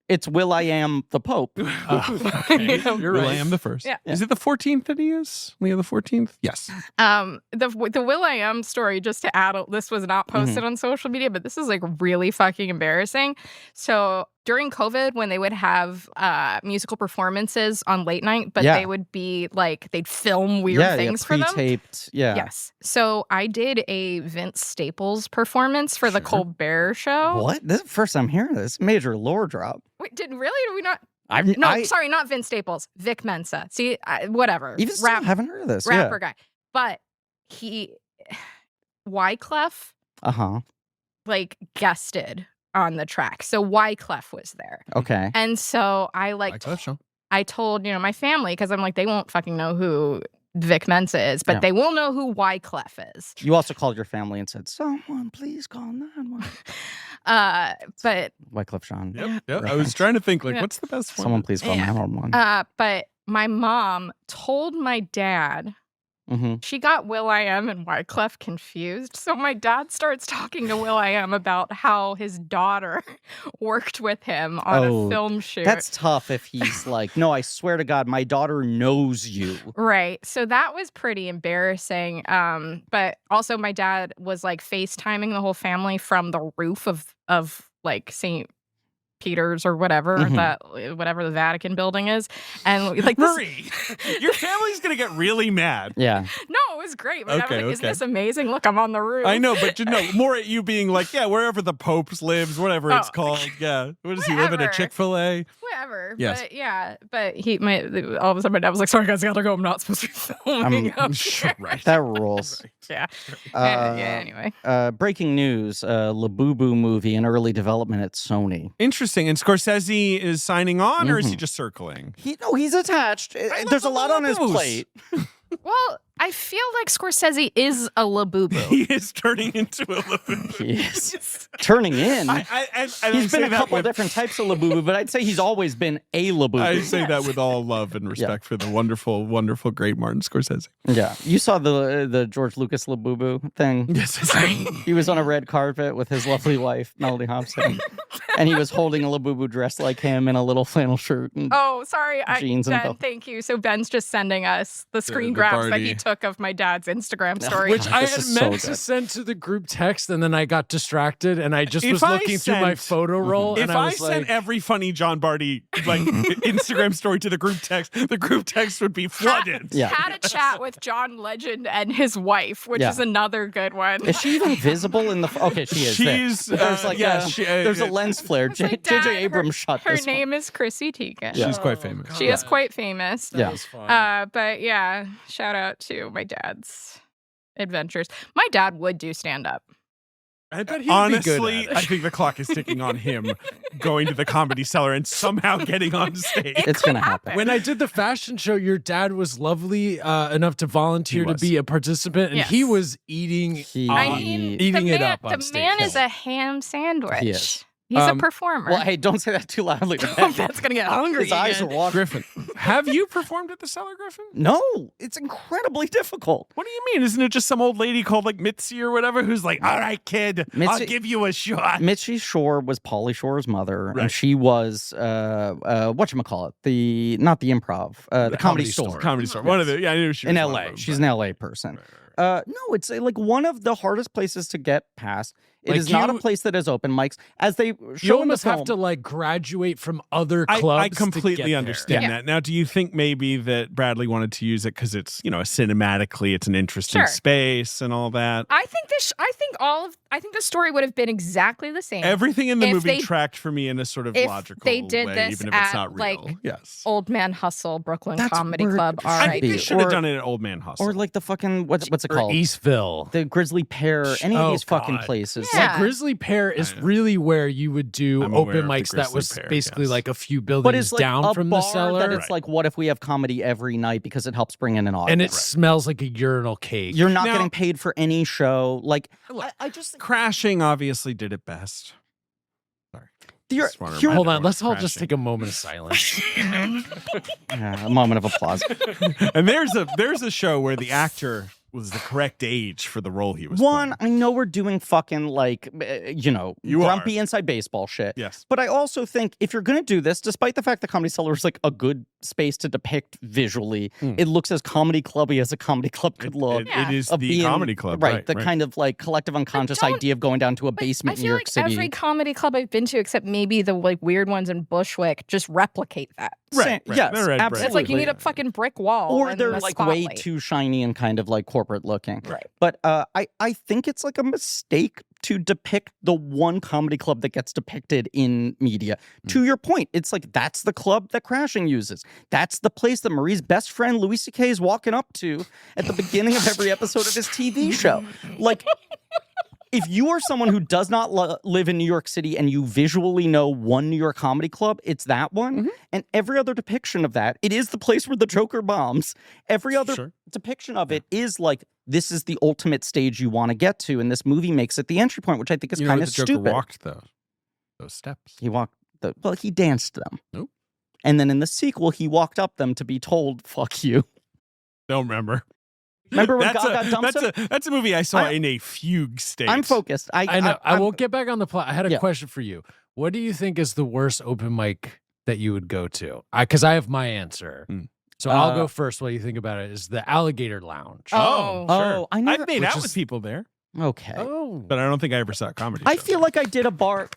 It's Will I Am the Pope. Okay. You're Will right. I Am the first. Yeah. Is it the 14th that he is? Leo the 14th? Yes. The Will I Am story, just to add, this was not posted on social media, but this is like really fucking embarrassing. So during COVID, when they would have musical performances on late night, but they would be like, they'd film weird things for them. pre-taped. Yeah. Yes. So I did a Vince Staples performance for the Colbert Show. What? This is the first I'm hearing this. Major lore drop. Wait, did we not? I Sorry, not Vince Staples. Vic Mensa. See, whatever. even still haven't heard of this. Rapper guy. But Wyclef, Uh-huh. like, guested on the track. So Wyclef was there. Okay. And so I I told, my family, because I'm like, they won't fucking know who Vic Mensa is, but they will know who Wyclef is. You also called your family and said, "Someone please call 911." But Wycliffe Jean. Yep. I was trying to think, like, what's the best one? Someone please call Yeah. 911. but my mom told my dad. Mm-hmm. She got Will I Am and Wyclef confused. So my dad starts talking to Will I Am about how his daughter worked with him on a film shoot. That's tough if he's like, "No, I swear to God, my daughter knows you." Right. So that was pretty embarrassing. But also my dad was like FaceTiming the whole family from the roof of like St. Peter's or whatever whatever the Vatican building is, and like Marie, your family's gonna get really mad. Yeah. No, it was great. My dad was like, "Isn't this amazing? Look, I'm on the roof." I know, but more at you being like, yeah, wherever the Pope lives, whatever it's called. Yeah. What does he live in? A Chick-fil-A? Whatever. Yes. But yeah, but all of a sudden my dad was like, "Sorry guys, I gotta go. I'm not supposed to be filming." Right. That rules. Yeah. Anyway. Breaking news: Labubu movie in early development at Sony. Interesting. And Scorsese is signing on, or is he just circling? He's attached. There's a lot on his Labubus. plate. Well, I feel like Scorsese is a Labubu. He is turning into a Labubu. He is turning in. He's been a couple of different types of Labubu, but I'd say he's always been a Labubu. I say that with all love and respect for the wonderful, wonderful, great Martin Scorsese. Yeah. You saw the George Lucas Labubu thing? Yes. He was on a red carpet with his lovely wife, Melody Hobson. And he was holding a Labubu dressed like him in a little flannel shirt. And Oh, sorry. jeans and Ben, stuff. thank you. So Ben's just sending us the screen the grabs that party. he took of my dad's Instagram story. Which I This had is so meant to good. send to the group text, and then I got distracted, and I just If was I looking through my sent- photo roll, If and I was sent like, every funny John Barty like Instagram story to the group text would be flooded. Yeah. Had a chat with John Legend and his wife, which Yeah. is another good one. Is she even visible in the? Okay, she is. there. She's But there's like there's a yeah. lens flare. It's like, J.J. Dad, Abrams shot Her this one. name is Chrissy Teigen. Yeah. She's quite famous. She is quite famous. Yeah. was fun. But yeah, shout out to my dad's adventures. My dad would do stand up. I bet he'd Honestly, be good at I it. think the clock is ticking on him going to the Comedy Cellar and somehow getting on stage. It's gonna happen. When I did the fashion show, your dad was lovely enough to volunteer He to was. be a participant, and Yes. he was eating, Eating it up on The stage. man is a ham sandwich. He is. He's a performer. Well, hey, don't say that too loudly. Ben's gonna get hungry. His eyes are again. watering. Griffin, Have you performed at the Cellar, Griffin? No, it's incredibly difficult. What do you mean? Isn't it just some old lady called like Mitzi or whatever who's like, all right, kid, I'll Mitzi- give you a shot. Mitzi Shore was Pauly Shore's mother, Right. and she was whatchamacallit, not the Improv, the Comedy Store Comedy Store. One of the, I knew she was in one of LA. them, She's but- an LA person. Right. No, it's like one of the hardest places to get past. It Like is not a you- place that has open mics, as they You show in the almost have film. to like graduate from other clubs. I to completely get understand there. that. Now, do you think maybe that Bradley wanted to use it because it's, cinematically, it's an interesting Sure. space and all that? I think the story would have been exactly the same. Everything in the if movie they- tracked for me in a sort of if logical they did way, this even if it's at, not real. like, Yes. Old Man Hustle, Brooklyn That's Comedy where it Club. All should I right. think be. they should have Or- done it at Old Man Hustle. or like the fucking what's it Or called? Eastville. The Grizzly Pear, any of Oh, these fucking God. places. Yeah. Like Grizzly Pear is I know. really where you would do I'm aware open of the mics that Grizzly was Pear, basically yes. like a few But buildings it's like down a from bar the cellar. that it's Right. like, what if we have comedy every night because it helps bring in an audience? And it smells like a urinal cake. You're not Now- getting paid for any show. Like, Look, I just Crashing obviously did it best. Sorry. You're- Just wanna you're- remind Hold on, everyone let's all Crashing. just take a moment of silence. a moment of applause. And there's a show where the actor was the correct age for the role he was One, playing. I know we're doing fucking like, You grumpy inside baseball shit. Yes. But I also think if you're going to do this, despite the fact that Comedy Cellar is like a good space to depict visually, it looks as comedy clubby as a comedy club could look. It is of the being- comedy club. Right, the kind of like collective unconscious don't- idea of going down to a But basement I in feel New York like City. every comedy club I've been to, except maybe the like weird ones in Bushwick, just replicate that. Right, right. Yes, They're red brick. absolutely. It's like you need a fucking brick wall. Or and they're a like way spotlight. too shiny and kind of like corporate looking. Right. But I think it's like a mistake to depict the one comedy club that gets depicted in media. To your point, it's like that's the club that Crashing uses. That's the place that Marie's best friend Louis C.K. is walking up to at the beginning of every episode of his TV show. Like, if you are someone who does not live in New York City and you visually know one New York comedy club, it's that one. And every other depiction of that, it is the place where the Joker bombs. Every other Sure. depiction of it is like, this is the ultimate stage you want to get to. And this movie makes it the entry point, which I think is You know kind what of the Joker stupid. walked those steps. He walked he danced them. Nope. And then in the sequel, he walked up them to be told, fuck you. Don't remember. Remember when That's Gaga dumps him? that's a movie I saw in a fugue state. I'm focused. I know. I I'm- won't get back on the plot. I had a Yeah. question for you. What do you think is the worst open mic that you would go to? Because I have my answer. Hmm. So I'll go first while you think about it. Is the Alligator Lounge. Oh. sure. I never. I've made Which out is- with people there, Okay. Oh. but I don't think I ever saw a comedy. I show feel there. like I did a bar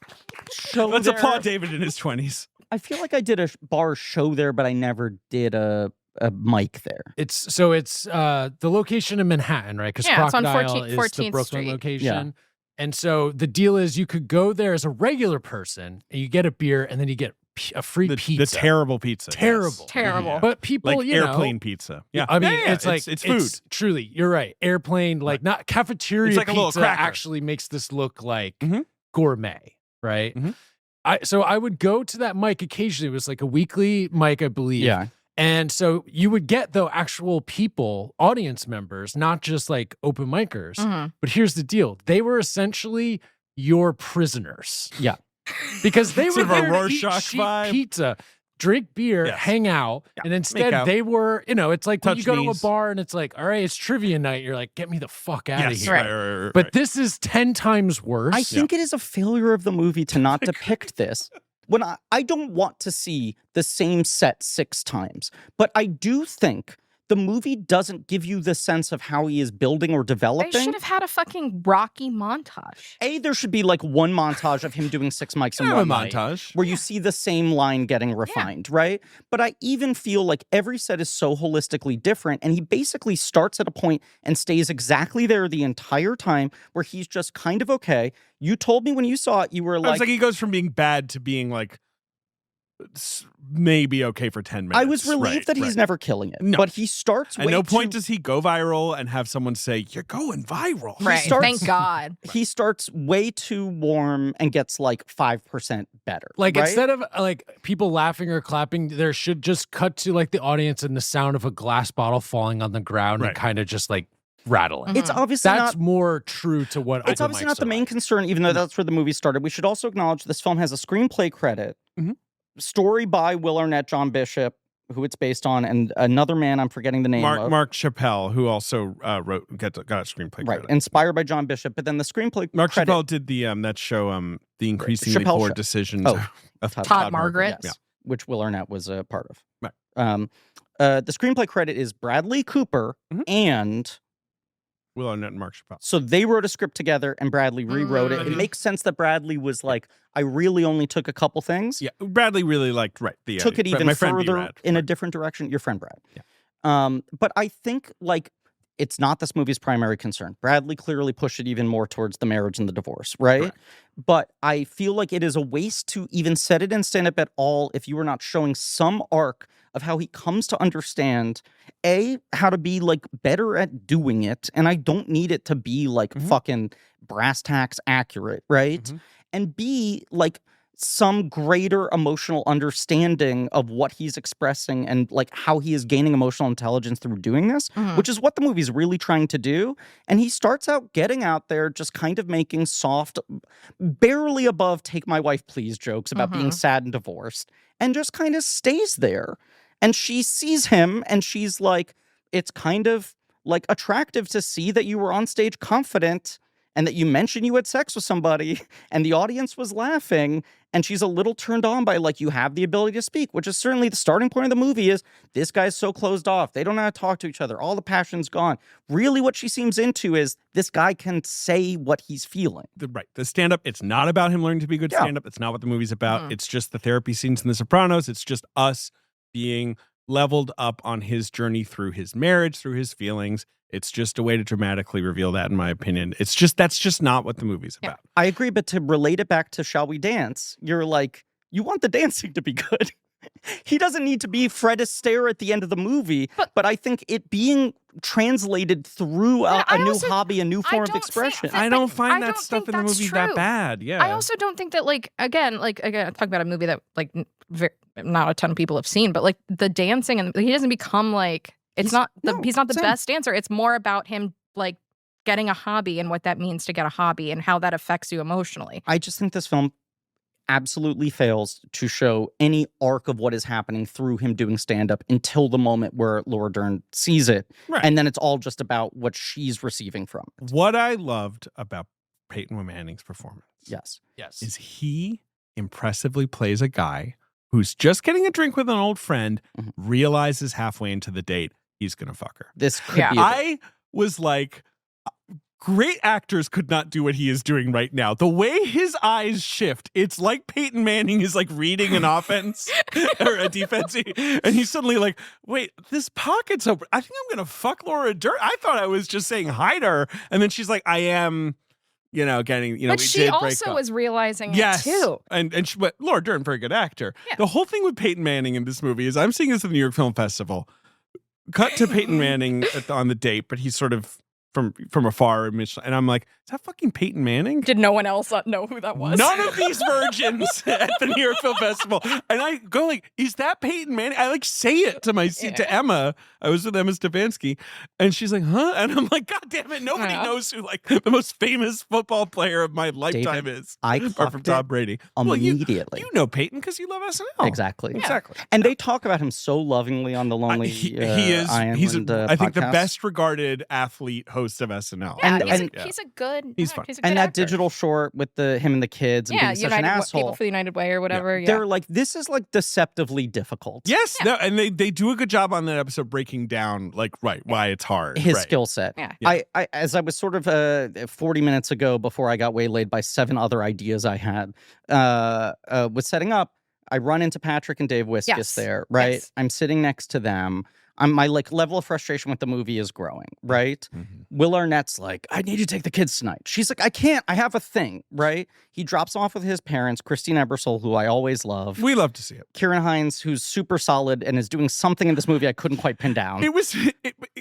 show Let's there. applaud David in his 20s. I feel like I did a bar show there, but I never did a mic there. It's the location in Manhattan, right? Because Yeah, it's on Crocodile 14th is the 14th Brooklyn Street. location. And so the deal is you could go there as a regular person and you get a beer and then you get a free The pizza. terrible pizza. yes. Terrible. Terrible. Yeah. But people, Like you know, airplane pizza. Yeah. I mean, Yeah, it's like it's food. truly, you're right. Airplane, like not cafeteria It's like a little pizza cracker. actually makes this look like Mhm. gourmet, right? Mhm. So I would go to that mic occasionally. It was like a weekly mic, I believe. Yeah. And so you would get though actual people, audience members, not just like open micers. Mhm. But here's the deal: they were essentially your prisoners. Yeah. Because they Sort were of a there to eat Rorschach cheap vibe. pizza, drink beer, Yes. hang out, Yeah, and make instead out. they were, it's like when you Touch go knees. to a bar and it's like, all right, it's trivia night. You're like, get me the fuck out of Yes. here. Right. But this is 10 times worse. I think it is a failure of the movie to not depict this. When I don't want to see the same set 6 times, but I do think the movie doesn't give you the sense of how he is building or They developing. should have had a fucking Rocky montage. There should be like one montage of him doing 6 mics in Kind of one a night, montage. where you see the same line getting refined, right? But I even feel like every set is so holistically different, and he basically starts at a point and stays exactly there the entire time, where he's just kind of okay. You told me when you saw it, you were It's like, like he goes from being bad to being like maybe okay for 10 minutes. I was relieved Right, that he's right. never killing it. No. But he starts At way no point too- does he go viral and have someone say, "You're going viral." Right. starts- Thank God. he starts way too warm and gets like 5% better. Like right? instead of like people laughing or clapping, there should just cut to like the audience and the sound of a glass bottle falling on the ground Right. and kind of just like rattling. It's obviously That's not more true to what it's open obviously mics not the are main like. concern, even though that's where the movie started. We should also acknowledge this film has a screenplay credit, Mhm. story by Will Arnett, John Bishop, who it's based on, and another man I'm forgetting the name of. Mark Chappelle, who also got a screenplay Right, credit. inspired by John Bishop, but then the screenplay Mark credit, Chappelle did the that show, The Increasingly Chappelle Poor Show. Decisions of Todd Margaret. yes, which Will Arnett was a part of. Right. The screenplay credit is Bradley Cooper and Will Arnett and Mark Chappelle. So they wrote a script together and Bradley rewrote it. It makes sense that Bradley was like, I really only took a couple things. Yeah, Bradley really liked took it even my friend further B-Rad. in a different direction. Your friend Brad. Yeah. But I think like it's not this movie's primary concern. Bradley clearly pushed it even more towards the marriage and the divorce, right? Correct. But I feel like it is a waste to even set it in stand-up at all if you are not showing some arc of how he comes to understand how to be like better at doing it, and I don't need it to be like fucking brass tacks accurate, right? And B, like some greater emotional understanding of what he's expressing and like how he is gaining emotional intelligence through doing this, which is what the movie's really trying to do. And he starts out getting out there just kind of making soft, barely above take my wife please jokes about being sad and divorced, and just kind of stays there. And she sees him and she's like, it's kind of like attractive to see that you were on stage confident and that you mentioned you had sex with somebody and the audience was laughing. And she's a little turned on by like, you have the ability to speak, which is certainly the starting point of the movie is this guy's so closed off. They don't know how to talk to each other. All the passion's gone. Really what she seems into is this guy can say what he's feeling. The stand-up, it's not about him learning to be a good stand-up. It's not what the movie's about. It's just the therapy scenes in The Sopranos. It's just us being leveled up on his journey through his marriage, through his feelings. It's just a way to dramatically reveal that, in my opinion. That's just not what the movie's about. I agree, but to relate it back to Shall We Dance, you're like, you want the dancing to be good. He doesn't need to be Fred Astaire at the end of the movie, but I think it being translated through a new hobby, a new form of expression. I don't find that stuff in the movie that bad. Yeah. I also don't think that again, talk about a movie that not a ton of people have seen, but like the dancing and he doesn't become like he's not the best dancer. It's more about him like getting a hobby and what that means to get a hobby and how that affects you emotionally. I just think this film absolutely fails to show any arc of what is happening through him doing stand-up until the moment where Laura Dern sees it. Right. And then it's all just about what she's receiving from it. What I loved about Peyton Manning's performance Yes. is he impressively plays a guy who's just getting a drink with an old friend, realizes halfway into the date he's going to fuck her. This could be I was like, great actors could not do what he is doing right now. The way his eyes shift, it's like Peyton Manning is like reading an offense or a defense, and he's suddenly like, wait, this pocket's open. I think I'm going to fuck Laura Dern. I thought I was just saying hi to her. And then she's like, I am, getting, but she also was realizing it too. But Laura Dern, very good actor. Yeah. The whole thing with Peyton Manning in this movie is I'm seeing this at the New York Film Festival. Cut to Peyton Manning on the date, but he's sort of from afar, and I'm like, is that fucking Peyton Manning? Did no one else know who that was? None of these virgins at the New York Film Festival. And I go like, is that Peyton Manning? I like say it to Emma. I was with Emma Stefanski, and she's like, huh? And I'm like, God damn it, nobody knows who like the most famous football player of my lifetime is. Apart from Tom Brady. Immediately. You know Peyton because you love SNL. Exactly. Yeah. Exactly. And they talk about him so lovingly on the Lonely he is. He's I think the podcast. best regarded athlete host of SNL. Yeah, he's a good. He's fun. He's a good and that actor. digital short with him and the kids and being such an asshole. People for the United Way or whatever. Yeah. They're like, this is like deceptively difficult. Yes, no, and they do a good job on that episode breaking down like why it's hard. His skill set. Yeah. I as I was sort of 40 minutes ago before I got waylaid by 7 other ideas I had was setting up. I run into Patrick and Dave Wiskus there, right? Yes. I'm sitting next to them. My like level of frustration with the movie is growing, right? Will Arnett's like, I need you to take the kids tonight. She's like, I can't. I have a thing, right? He drops off with his parents, Christine Ebersole, who I always love. We love to see it. Kieran Hines, who's super solid and is doing something in this movie I couldn't quite pin down. It was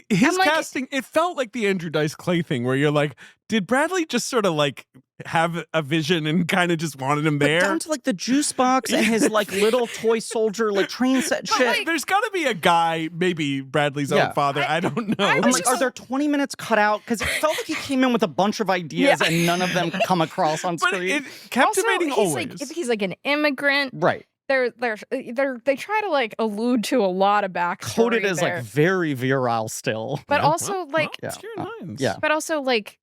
his casting. It felt like the Andrew Dice Clay thing, where you're like, did Bradley just sort of like have a vision and kind of just wanted him there? But down to like the juice box and his like little toy soldier like train set shit. Like, there's got to be a guy, maybe Bradley's own father. I don't know. I'm like, are there 20 minutes cut out? Because it felt like he came in with a bunch of ideas and none of them come across on screen. But captivating also, always. He's like an immigrant. Right. they try to like allude to a lot of backstory. Coded as there. like very virile still. But Yeah, also well, like well, obscure lines. yeah. but also like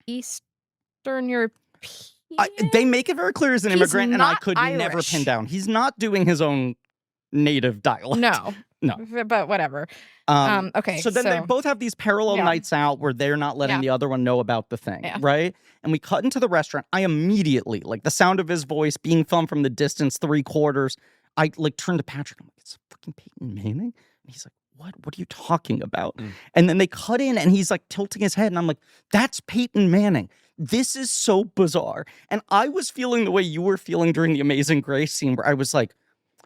Eastern European. They make it very clear as an He's immigrant, and I not could never Irish. pin down. He's not doing his own native dialect. No. No. But whatever. Um, Okay. so then they both have these parallel Yeah. nights out where they're not letting Yeah. the other one know about the thing, Yeah. right? And we cut into the restaurant. I immediately, like the sound of his voice being filmed from the distance, 3/4, I like turned to Patrick. I'm like, it's fucking Peyton Manning? And he's like, what are you talking about? And then they cut in and he's like tilting his head. And I'm like, that's Peyton Manning. This is so bizarre. And I was feeling the way you were feeling during the Amazing Grace scene where I was like,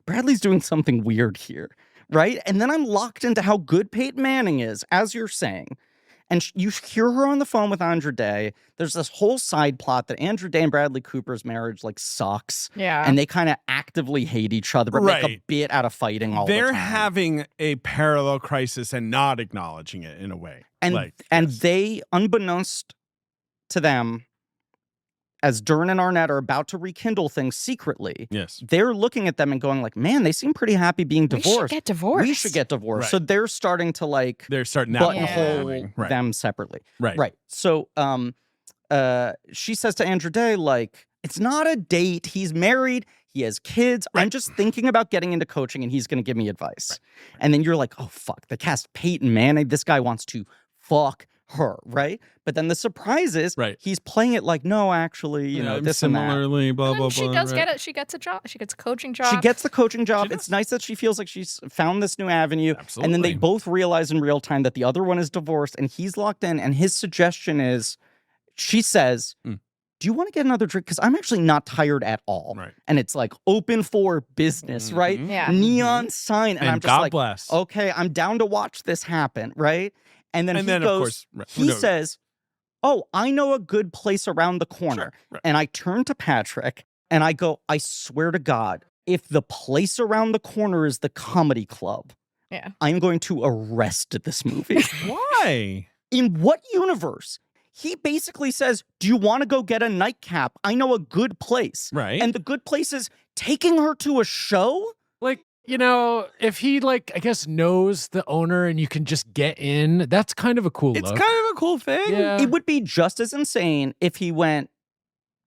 Bradley's doing something weird here, right? And then I'm locked into how good Peyton Manning is, as you're saying. And you hear her on the phone with Andra Day. There's this whole side plot that Andra Day and Bradley Cooper's marriage like sucks. Yeah. And they kind of actively hate each other, but make a Right. bit out of fighting all the They're time. having a parallel crisis and not acknowledging it in a way. And like, yes. they, unbeknownst to them, as Dern and Arnett are about to rekindle things secretly, Yes. they're looking at them and going like, man, they seem pretty happy being We should divorced. get divorced. We should get divorced. Right. So they're starting to like They're starting buttonhole Yeah. Right. them separately. Right. Right. So she says to Andra Day, like, it's not a date. He's married. He has kids. I'm Right. just thinking about getting into coaching and he's going to give me advice. And then you're like, oh, fuck. They cast Peyton Manning. This guy wants to fuck her. Right. But then the surprise is Right. he's playing it like, no, actually, you know, this and that. similarly, blah, And blah, then she blah. does right. get it. She gets a job. She gets a coaching job. She gets the coaching job. She It's does. nice that she feels like she's found this new avenue. And then they Absolutely. both realize in real time that the other one is divorced and he's locked in. And his suggestion is, she says, do you want to get another drink? Because I'm actually not tired at all. Right. And it's like open for business, right? Mhm. Yeah. Neon sign. And I'm just God like, bless. okay, I'm down to watch this happen, right? And then And he then, goes, of course, right, he no. says, oh, I know a good place around the corner. right. And I turn to Patrick and I go, I swear to God, if the place around the corner is the comedy club, Yeah. I'm going to arrest this movie. Why? In what universe? He basically says, do you want to go get a nightcap? I know a good place. Right. And the good place is taking her to a show? Like, you know, if he like, I guess knows the owner and you can just get in, that's kind of a cool It's look. kind of a cool thing. Yeah. It would be just as insane if he went,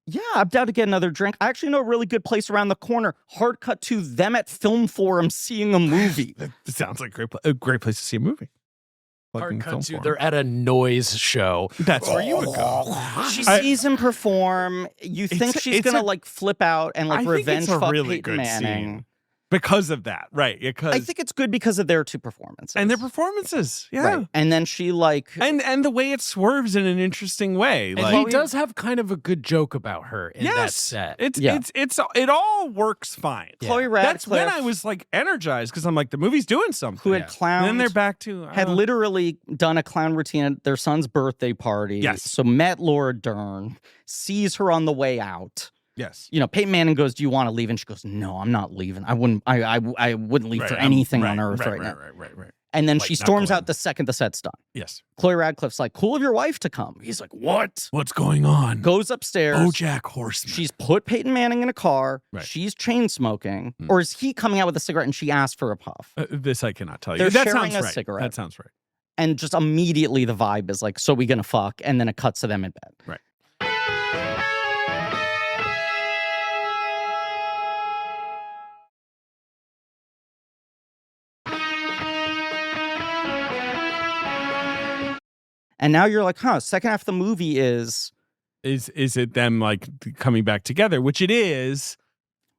yeah, I'm down to get another drink. I actually know a really good place around the corner. Hard cut to them at Film Forum seeing a movie. That sounds like a great place to see a movie. Hard Fucking cut film to, forum. they're at a noise show. That's where you would go. She I- sees him perform. You think she's it's gonna a- like flip out and like I think revenge it's a fuck really Peyton good Manning. scene. Because of that, right? Because I think it's good because of their two performances. and their performances, yeah. Right. And then she like And the way it swerves in an interesting way. And Like he does have kind of a good joke about her in that yes, set. Yeah. it all works fine. Chloe That's when Radcliffe, I was like energized because I'm like the movie's doing something. who had Yeah. clowned, And then they're back to had literally done a clown routine at their son's birthday party. Yes. So met Laura Dern, sees her on the way out. yes. You know, Peyton Manning goes, do you want to leave? And she goes, no, I'm not leaving. I wouldn't leave Right, for I'm- anything right, on earth right, now. Right. And then Like, she not storms going. out the second the set's done. Yes. Chloe Radcliffe's like, cool of your wife to come. He's like, what? What's going on? Goes upstairs. BoJack Horseman. She's put Peyton Manning in a car. Right. She's chain smoking. Or is he coming out with a cigarette and she asked for a puff? This I cannot tell you. They're that sharing sounds a right. cigarette. That sounds right. And just immediately the vibe is like, so we gonna fuck? And then it cuts to them in bed. Right. And now you're like, huh, second half of the movie is Is it them like coming back together? Which it is,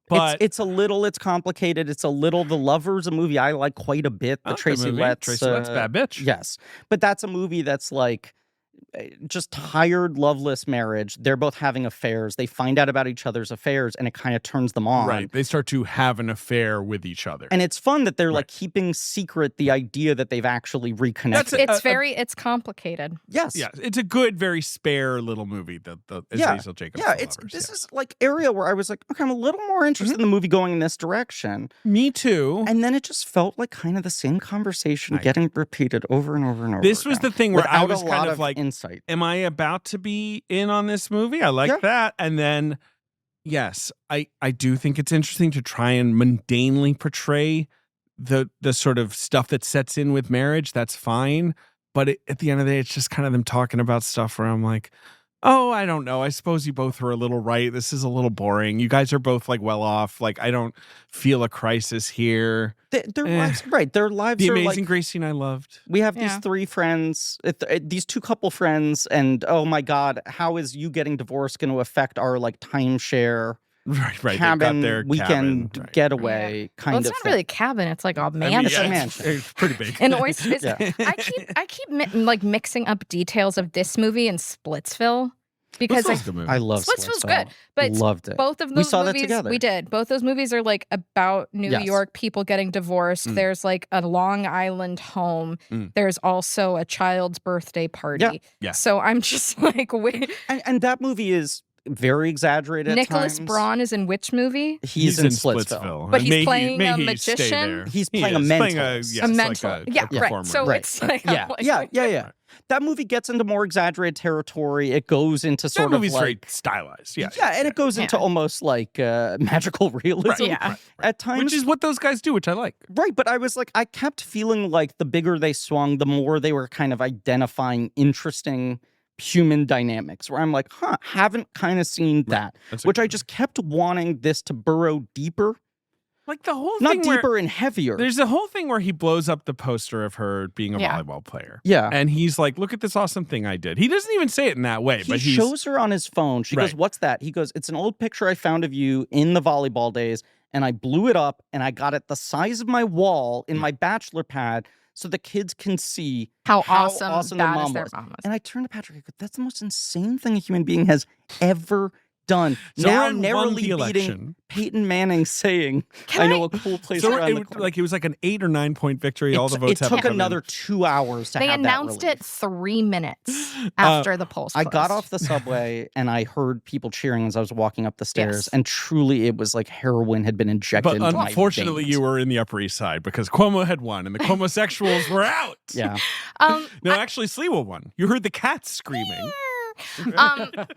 but it's it's complicated. It's a little The Lover's a movie I like quite a bit. I The like that Tracy movie. Letts. Tracy Letts, bad bitch. Yes. But that's a movie that's like just tired, loveless marriage. They're both having affairs. They find out about each other's affairs and it kind of turns them on. right. They start to have an affair with each other. And it's fun that they're like Right. keeping secret the idea that they've actually reconnected. That's It's complicated. Yes. yeah, it's a good, very spare little movie. The Yeah. Azazel Jacobs. Yeah, The it's Lovers, this yeah. is like area where I was like, okay, I'm a little more interested Mm-hmm. in the movie going in this direction. Me too. And then it just felt like kind of the same conversation getting repeated over and over and over. This was again, the thing where I without was a kind lot of like, insight. am I about to be in on this movie? I like Yeah. that. And then yes, I do think it's interesting to try and mundanely portray the sort of stuff that sets in with marriage. That's fine. But at the end of the day, it's just kind of them talking about stuff where I'm like, oh, I don't know. I suppose you both are a little right. This is a little boring. You guys are both like well off. Like, I don't feel a crisis here. Their lives, right? Their lives The are Amazing like, Grace scene I loved. we have these Yeah. 3 friends, these 2 couple friends, and oh my God, how is you getting divorced going to affect our like timeshare Right. They got cabin their weekend cabin, right. getaway kind Well, it's of not thing? really a cabin. It's like a I mean, mansion. It's a yeah, mansion. It's pretty big. And oysters. Yeah. I keep like mixing up details of this movie and Splitsville because Splitsville's a good movie. I love Splitsville's Splitsville. good, but Loved it. both of those We saw that movies together. we did. Both those movies are like about New Yes. York people getting divorced. Mm. There's like a Long Island home. Mm. There's also a child's birthday party. Yeah. So I'm just like, wait, And that movie is very exaggerated at Nicholas times. Braun is in which movie? He's in Splitsville. But he's May he- playing may a he stay magician? there. He's He playing a is, mentalist. yes, a like mental. yeah, performer. right. So Right. it's like, Yeah, I'm like, yeah. That movie gets into more exaggerated territory. It goes into That sort of movie's like very stylized. Yeah. and it goes into Yeah. almost like magical realism Right, Yeah. right. at times. Which is what those guys do, which I like. Right, but I was like, I kept feeling like the bigger they swung, the more they were kind of identifying interesting human dynamics, where I'm like, haven't kind of seen that, That's a which good I movie. just kept wanting this to burrow deeper, Like the whole not thing where deeper and heavier. there's a whole thing where he blows up the poster of her being a Yeah. volleyball player. Yeah. And he's like, look at this awesome thing I did. He doesn't even say it in that way, He but he's shows her on his phone. She goes, Right. "What's that?" He goes, "It's an old picture I found of you in the volleyball days, and I blew it up, and I got it the size of my wall in my bachelor pad so the kids can see how how awesome, awesome their that is mom their was." mom was. And I turned to Patrick. I go, "That's the most insane thing a human being has ever done." So now Ren won narrowly the beating election. Peyton Manning saying, Can "I know a cool place So around it, the was corner." like it was like an 8 or 9 point victory. All the It votes have took come in. another 2 hours to They have that announced it relief. 3 minutes after the polls I closed. got off the subway and I heard people cheering as I was walking up the stairs, Yes. and truly it was like heroin had been injected But into my unfortunately, veins. you were in the Upper East Side because Cuomo had won and the homosexuals were out. Yeah. No, actually, Sliwa won. You heard the cats screaming. kind of.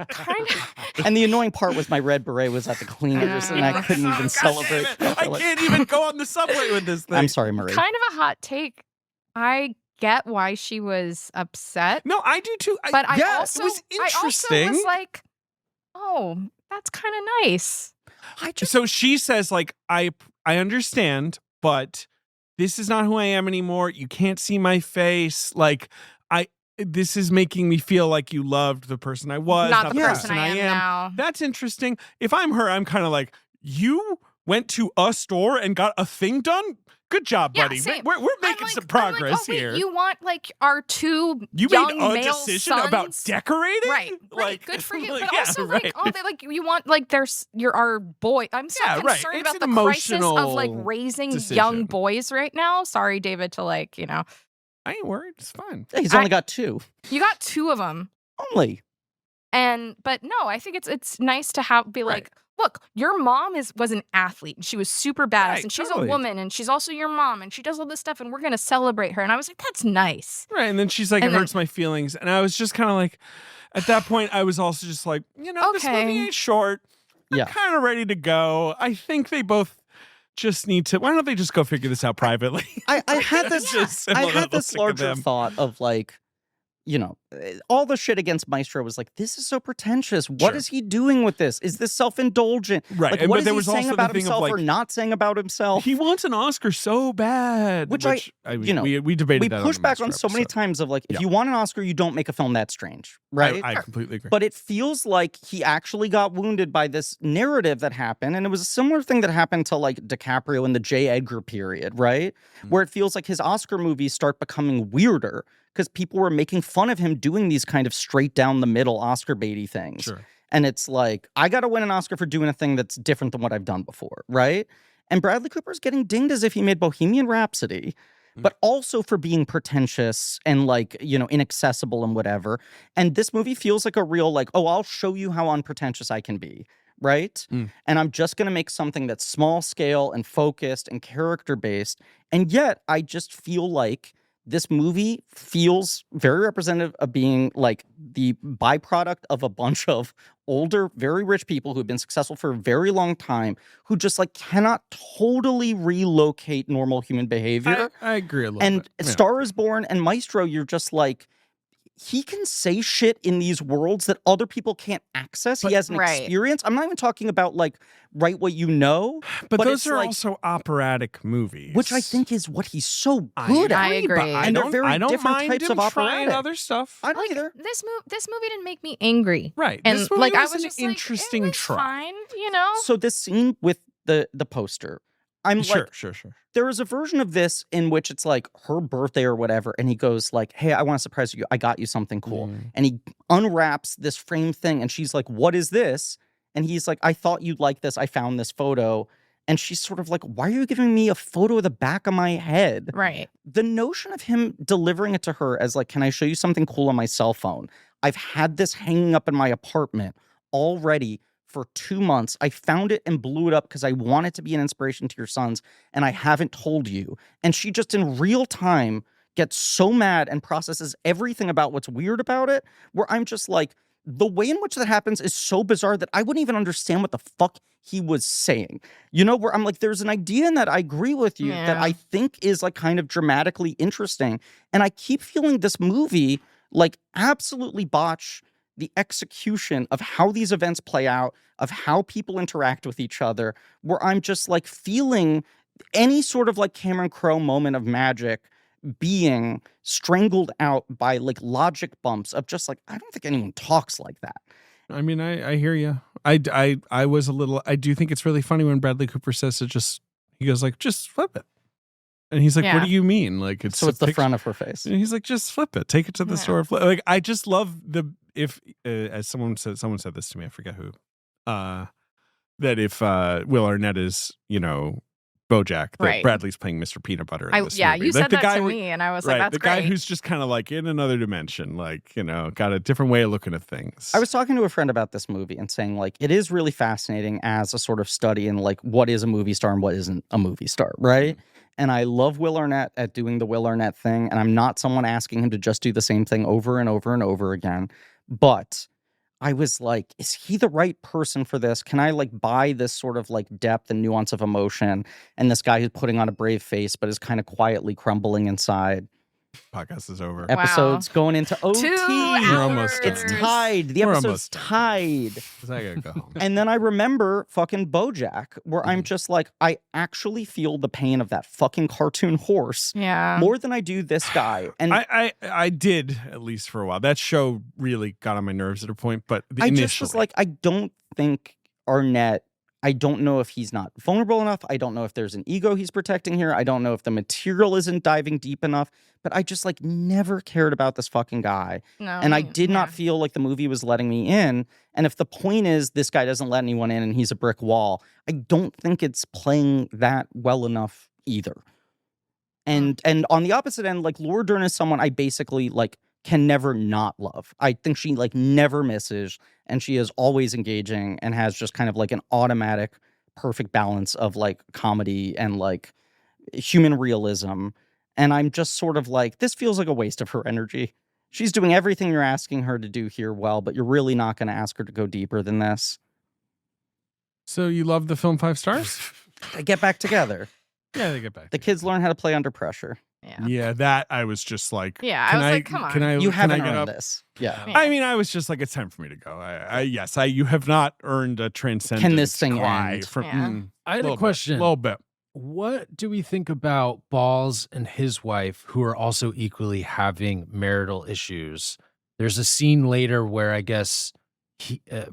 And the annoying part was my red beret was at the cleaners and I couldn't even God celebrate. damn it. I can't even go on the subway with this thing. I'm sorry, Marie. Kind of a hot take. I get why she was upset, No, I do too. but I yeah, also it was I also interesting. was like, oh, that's kind of nice. So she says, like, I understand, but this is not who I am anymore. You can't see my face. Like, this is making me feel like you loved the person I was, Not the Yeah. person I am now. That's interesting. If I'm her, I'm kind of like, you went to a store and got a thing done? Good job, Yeah, buddy. same. We're I'm making like- some I'm like, progress oh, wait, here. You want like our 2 You young made a male decision sons? about decorating? Right, Like, good for you. like, But yeah, also, right. like, oh, they like you want like you're our boy. I'm so Yeah, right. concerned It's about an the crisis of like emotional raising decision. young boys right now. Sorry, David, to like I ain't worried. It's fine. He's only got 2. you got 2 of them, Only. but no, I think it's nice to be Right. like, look, your mom was an athlete and she was super badass Right, and she's totally. a woman and she's also your mom and she does all this stuff and we're gonna celebrate her. And I was like, that's nice. Right. And then she's like, And it then- hurts my feelings. And I was just kind of like, at that point, I was also just like, this movie Okay. ain't short. I'm Yeah. kind of ready to go. I think they both just need to. Why don't they just go figure this out privately? I had this Just I had this sick of larger them. thought of like, all the shit against Maestro was like, this is so pretentious. What is Sure. he doing with this? Is this self-indulgent? Right. Like, And- what but is there he was saying also the about thing of, himself like, or not saying about himself? He wants an Oscar so bad. Which we debated we that push the back on Maestro so many episode. times of like, if Yeah. you want an Oscar, you don't make a film that strange, right? I completely agree. But it feels like he actually got wounded by this narrative that happened. And it was a similar thing that happened to like DiCaprio in the J. Edgar period, right? Mm. Where it feels like his Oscar movies start becoming weirder because people were making fun of him doing these kind of straight down the middle Oscar baity things. Sure. And it's like, I got to win an Oscar for doing a thing that's different than what I've done before, right? And Bradley Cooper's getting dinged as if he made Bohemian Rhapsody, but also for being pretentious and like, inaccessible and whatever. And this movie feels like a real like, oh, I'll show you how unpretentious I can be, right? Mm. And I'm just going to make something that's small scale and focused and character based. And yet I just feel like this movie feels very representative of being like the byproduct of a bunch of older, very rich people who've been successful for a very long time, who just like cannot totally relocate normal human behavior. I agree a little And bit. Yeah. Star is Born and Maestro, you're just like, he can say shit in these worlds that other people can't access. He has an Right. experience. I'm not even talking about like write what you know, But those it's are like- also operatic movies. which I think is what he's so good at. I agree. But And they're very I don't different mind types him of trying operatic. other stuff. I don't Like either. this movie didn't make me angry. Right. And This movie like I was was an just interesting like, it was try. fine, you know? So this scene with the poster, I'm Sure, like, sure. there is a version of this in which it's like her birthday or whatever, and he goes like, hey, I want to surprise you. I got you something cool. Mm. And he unwraps this frame thing, and she's like, what is this? And he's like, I thought you'd like this. I found this photo. And she's sort of like, why are you giving me a photo of the back of my head? Right. The notion of him delivering it to her as like, can I show you something cool on my cell phone? I've had this hanging up in my apartment already for 2 months. I found it and blew it up because I want it to be an inspiration to your sons, and I haven't told you. And she just in real time gets so mad and processes everything about what's weird about it, where I'm just like, the way in which that happens is so bizarre that I wouldn't even understand what the fuck he was saying. You know, where I'm like, there's an idea in that I agree with you that Yeah. I think is like kind of dramatically interesting. And I keep feeling this movie like absolutely botch the execution of how these events play out, of how people interact with each other, where I'm just like feeling any sort of like Cameron Crowe moment of magic being strangled out by like logic bumps of just like, I don't think anyone talks like that. I mean, I hear you. I was a little. I do think it's really funny when Bradley Cooper says he goes like, just flip it, and he's like, Yeah. what do you mean? Like it's So it's a the picture- front of her face. And he's like, just flip it, take it to the Yeah. store. Like I just love if as someone said this to me, I forget who, that if Will Arnett is BoJack, that Right. Bradley's playing Mr. Peanut Butter in this Yeah, movie. you Like, said that to me, and I was like, right, that's the guy great. who's just kind of like in another dimension, like got a different way of looking at things. I was talking to a friend about this movie and saying like it is really fascinating as a sort of study in like what is a movie star and what isn't a movie star, right? And I love Will Arnett at doing the Will Arnett thing, and I'm not someone asking him to just do the same thing over and over and over again. But I was like, is he the right person for this? Can I like buy this sort of like depth and nuance of emotion? And this guy who's putting on a brave face but is kind of quietly crumbling inside. Podcast is over. Episode's going into OT. 2 We're almost hours. It's tied. The We're episode's almost done. tied. 'Cause I gotta go home. And then I remember fucking BoJack, where I'm just like, I actually feel the pain of that fucking cartoon horse Yeah. more than I do this guy. And I did, at least for a while. That show really got on my nerves at a point, but I initially, just was like, I don't think Arnett, I don't know if he's not vulnerable enough. I don't know if there's an ego he's protecting here. I don't know if the material isn't diving deep enough. But I just like never cared about this fucking guy. No, And I did not yeah. feel like the movie was letting me in. And if the point is this guy doesn't let anyone in and he's a brick wall, I don't think it's playing that well enough either. And on the opposite end, like Laura Dern is someone I basically like can never not love. I think she like never misses, and she is always engaging and has just kind of like an automatic perfect balance of like comedy and like human realism. And I'm just sort of like, this feels like a waste of her energy. She's doing everything you're asking her to do here well, but you're really not going to ask her to go deeper than this. so you love the film 5 stars? They get back together. Yeah, they get back. The kids learn how to play under pressure. Yeah. Yeah, that I was just like, Yeah, I can was like, come on. Can I? You can I haven't get earned up? this. Yeah. Yeah. I mean, I was just like, it's time for me to go. You have not earned a transcendent thing cry end? from. Yeah. I had a little question. A little bit. What do we think about Balls and his wife, who are also equally having marital issues? There's a scene later where I guess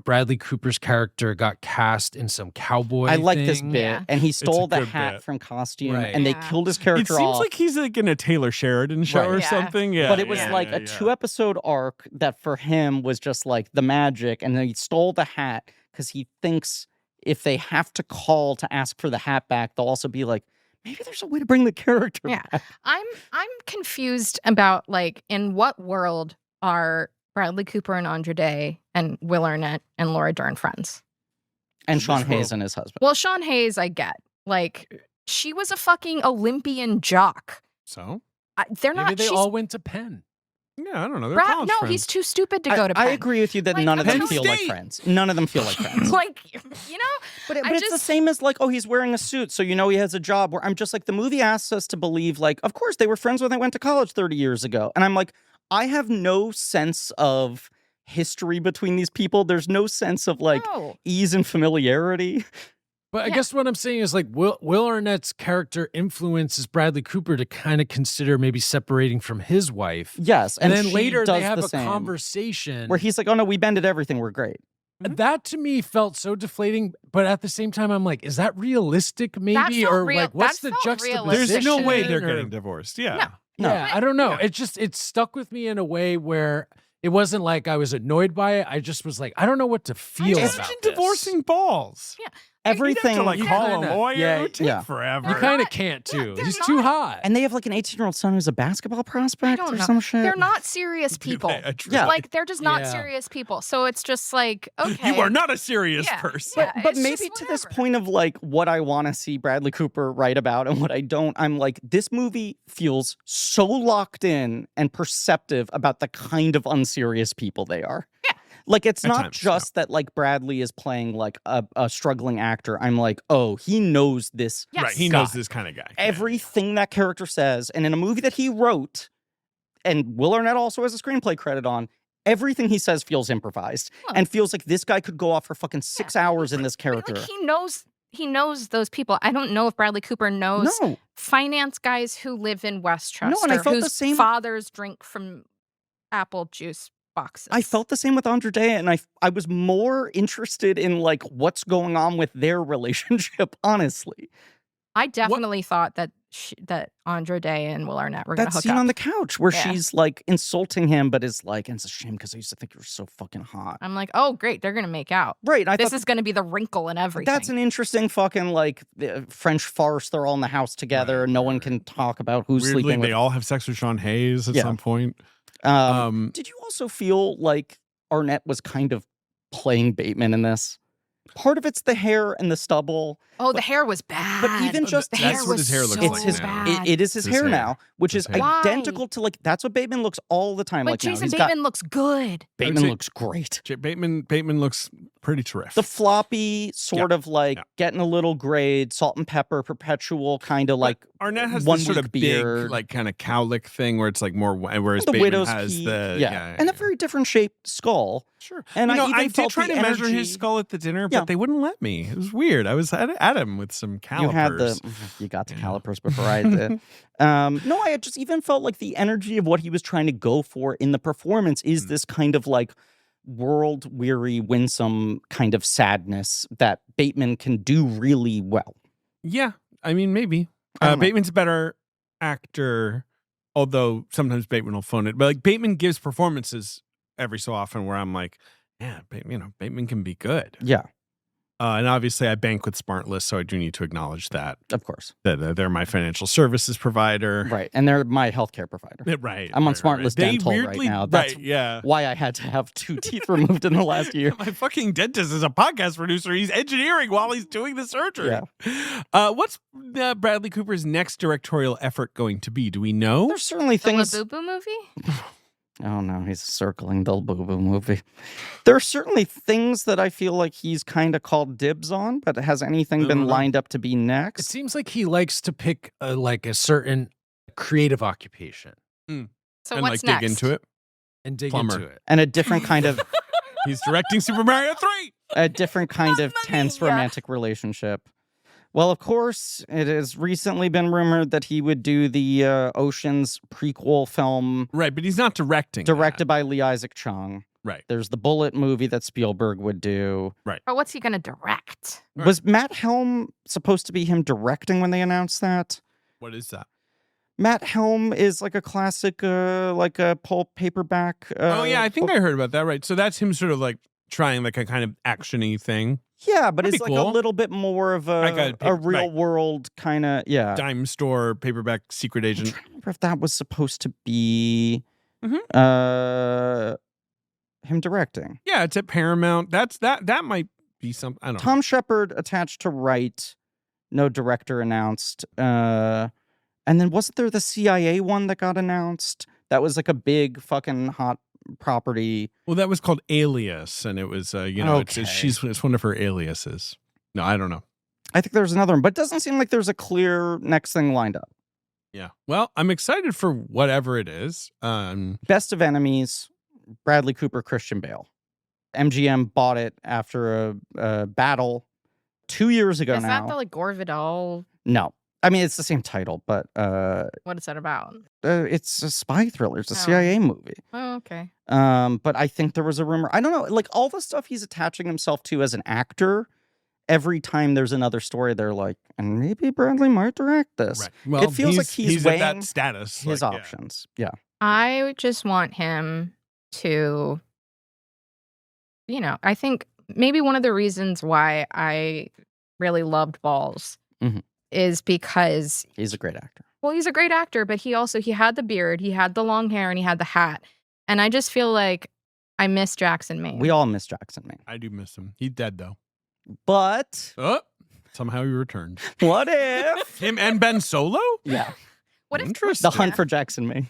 Bradley Cooper's character got cast in some cowboy. I like this thing. bit. Yeah. And he stole the good hat bit. from Costume, Right. and they Yeah. killed his It character seems off. like he's like in a Taylor Sheridan show Right. or Yeah. something. Yeah, But it was yeah, like yeah, a yeah. 2-episode arc that for him was just like the magic. And then he stole the hat because he thinks if they have to call to ask for the hat back, they'll also be like, maybe there's a way to bring the character Yeah. back. I'm confused about like in what world are Bradley Cooper and Andra Day and Will Arnett and Laura Dern friends? And Sean Which Hayes world? and his husband. Well, Sean Hayes, I get. Like, she was a fucking Olympian jock. So they're Maybe not. they she's, all went to Penn. Yeah, I don't know. They're Brad, college no, friends. he's too stupid to go to Penn. I agree with you that Like, none of them Penn feel like State. friends. None of them feel like friends. Like, But I it's the just- same as like, oh, he's wearing a suit, so you know he has a job. Where I'm just like, the movie asks us to believe, like, of course they were friends when they went to college 30 years ago. And I'm like, I have no sense of history between these people. There's no sense of like no. ease and familiarity. But I Yeah. guess what I'm saying is like Will Arnett's character influences Bradley Cooper to kind of consider maybe separating from his wife. Yes, And then she later does they have the a same, conversation where he's like, oh no, we bended everything. We're great. that to me felt so deflating. But at the same time, I'm like, is that realistic? Maybe felt or real- like what's that the felt juxtaposition? There's no way they're or- getting divorced. Yeah. No. No. Yeah, I don't know. It stuck with me in a way where it wasn't like I was annoyed by it. I just was like, I don't know what to feel about Imagine this. divorcing balls. Everything. You'd have to like You call kinda- a lawyer. yeah, It would take yeah. forever. You They're kind of not- can't yeah, too. they're He's not- too hot. And they have like an 18-year-old son who's a basketball prospect don't or know. some shit. They're not serious people. Yeah. Like, they're just not Yeah. serious people. So it's just like, okay. You are not a serious Yeah. person. Yeah. But it's maybe just to this whatever. point of like what I want to see Bradley Cooper write about and what I don't, I'm like, this movie feels so locked in and perceptive about the kind of unserious people they are. Yeah. Like, it's At not times, just that like Bradley is playing like a struggling actor. I'm like, oh, he knows this. Yes. Right. He God. knows this kind of guy. Everything that character says, and in a movie that he wrote, and Will Arnett also has a screenplay credit on, everything he says feels improvised Huh. and feels like this guy could go off for fucking 6 hours in this character. Like, he knows those people. I don't know if Bradley Cooper knows No. finance guys who live in Westchester, and I felt the whose same- fathers drink from apple juice boxes. I felt the same with Andre Day, and I was more interested in like what's going on with their relationship, honestly. I definitely thought that that Andre Day and Will Arnett were going That to hook scene up. on the couch where Yeah. she's like insulting him, but is like, and it's a shame because I used to think you were so fucking hot. I'm like, oh, great, they're going to make out. Right. I This thought is going to be the wrinkle in everything. that's an interesting fucking like French farce. They're all in the house together, Right, and no right, one right. can talk about who's Weirdly, sleeping they with. all have sex with Sean Hayes at Yeah. some point. Um, did you also feel like Arnett was kind of playing Bateman in this? Part of it's the hair and the stubble. Oh, the hair was bad. But even just the that's hair what was his hair looks so like his, now. bad. it is his His hair hair. now, which His is hair. Why? identical to like that's what Bateman looks all the time but like now. Jason He's Bateman got looks good. Bateman say- looks great. Bateman looks pretty terrific. The floppy sort of like yeah. getting a little grade, salt and pepper, perpetual kind of like Arnett has one this sort week of big, beard. like kind of cowlick thing where it's like more, whereas the Bateman widow's has peak, the and a very different shaped skull. Sure. And you know, I even I did felt try the to measure energy- his skull at the dinner, but Yeah. they wouldn't let me. It was weird. I was at him with some calipers. You had the you got the Yeah. calipers before I did. No, I just even felt like the energy of what he was trying to go for in the performance is this kind of like world weary, winsome kind of sadness that Bateman can do really well. Yeah, I mean, maybe. I don't know. Bateman's a better actor, although sometimes Bateman will phone it. But like Bateman gives performances every so often where I'm like, yeah, Bateman can be good. Yeah, And obviously, I bank with Smartless, so I do need to acknowledge that of course. they're my financial services provider. Right. And they're my healthcare provider. Right. I'm on right, Smartless They Dental right weirdly, now. That's right, yeah. why I had to have 2 teeth removed in the last year. My fucking dentist is a podcast producer. He's engineering while he's doing the surgery. What's Bradley Cooper's next directorial effort going to be? Do we know? There's certainly The things. Labubu movie? Oh no, he's circling the Boo Boo movie. There are certainly things that I feel like he's kind of called dibs on, but has anything I been don't know. lined up to be It next? seems like he likes to pick like a certain creative occupation So and what's like next? dig into it. and dig Plumber. into it. And a different kind of He's directing Super Mario 3. a different kind of Mamma tense mia. romantic relationship. Well, of course, it has recently been rumored that he would do the Ocean's prequel film Right, but he's not directing. directed by Lee Isaac Chung. Right. There's the Bullet movie that Spielberg would do. Or what's he going to direct? Right. Was Matt Helm supposed to be him directing when they announced that? What is that? Matt Helm is like a classic, like a pulp paperback. Oh yeah, I think I heard about that. Right. So that's him sort of like trying like a kind of action-y thing. Yeah, but That'd it's be like a cool. little bit more of Like a a real right. world kind of, yeah. Dime store paperback secret I'm agent. trying to remember if that was supposed to be Mhm. him directing. Yeah, it's at Paramount. That might be something. I don't know. Tom Shepard attached to write, no director announced. And then wasn't there the CIA one that got announced? That was like a big fucking hot property. Well, that was called Alias, and it was Okay. it's one of her aliases. No, I don't know. I think there's another one, but it doesn't seem like there's a clear next thing lined up. Yeah. Well, I'm excited for whatever it is. Best of Enemies, Bradley Cooper, Christian Bale. MGM bought it after a battle 2 years ago Is now. that the like Gore Vidal? No. I mean, it's the same title, but What is that about? it's a spy thriller. It's a Oh. CIA movie. Oh, okay. But I think there was a rumor. I don't know. Like all the stuff he's attaching himself to as an actor, every time there's another story, they're like, and maybe Bradley might direct this. right. Well, It feels like he's at weighing that status. his like, yeah. options. Yeah. I just want him to, I think maybe one of the reasons why I really loved Balls Mhm. is because, He's a great actor. well, he's a great actor, but he had the beard, he had the long hair, and he had the hat. And I just feel like I miss Jackson Maine. We all miss Jackson Maine. I do miss him. He's dead though. But Oh, somehow he returned. what if? Him and Ben Solo? Yeah. What if The hunt for Jackson Maine.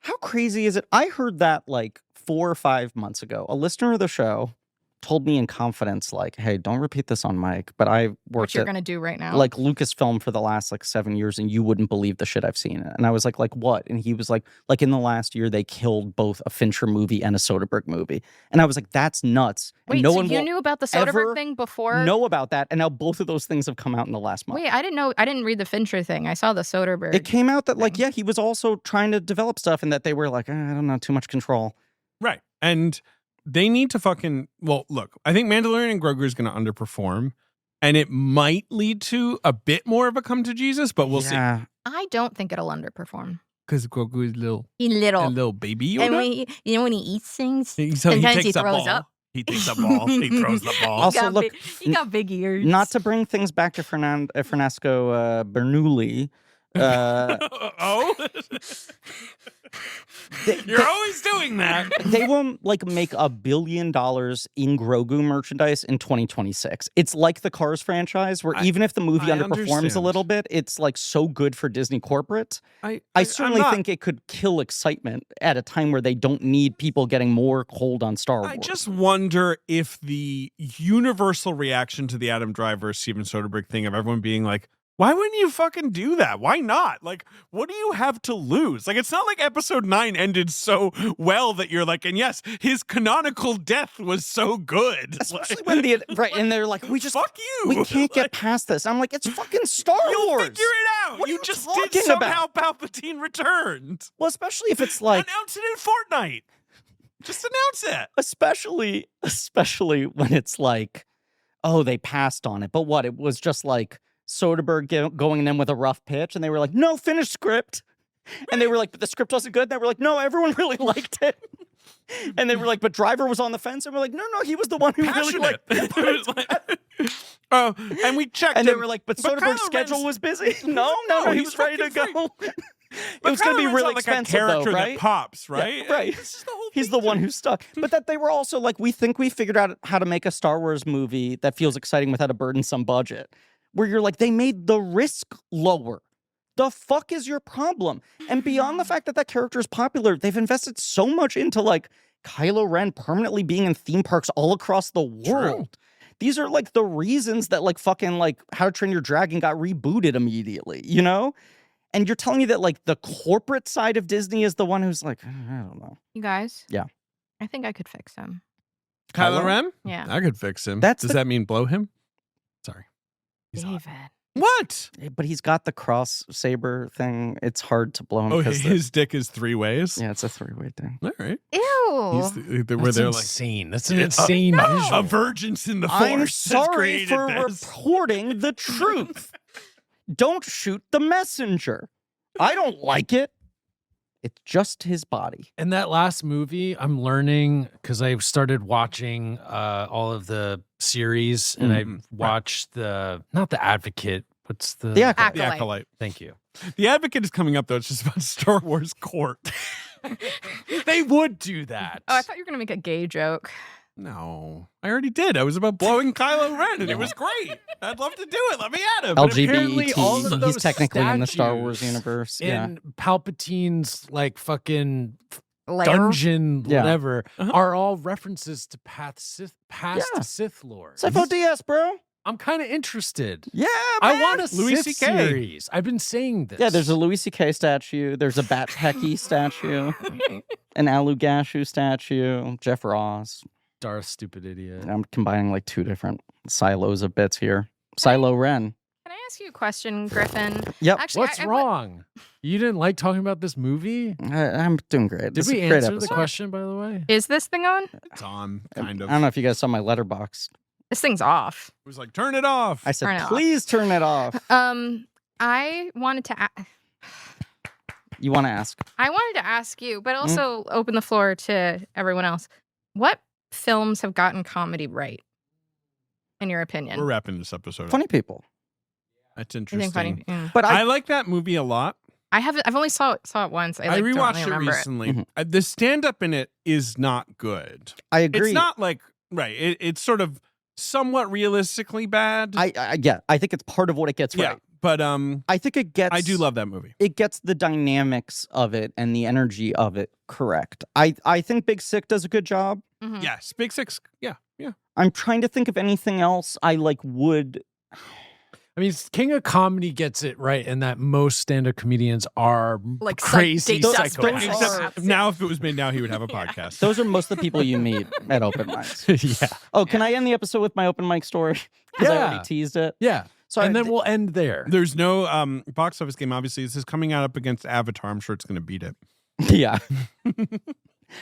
How crazy is it? I heard that like 4 or 5 months ago. A listener of the show told me in confidence, like, hey, don't repeat this on mic, but I what worked you're at gonna do right now? like Lucasfilm for the last like 7 years, and you wouldn't believe the shit I've seen. And I was like what? And he was like in the last year they killed both a Fincher movie and a Soderbergh movie. And I was like, that's nuts. And Wait, no so one you will knew about the ever Soderbergh thing before? know about that. And now both of those things have come out in the last month. Wait, I didn't know. I didn't read the Fincher thing. I saw the Soderbergh. It came out that like, thing. yeah, he was also trying to develop stuff and that they were like, I don't know, too much control. Right. And they need to fucking, well, look, I think Mandalorian and Grogu is going to underperform, and it might lead to a bit more of a come to Jesus, but we'll see. Yeah. I don't think it'll underperform. Because Grogu is a Little. little baby And Yoda. when he eats things, So he sometimes takes he the throws ball. up. He takes the ball. He throws the ball. Also, look, he got big ears. Not to bring things back to Fernasco Bernoulli. Oh? You're always doing that. They will like make $1 billion in Grogu merchandise in 2026. It's like the Cars franchise, where even if the movie I underperforms a understand. little bit, it's like so good for Disney corporate. I I'm certainly not- think it could kill excitement at a time where they don't need people getting more cold on Star Wars. I just wonder if the universal reaction to the Adam Driver, Steven Soderbergh thing of everyone being like, why wouldn't you fucking do that? Why not? Like, what do you have to lose? Like, it's not like episode 9 ended so well that you're like, and yes, his canonical death was so good. Especially Like, when and they're like, we just fuck you. we can't get Like, past this. I'm like, it's fucking Star you'll Wars. figure it out. What are you you just talking did somehow Palpatine returned. Well, especially if it's like Announce it in Fortnite. Just announce it. especially when it's like, oh, they passed on it. But what? It was just like Soderbergh going in with a rough pitch, and they were like, no, finish script. And they were like, but the script wasn't good. And they were like, no, everyone really liked it. And they were like, but Driver was on the fence. And we're like, no, he was the one who really liked Passionate. it. It was like- and we checked. And they him. were like, but But Soderbergh's Kylo schedule Ren's- was busy. No, No, he he's was ready to fucking go. It But was going to be Kylo Ren's really not like expensive, a character though, right? that pops, right? Yeah, right. This is the whole He's the thing. one who stuck. But that they were also like, we think we figured out how to make a Star Wars movie that feels exciting without a burdensome budget. Where you're like, they made the risk lower. The fuck is your problem? And beyond the fact that character is popular, they've invested so much into like Kylo Ren permanently being in theme parks all across the world. These are like the reasons that like fucking like How to Train Your Dragon got rebooted immediately, you know? And you're telling me that like the corporate side of Disney is the one who's like, I don't know. You guys? Yeah. I think I could fix him. Kylo Ren? Yeah. I could fix him. That's Does that mean blow him? Sorry. He's hot. David. What? But he's got the cross saber thing. It's hard to blow him. Oh, 'cause his dick is 3 ways? yeah, it's a 3-way thing. All right. Ew. He's where That's they're like, insane. That's an insane no. visual. a virgin's in the force. I'm has sorry created for this. reporting the truth. Don't shoot the messenger. I don't like it. It's just his body. In that last movie, I'm learning because I've started watching all of the series, and I've watched not the Advocate. What's the The Acolyte. The Acolyte. Thank you. The Advocate is coming up, though. It's just about Star Wars court. They would do that. Oh, I thought you were gonna make a gay joke. No, I already did. I was about blowing Kylo Ren, and it was great. I'd love to do it. Let me at him. But apparently all of LGBT. those He's technically in the Star Wars statues universe. in Yeah. Palpatine's like fucking Lair? dungeon, Yeah. whatever, Uh-huh. are all references to past Yeah. Sith lords. Sifo DS, bro. I'm kind of interested. Yeah, I man. want a Louis Sith CK. series. I've been saying this. Yeah, there's a Louis C.K. statue. There's a Bat Pecky statue. An Alu Gashu statue. Jeff Ross. Darth, stupid idiot. I'm combining like two different silos of bits here. Silo Ren. Can I ask you a question, Griffin? Yep. Actually, What's I wrong? You didn't like talking about this movie? I'm doing great. Did This is we a great answer the episode. question, by the way? Is this thing on? It's on, I kind of. don't know if you guys saw my letterbox. This thing's off. It was like, turn it off. I Turn said, it off. please turn it off. I wanted to. You want to ask? I wanted to ask you, but also open the floor to everyone else. What films have gotten comedy right, in your opinion? We're wrapping this episode up. Funny people. That's You think interesting. funny? Yeah. But I like that movie a lot. I haven't. I've only saw it once. I like, don't rewatched really it remember recently. Mhm. The stand-up in it is not good. I agree. It's not like it's sort of somewhat realistically bad. I think it's part of what it gets yeah, right. but I think it gets. I do love that movie. It gets the dynamics of it and the energy of it correct. I think Big Sick does a good job. Mhm. Yes, Big Six. Yeah. I'm trying to think of anything else I would. I mean, King of Comedy gets it right in that most stand-up comedians are Like crazy psych- psychopaths. desperate. Except now, if it was made now, he would have a podcast. Those are most of the people you meet at open mics. Yeah. Oh, can I end the episode with my open mic story? Because I already Yeah. teased it. Yeah. So And then we'll end there. There's no box office game. Obviously, this is coming out up against Avatar. I'm sure it's going to beat it. yeah.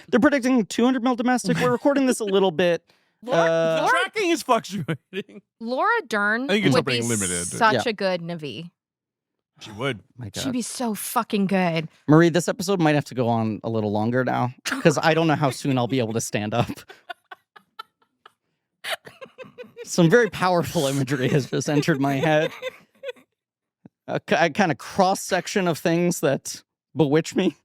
They're predicting 200 mil domestic. We're recording this a little bit. Laura Tracking is fluctuating. Laura Dern I think it's would be opening limited. such a good Navi. She would. My God. She'd be so fucking good. Marie, this episode might have to go on a little longer now because I don't know how soon I'll be able to stand up. Some very powerful imagery has just entered my head. A kind of cross section of things that bewitch me.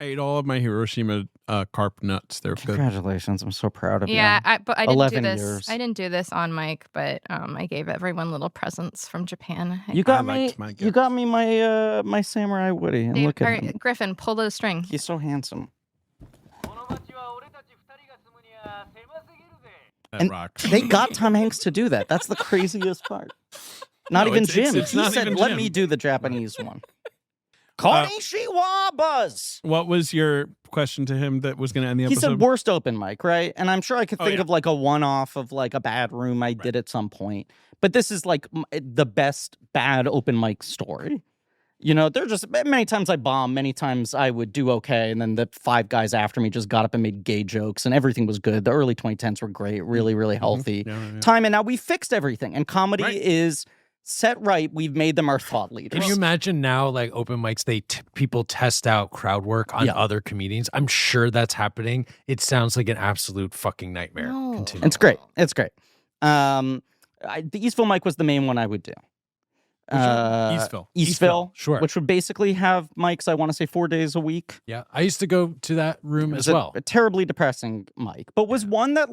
I ate all of my Hiroshima carp nuts. They're good. Congratulations! I'm so proud of you. Yeah, but I didn't 11 do this. years. I didn't do this on mic, but I gave everyone little presents from Japan. You got I me. liked my You gift. got me my my samurai Woody. And look at All right, him. Griffin, pull the string. He's so handsome. That And rocks. They got Tom Hanks to do that. That's the craziest part. Not No, even it's- Jim. it's He not said, even "Let Jim." me do the Japanese one." Konnichiwa, Buzz. What was your question to him that was going to end the He episode? said worst open mic, right? And I'm sure I could Oh, think yeah. of a one-off of a bad room I did at some point. But this is the best bad open mic story. You know, they're just many times I bombed, many times I would do okay, and then the 5 guys after me just got up and made gay jokes, and everything was good. The early 2010s were great, really, really healthy. Yeah. Time, and now we fixed everything, and comedy Right. is set right. We've made them our thought leaders. Can you imagine now, open mics, people test out crowd work on Yeah. other comedians? I'm sure that's happening. It sounds like an absolute fucking nightmare. No. Continue. It's great. It's great. The Eastville mic was the main one I would do. Eastville. Eastville, sure. which would basically have mics, I want to say 4 days a week. Yeah. I used to go to that room It as was well. a terribly depressing mic, but was one that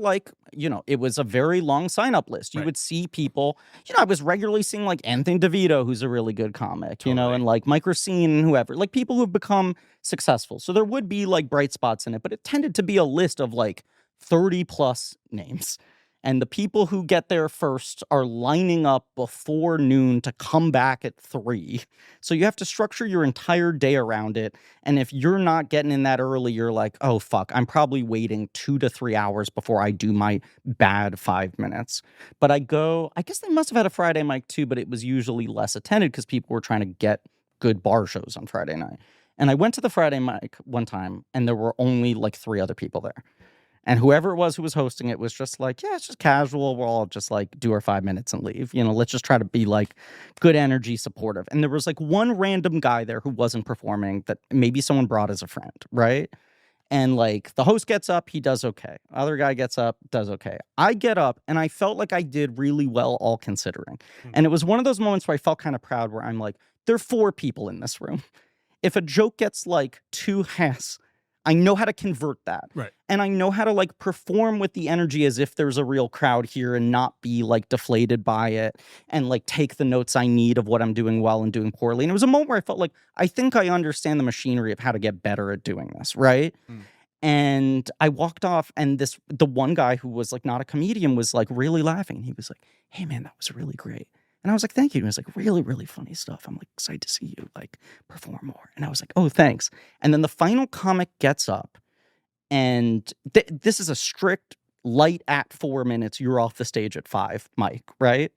it was a very long sign-up list. You Right. would see people, I was regularly seeing Anthony DeVito, who's a really good comic, and Mike Racine and whoever, people who've become successful. So there would be bright spots in it, but it tended to be a list of 30 plus names. And the people who get there first are lining up before noon to come back at 3. So you have to structure your entire day around it. And if you're not getting in that early, you're like, oh, fuck, I'm probably waiting 2 to 3 hours before I do my bad 5 minutes. But I guess they must have had a Friday mic too, but it was usually less attended because people were trying to get good bar shows on Friday night. And I went to the Friday mic one time and there were only 3 other people there. And whoever it was who was hosting it was just yeah, it's just casual. We'll all just do our 5 minutes and leave. Let's just try to be good energy, supportive. And there was one random guy there who wasn't performing that maybe someone brought as a friend, right? And the host gets up, he does okay. Other guy gets up, does okay. I get up and I felt like I did really well, all considering. And it was one of those moments where I felt kind of proud where I'm there are 4 people in this room. If a joke gets 2 has, I know how to convert that. Right. And I know how to like perform with the energy as if there's a real crowd here and not be like deflated by it and like take the notes I need of what I'm doing well and doing poorly. And it was a moment where I felt like, I think I understand the machinery of how to get better at doing this, right? And I walked off and the one guy who was like not a comedian was like really laughing. And he was like, hey man, that was really great. And I was like, thank you. And he was like, really, really funny stuff. I'm like excited to see you like perform more. And I was like, oh, thanks. And then the final comic gets up and this is a strict light at 4 minutes. You're off the stage at 5, Mike, right?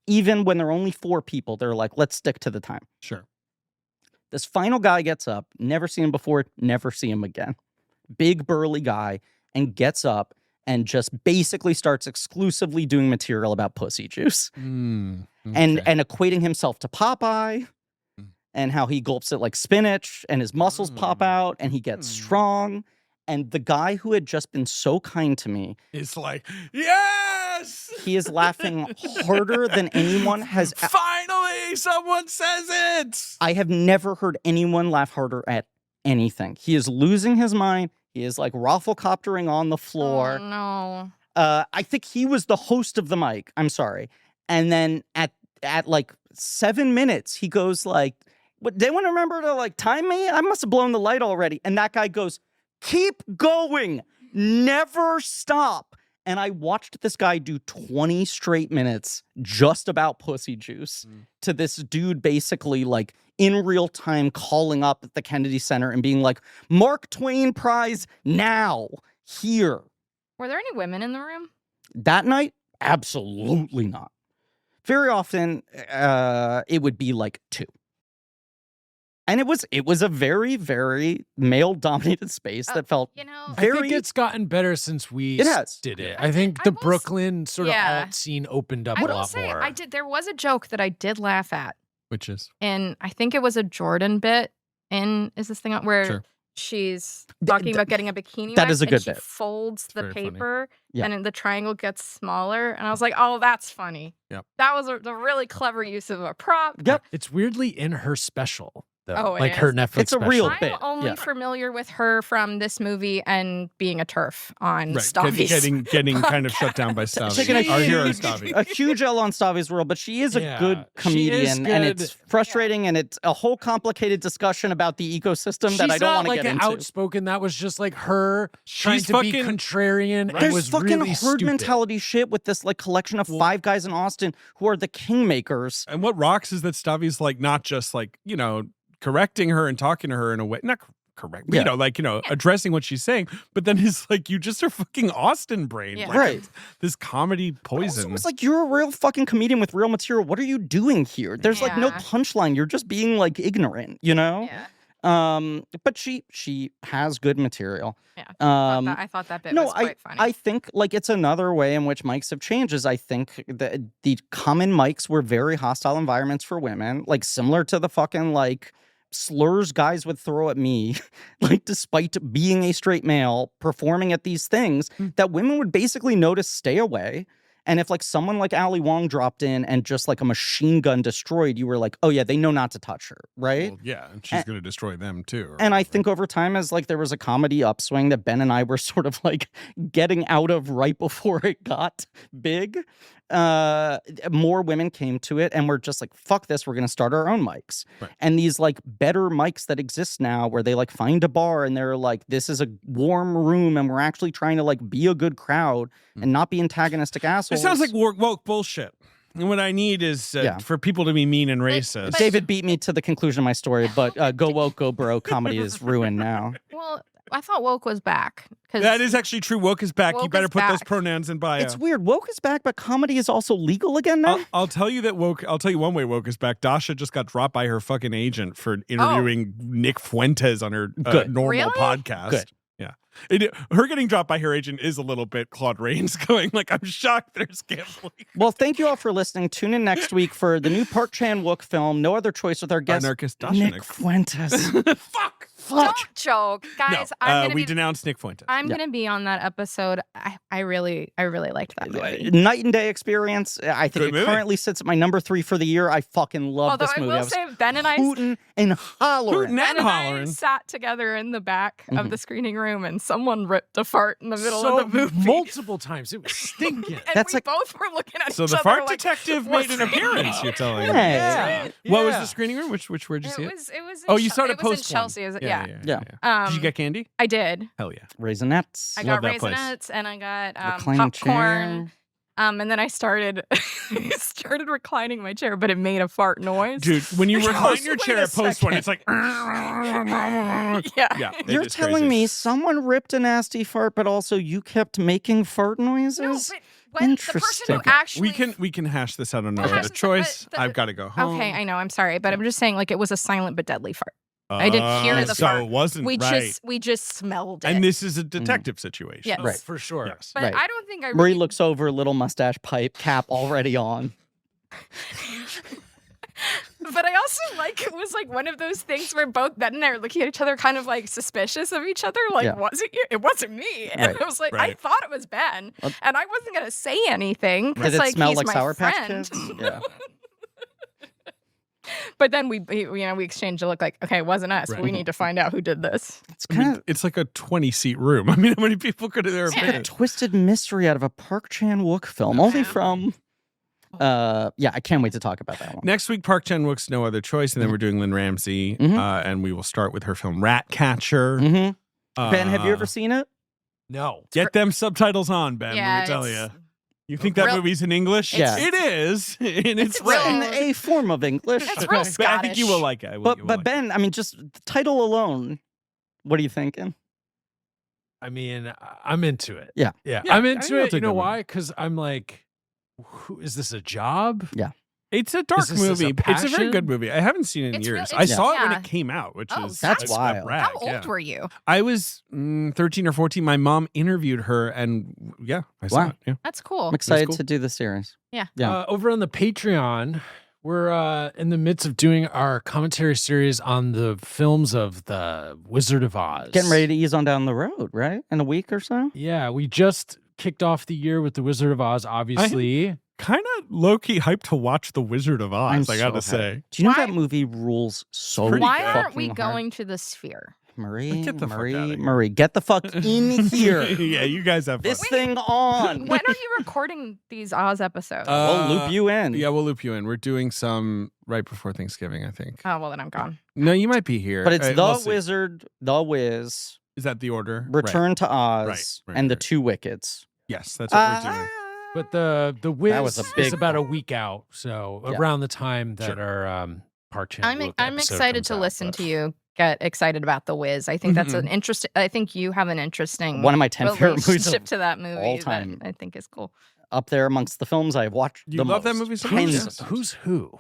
Even when there are only 4 people, they're like, let's stick to the time. Sure. This final guy gets up, never seen him before, never see him again. Big burly guy, and gets up and just basically starts exclusively doing material about pussy juice. And equating himself to Popeye and how he gulps it like spinach and his muscles pop out and he gets strong. And the guy who had just been so kind to me is like, yes! He is laughing harder than anyone has. Finally, someone says it! I have never heard anyone laugh harder at anything. He is losing his mind. He is like rafflecoptering on the floor. Oh, no. I think he was the host of the mic. I'm sorry. And then at like 7 minutes, he goes like, "What? Did anyone remember to like time me? I must have blown the light already." And that guy goes, "Keep going, never stop." And I watched this guy do 20 straight minutes just about pussy juice to this dude basically like in real time calling up at the Kennedy Center and being like, Mark Twain Prize now, here. Were there any women in the room? That night? Absolutely not. Very often, it would be like 2. And it was a very, very male-dominated space that felt very... I think it's gotten better since we did it. I think the Brooklyn sort of alt scene opened up a lot more. There was a joke that I did laugh at. Which is? And I think it was a Jordan bit in Is This Thing On? Where she's talking about getting a bikini that wax, is a good and she bit. folds the paper Yeah. and the triangle gets smaller. And I was like, oh, that's funny. Yep. That was a really clever use of a prop. Yep. It's weirdly in her special. Oh, like her Netflix It's a real special. bit. I'm only familiar with her from this movie and being a TERF on Right, Stavi's getting kind of shut down by Stavi. Taking Our hero Stavi. a huge L on Stavi's world, but she is a good comedian, and it's frustrating, and it's a whole complicated discussion about the ecosystem that I don't want to get like into. Outspoken. That was just like her trying She's to be fucking- contrarian. And There's was fucking really herd stupid. mentality shit with this like collection of 5 guys in Austin who are the kingmakers. And what rocks is that Stavi's like not just like, correcting her and talking to her in a way, not correct, but, addressing what she's saying, but then it's like, you just are fucking Austin brain. Yeah. Like, Right. This comedy poison. Also, it's like, you're a real fucking comedian with real material. What are you doing here? There's like no Yeah. punchline. You're just being like ignorant, you know? Yeah. But she has good material. Yeah. Um, I thought that bit was quite funny. I think like it's another way in which mics have changed is I think that the common mics were very hostile environments for women, like similar to the fucking like slurs guys would throw at me, like despite being a straight male performing at these things that women would basically notice, stay away. And if like someone like Ali Wong dropped in and just like a machine gun destroyed, you were like, oh yeah, they know not to touch her, right? Well, yeah, and she's going to destroy them too. or And I whatever. think over time, as like there was a comedy upswing that Ben and I were sort of like getting out of right before it got big, more women came to it and we're just like, fuck this, we're going to start our own mics. Right. And these like better mics that exist now where they like find a bar and they're like, this is a warm room and we're actually trying to like be a good crowd and not be antagonistic assholes. It sounds like woke bullshit. And what I need is for people to be mean and racist. David beat me to the conclusion of my story, but go woke, go bro comedy is ruined now. Well, I thought woke was back. That is actually true. Woke is back. You Woke better is put those back. pronouns in bio. It's weird. Woke is back, but comedy is also legal again now? I'll tell you that woke. I'll tell you one way woke is back. Dasha just got dropped by her fucking agent for interviewing Nick Fuentes on her normal Really? podcast. Good. Yeah. Her getting dropped by her agent is a little bit Claude Rains going like, I'm shocked there's gambling. Well, thank you all for listening. Tune in next week for the new Park Chan-wook film, No Other Choice, with our guest, Anarchist Dasha Nick Fuentes. Fuck. Don't joke, guys. No, we denounced Nick Fuentes. I'm gonna be on that episode. I really liked that movie. Night and day experience. I think Good it movie. currently sits at my number 3 for the year. I fucking love Although this I movie. will I was say Ben and I hooting and hollering. Hooting Ben and I hollering. sat together in the back Mhm. of the screening room, and someone ripped a fart in the middle so of the movie. multiple times. It was stinking. And That's we like- both were looking at So each the other fart like, detective what's made an appearance. You're telling me. Hey. What was Yeah. the screening room? Which where'd you see it? It was. Oh, in you saw it It was in post one. Chelsea. Is it? Yeah. Yeah. Did you get candy? I did. Hell yeah. Raisinets. I Love got that place. Raisinets and I got Reclining popcorn. chair. And then I started started reclining my chair, but it made a fart noise. Dude, when you recline Wait your a chair at post one, second. it's like Yeah. yeah. it You're is telling crazy. me someone ripped a nasty fart, but also you kept making fart noises? No, but when the person who Interesting. actually We can hash this out on We'll no hash other this out, choice. but I've got to go home. Okay, I know. I'm sorry, but I'm just saying, like, it was a silent but deadly fart. I didn't hear the so fart. it wasn't We right. just smelled it. And this is a detective situation. Yes. Right. For sure. Yes. but right. I don't think I Marie really looks over, little mustache pipe, cap already on. But I also it was like one of those things where both Ben and I are looking at each other kind of like suspicious of each other. Like, Yeah. was it you? It wasn't me. And Right. I was like, I Right. thought it was Ben. Well- And I wasn't gonna say anything. Did 'cause, it like, smell he's like my Sour Patch friend. Kids? Yeah. But then we exchanged a look like, okay, it wasn't us. Right. We need to find out who did this. It's I mean, kind of it's like a 20-seat room. I mean, how many people could there have a been? twisted mystery out of a Park Chan-wook film, only from. Yeah, I can't wait to talk about that one. Next week, Park Chan-wook's No Other Choice, and then we're doing Lynn Ramsey, Mhm. and we will start with her film Ratcatcher. Hmm Ben, have you ever seen it? No. Get them subtitles on, Ben. Yeah, let me tell it's- you. You think that real- movie's in English? Yeah. It is. And it's It's real- In a form of English. It's real But I think you will Scottish. like it. But Ben, I mean, just the title alone. What are you thinking? I mean, I'm into it. Yeah. Yeah. Yeah, I'm I into think it's it. a You know good one. why? Because I'm like, who is this a job? it's a dark Is this a movie. It's a very passion? good movie. I haven't seen it in It's years. real- I it's- saw it when yeah. it came out, which Oh, is that's a wild. brag, How old yeah. were you? I was 13 or 14. My mom interviewed her, and yeah, I saw Wow. it. Yeah. That's cool. I'm excited cool. to do the series. Yeah. Over on the Patreon, we're in the midst of doing our commentary series on the films of the Wizard of Oz. Getting ready to ease on down the road, right? In a week or so? Yeah, we just kicked off the year with the Wizard of Oz, obviously. Kind of low-key hyped to watch The Wizard of Oz, I gotta so say. happy. Do you know Why- that movie rules so pretty Why good. aren't we fucking hard? going to the Sphere? Marie, Get the fuck outta here. Marie, get the fuck in here. Yeah, you guys have fun. This thing on. When are you recording these Oz episodes? We'll loop you in. Yeah, we'll loop you in. We're doing some right before Thanksgiving, I think. Oh, well, then I'm gone. No, you might be here. But it's The we'll see. Wizard, The Wiz, Is that the order? Right. Return to Oz, Right, and The right. Two Wickeds. Yes, that's what we're doing. But the Wiz was a is big about a one. week out, so Yeah. around the time that Sure. our Park Chan. I'm excited to listen to you get excited about The Wiz. I think that's an interesting. I think you have an interesting One of my 10 favorite movies relationship of to that movie all that time. I think is cool. Up there amongst the films I've watched. You the love that most. movie so Tens much? of times. Who's who?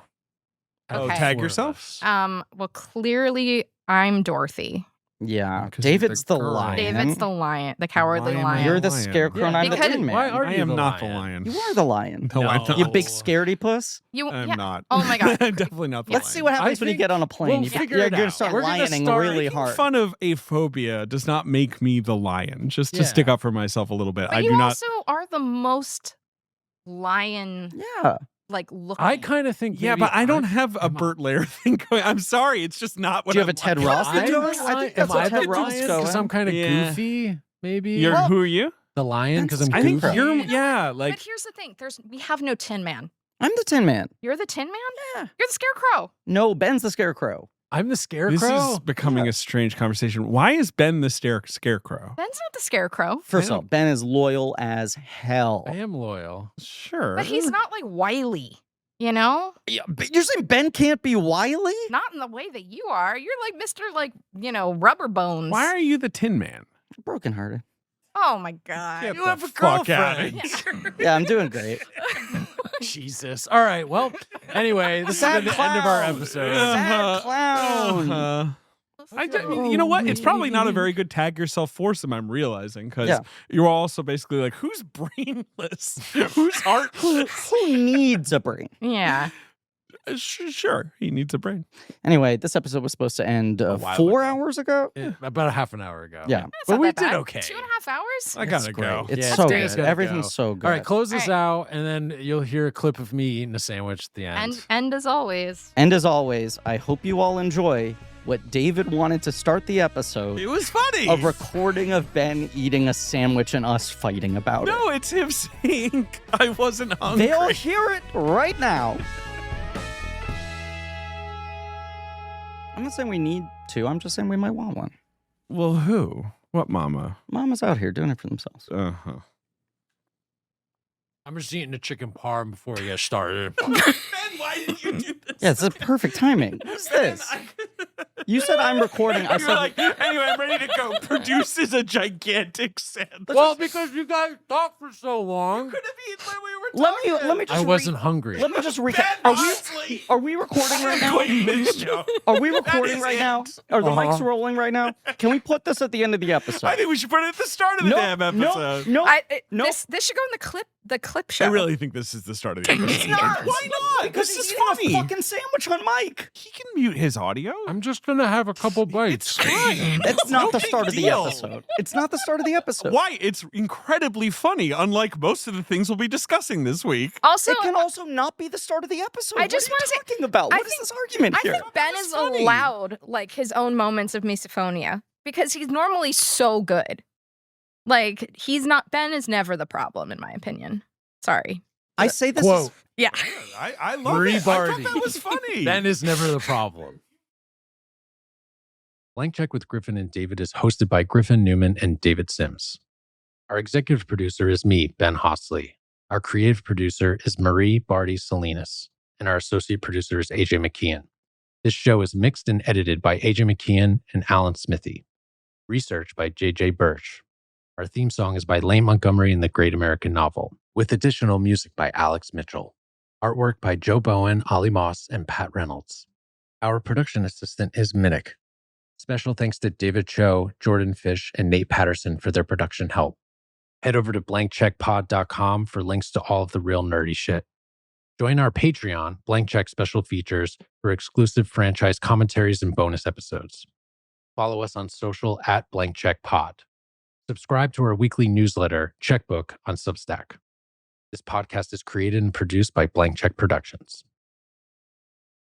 Oh, Okay. tag Four of yourself? us. Well, clearly I'm Dorothy. Yeah. 'Cause you're David's the the girl. lion. David's the lion, the cowardly Why am I lion. You're the lion. scarecrow and Yeah, I'm the because- Tin Man. Why are I you am the not the lion? lion. You are the lion. No, I'm No. not. You big scaredy puss. I'm yeah. not. Oh my God. I'm definitely not the Let's lion. see what happens I when you think get on a plane. we'll You figure you're it gonna out. start We're gonna lioning start really Making hard. fun of a phobia does not make me the lion. Just to Yeah. stick up for myself a little bit. But I you do not. also are the most lion Yeah. like looking. I kind of think. Yeah, maybe but I don't have a am I- Bert Lair thing going. I'm sorry, it's just not what Do you have I'm a Ted watching. Ross Am I thing the going? I lion? think that's Am what I Ted the Ross lion? is Because I'm going. kind of Yeah. goofy, maybe. You're, Well- who are you? the lion because I'm I I think goofy. you're. No, Yeah, but like here's the thing: we have no Tin Man. I'm the Tin Man. You're the Tin Man. Yeah. You're the Scarecrow. No, Ben's the scarecrow. I'm the scarecrow. this is becoming a strange conversation. Why is Ben the scarecrow? Ben's not the Scarecrow, First of I all, Ben is loyal as hell. I am loyal. Sure, but he's not like wily. You know, Yeah, but you're saying Ben can't be wily? not in the way that you are. You're like Mr. like Rubber Bones. Why are you the Tin Man? Brokenhearted. Oh my God. Get You the have a fuck outta girlfriend. here. Yeah, I'm doing great. Jesus. All right. Well, anyway, this Sad has been the end of our clown. episode. Sad clown. You know what? It's probably not a very good tag yourself foursome. I'm realizing because Yeah. you're also basically like, who's brainless, who's Who, heartless. who needs a brain? Yeah. Sure, he needs a brain. Anyway, this episode was supposed to end A while 4 ago. hours ago. About a half an hour ago. Yeah. That's But not we that did bad. okay. 2.5 hours? I gotta It's go. great. It's Yeah, so Dan's good. gotta Everything's go. so good. All right, close this All out, and then you'll hear a clip of me eating a sandwich at the end. And as always. And as always, I hope you all enjoy what David wanted to start the episode It was funny. a recording of Ben eating a sandwich and us fighting about it. No, it's him saying I wasn't hungry. They'll hear it right now. I'm not saying we need to. I'm just saying we might want one. Well, who? What mama? Mama's out here doing it for themselves. Uh-huh. I'm just eating a chicken parm before we get started. Ben, why did you do this? Yeah, it's the perfect timing. What is this? You said I'm recording. I You're said like, anyway, I'm ready to go. Produces a gigantic sandwich. Well, because you guys talked for so long. Could have eaten when we were talking. let me just I wasn't hungry. let me just Ben recap. Mosley. Are we recording right now? Quitting this show. Are we That recording is right it. now? Are the Uh-huh. mics rolling right now? Can we put this at the end of the episode? I think we should put it at the start of the damn episode. No, Nope. This should go in the clip show. I really think this is the start of the episode. It's not. Why not? Because This he's is eating funny. a fucking sandwich on mic. He can mute his audio. I'm just gonna have a couple bites. It's fine. It's No not the big start of the deal. episode. It's not the start of the episode. Why? It's incredibly funny, unlike most of the things we'll be discussing this week. Also, It can also not be the start of the episode. I just want wanna to say- talking about. I What is think- this argument I here? think Ben That's is funny. allowed like his own moments of misophonia because he's normally so good. Like Ben is never the problem in my opinion. Sorry. I say this Quote. is Yeah. I love Marie it. I Barty. thought that was funny. Ben is never the problem. Blank Check with Griffin and David is hosted by Griffin Newman and David Sims. Our executive producer is me, Ben Hosley. Our creative producer is Marie Barty Salinas. And our associate producer is AJ McKeon. This show is mixed and edited by AJ McKeon and Alan Smithy. Research by JJ Birch. Our theme song is by Lane Montgomery and the Great American Novel, with additional music by Alex Mitchell. Artwork by Joe Bowen, Ollie Moss, and Pat Reynolds. Our production assistant is Minnick. Special thanks to David Cho, Jordan Fish, and Nate Patterson for their production help. Head over to blankcheckpod.com for links to all of the real nerdy shit. Join our Patreon, Blank Check Special Features, for exclusive franchise commentaries and bonus episodes. Follow us on social at Blank Check Pod. Subscribe to our weekly newsletter, Checkbook, on Substack. This podcast is created and produced by Blank Check Productions.